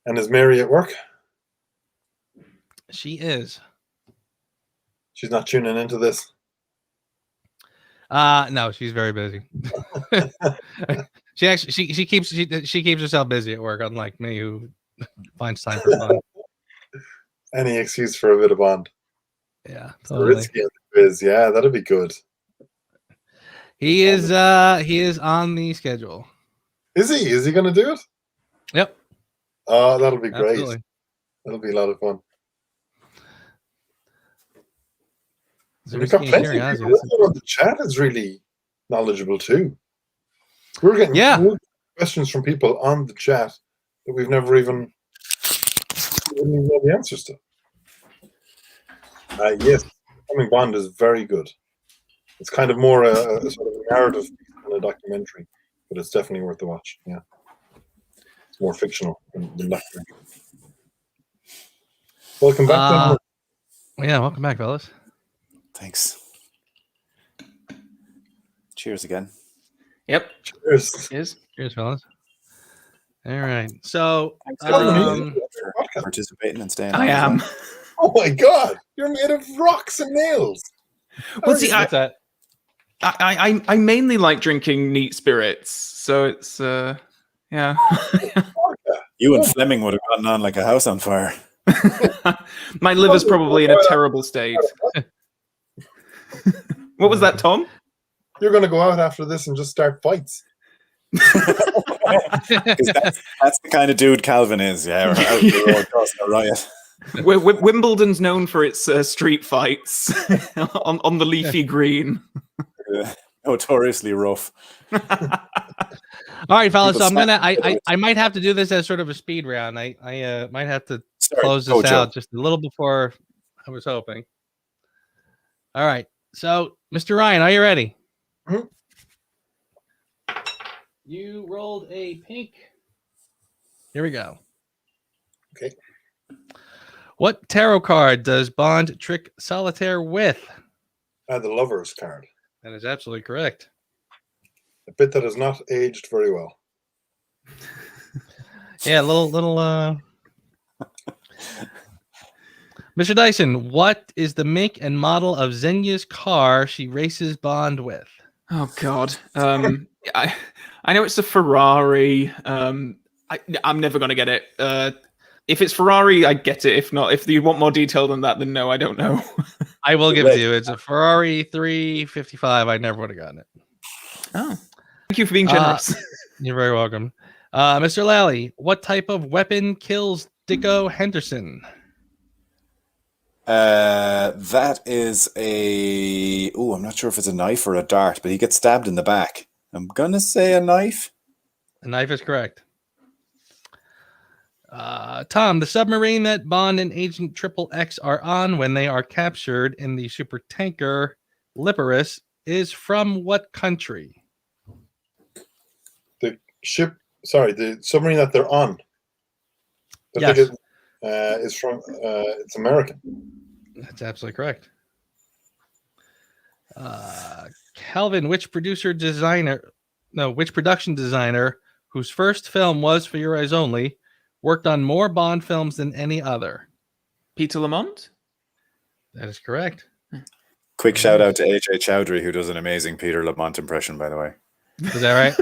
And is Mary at work? She is. She's not tuning into this. No, she's very busy. she keeps herself busy at work, unlike me, who finds time for fun. Any excuse for a bit of Bond. Yeah, totally. Yeah, that'd be good. He is on the schedule. Is he? Is he going to do it? Yep. Oh, that'll be great. Absolutely. That'll be a lot of fun. We've got plenty of people. The chat is really knowledgeable too. We're getting questions from people on the chat that we've never even know the answers to. Yes, Becoming Bond is very good. It's kind of more a sort of a narrative than a documentary, but it's definitely worth the watch. Yeah, it's more fictional than documentary. Welcome back. Yeah, welcome back, fellas. Thanks. Cheers again. Yep. Cheers. Cheers, fellas. All right. So, participating and staying. I am. Well. Oh my God! You're made of rocks and nails. Well, see, I mainly like drinking neat spirits, so it's yeah. You and Fleming would have gotten on like a house on fire. My liver's probably in a terrible state. What was that, Tom? You're going to go out after this and just start fights. That's the kind of dude Calvin is. Yeah, we're out the road causing a riot. Wimbledon's known for its street fights on the leafy green. Notoriously rough. All right, fellas. So I might have to do this as sort of a speed round. I might have to close this out just a little before I was hoping. All right. So, Mr. Ryan, are you ready? Mm-hmm. You rolled a pink. Here we go. Okay. What tarot card does Bond trick solitaire with? The Lover's card. That is absolutely correct. A bit that has not aged very well. Yeah, little. Mr. Dyson, what is the make and model of Xenia's car she races Bond with? Oh God. I know it's a Ferrari. I'm never gonna get it. If it's Ferrari, I get it. If not, if you want more detail than that, then no, I don't know. I will give it to you. It's a Ferrari 355. I never would have gotten it. Oh, thank you for being generous. You're very welcome. Mr. Lally, what type of weapon kills Dicko Henderson? That is a... Oh, I'm not sure if it's a knife or a dart, but he gets stabbed in the back. I'm going to say a knife. A knife is correct. Tom, the submarine that Bond and Agent Triple X are on when they are captured in the supertanker Liparus is from what country? The submarine that they're on. Yes. Is from, it's American. That's absolutely correct. Calvin, which production designer whose first film was For Your Eyes Only worked on more Bond films than any other? Peter Lamont? That is correct. Quick shout out to H.A. Chowdhury, who does an amazing Peter Lamont impression, by the way. Is that right?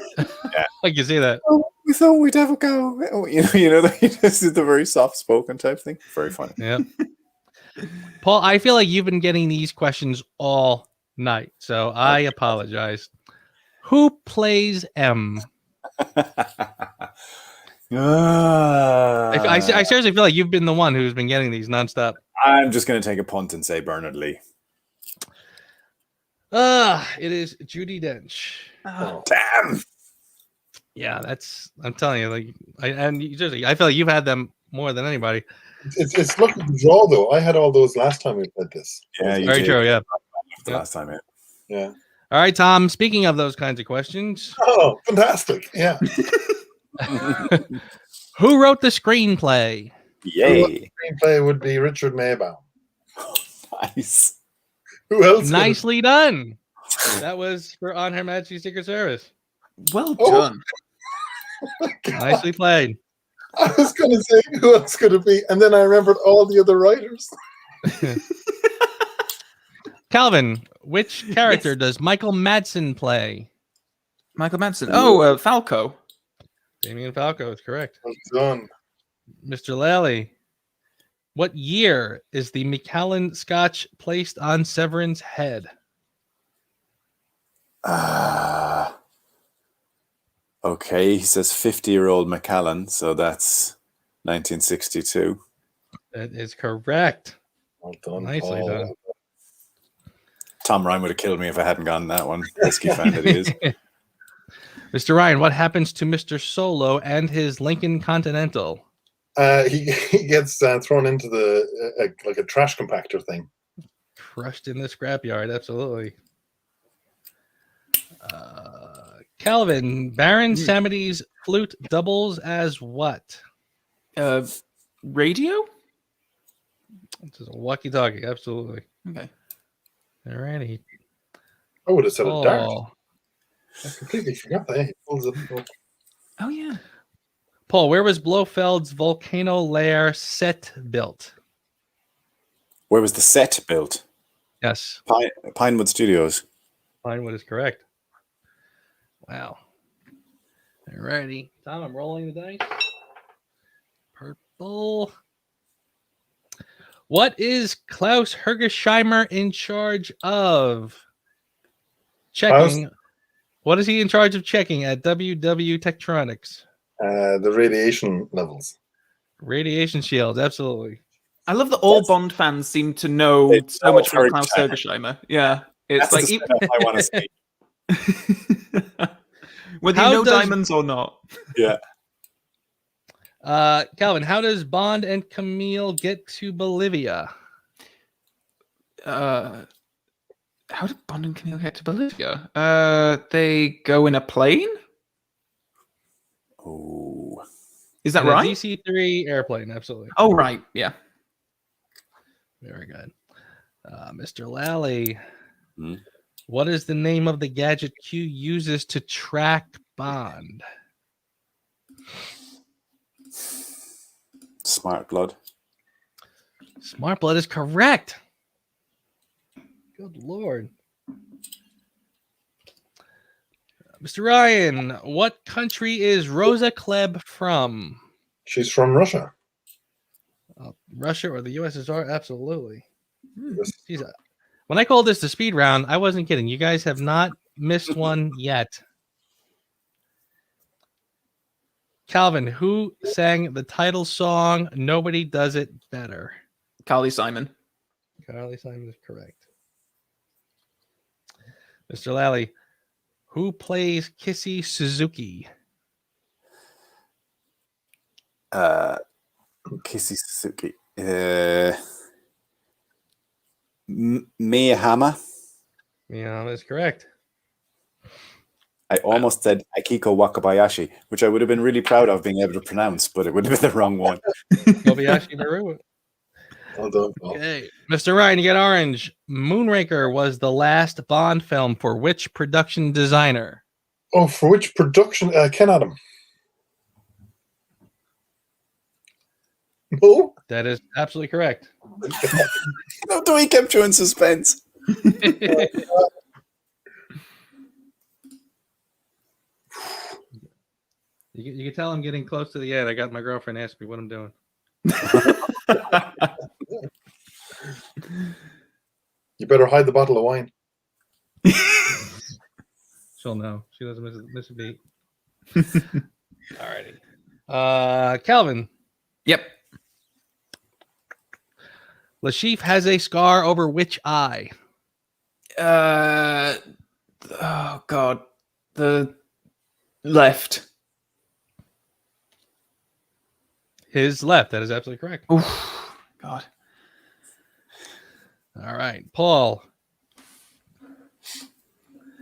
Yeah. I can see that. Oh, we thought we'd have a go. Oh, you know, he just did the very soft-spoken type thing. Very funny. Yeah. Paul, I feel like you've been getting these questions all night, so I apologize. Who plays M? I seriously feel like you've been the one who's been getting these nonstop. I'm just going to take a punt and say Bernard Lee. It is Judi Dench. Oh, damn. Yeah, I'm telling you, I feel like you've had them more than anybody. It's lucky to draw though. I had all those last time we played this. Yeah, very true. Yeah, last time. Yeah. All right, Tom. Speaking of those kinds of questions. Oh, fantastic! Yeah. Who wrote the screenplay? Yay! The screenplay would be Richard Maybaum. Nice. Who else? Nicely done. That was for On Her Majesty's Secret Service. Well done. Nicely played. I was going to say, who else could it be? And then I remembered all the other writers. Calvin, which character does Michael Madsen play? Michael Madsen. Oh, Falco. Damien Falco is correct. Well done. Mr. Lally, what year is the Macallan Scotch placed on Severin's head? Okay, he says 50-year-old Macallan, so that's 1962. That is correct. Well done. Nicely done. Tom Ryan would have killed me if I hadn't gotten that one. Risky fan that he is. Mr. Ryan, what happens to Mr. Solo and his Lincoln Continental? He gets thrown into the like a trash compactor thing. Crushed in the scrapyard, absolutely. Calvin, Baron Samity's flute doubles as what? Radio? It's a walkie-talkie, absolutely. Okay. Alrighty. I would have said a dart. Paul. I completely forgot that. He pulls it. Oh, yeah. Paul, where was Blofeld's volcano lair set built? Where was the set built? Yes. Pinewood Studios. Pinewood is correct. Wow. Alrighty. Tom, I'm rolling the dice. Purple. What is Klaus Hergesheimer in charge of? Checking. What is he in charge of checking at WW Tektronix? The radiation levels. Radiation shields, absolutely. I love that all Bond fans seem to know so much about Klaus Hergesheimer. Yeah. It's That's like I want to see. Whether you know diamonds or not. Yeah. Calvin, how does Bond and Camille get to Bolivia? How did Bond and Camille get to Bolivia? They go in a plane? Oh. Is that right? DC-3 airplane, absolutely. Oh, right. Yeah. Very good. Mr. Lally, Hmm? what is the name of the gadget Q uses to track Bond? Smart Blood. Smart Blood is correct. Good Lord. Mr. Ryan, what country is Rosa Klebb from? She's from Russia. Russia or the USSR? Absolutely. Yes. Jeez, when I called this the speed round, I wasn't kidding. You guys have not missed one yet. Calvin, who sang the title song "Nobody Does It Better"? Carly Simon. Carly Simon is correct. Mr. Lally, who plays Kissy Suzuki? Kissy Suzuki. Mia Hama. Yeah, that's correct. I almost said Akiko Wakabayashi, which I would have been really proud of being able to pronounce, but it would have been the wrong one. Kobayashi Maru. Well done, Paul. Okay, Mr. Ryan, you get orange. Moonraker was the last Bond film for which production designer? Oh, for which production? Ken Adam. No? That is absolutely correct. No, we kept you in suspense. You can tell I'm getting close to the end. I got my girlfriend asking me what I'm doing. You better hide the bottle of wine. She'll know. She doesn't miss a beat. Alrighty. Calvin. Yep. Lashif has a scar over which eye? Oh God, the left. His left. That is absolutely correct. Oof, God. All right, Paul.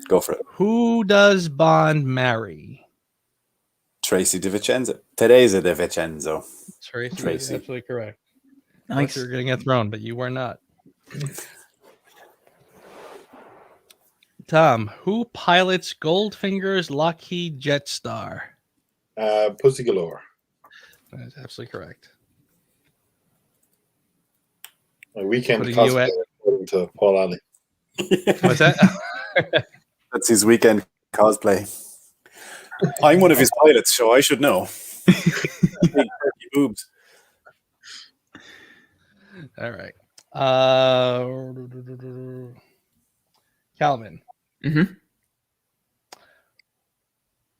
Go for it. Who does Bond marry? Tracy DiVincenzo. Teresa DiVincenzo. Tracy. Absolutely correct. Nice. You're getting a throne, but you were not. Tom, who pilots Goldfinger's Lockheed Jetstar? Pussy Galore. That is absolutely correct. My weekend Putting you cosplay according to Paul Ali. What's that? That's his weekend cosplay. I'm one of his pilots, so I should know. Big turkey boobs. All right. Calvin. Mm-hmm.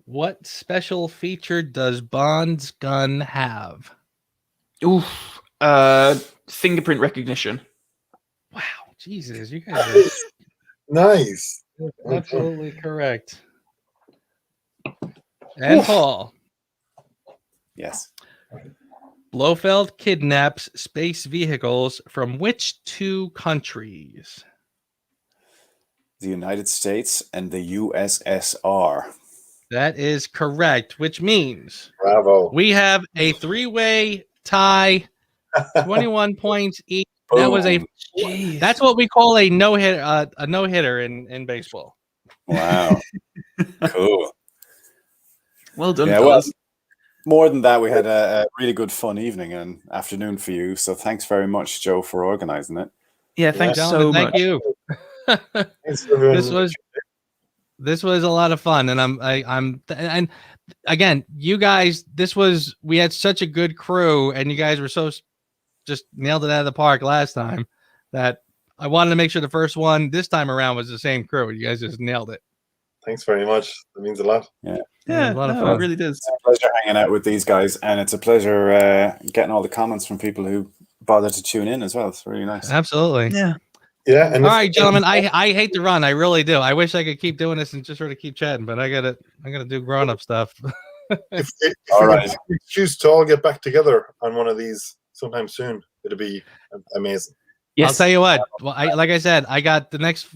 What special feature does Bond's gun have? Oof. Fingerprint recognition. Wow. Jesus, you guys Nice. are absolutely correct. And Paul. Yes. Blofeld kidnaps space vehicles from which two countries? The United States and the USSR. That is correct, which means Bravo. we have a three-way tie, 21 points each. That was that's what we call a no-hitter in baseball. Wow. Cool. Well done, Yeah, fellas. More than that, we had a really good fun evening and afternoon for you. So thanks very much, Joe, for organizing it. Yeah, thanks so much. Thank you. This was a lot of fun, and and again, you guys, we had such a good crew, and you guys were just nailed it out of the park last time that I wanted to make sure the first one this time around was the same crew. You guys just nailed it. Thanks very much. That means a lot. Yeah, a lot of fun. It really does. It's a pleasure hanging out with these guys, and it's a pleasure getting all the comments from people who bother to tune in as well. It's really nice. Absolutely. Yeah. Yeah. And all right, gentlemen. I hate to run. I really do. I wish I could keep doing this and just sort of keep chatting, but I gotta do grown up stuff. if All we right. can choose to all get back together on one of these sometime soon, it'll be amazing. Yes. I'll tell you what. Well, like I said, I got the next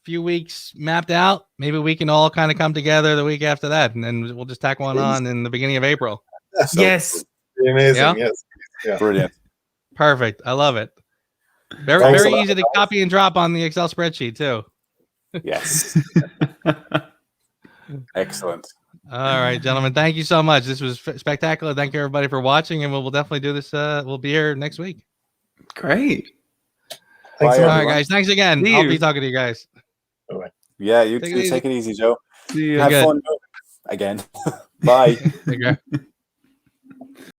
few weeks mapped out. Maybe we can all kind of come together the week after that, and then we'll just tack one on in the beginning of April. Yes. Amazing. Yeah? Yes. Yeah. Brilliant. Perfect. I love it. Very Thanks very a lot. easy to copy and drop on the Excel spreadsheet too. Yes. Excellent. All right, gentlemen. Thank you so much. This was spectacular. Thank you everybody for watching, and we'll definitely do this. We'll be here next week. Great. Thanks Bye, a All lot. right, guys. Thanks again. See I'll you. be talking to you guys. Yeah, you Take too. it Take it easy, Joe. See you. Have Good. fun. again. Bye. There you go.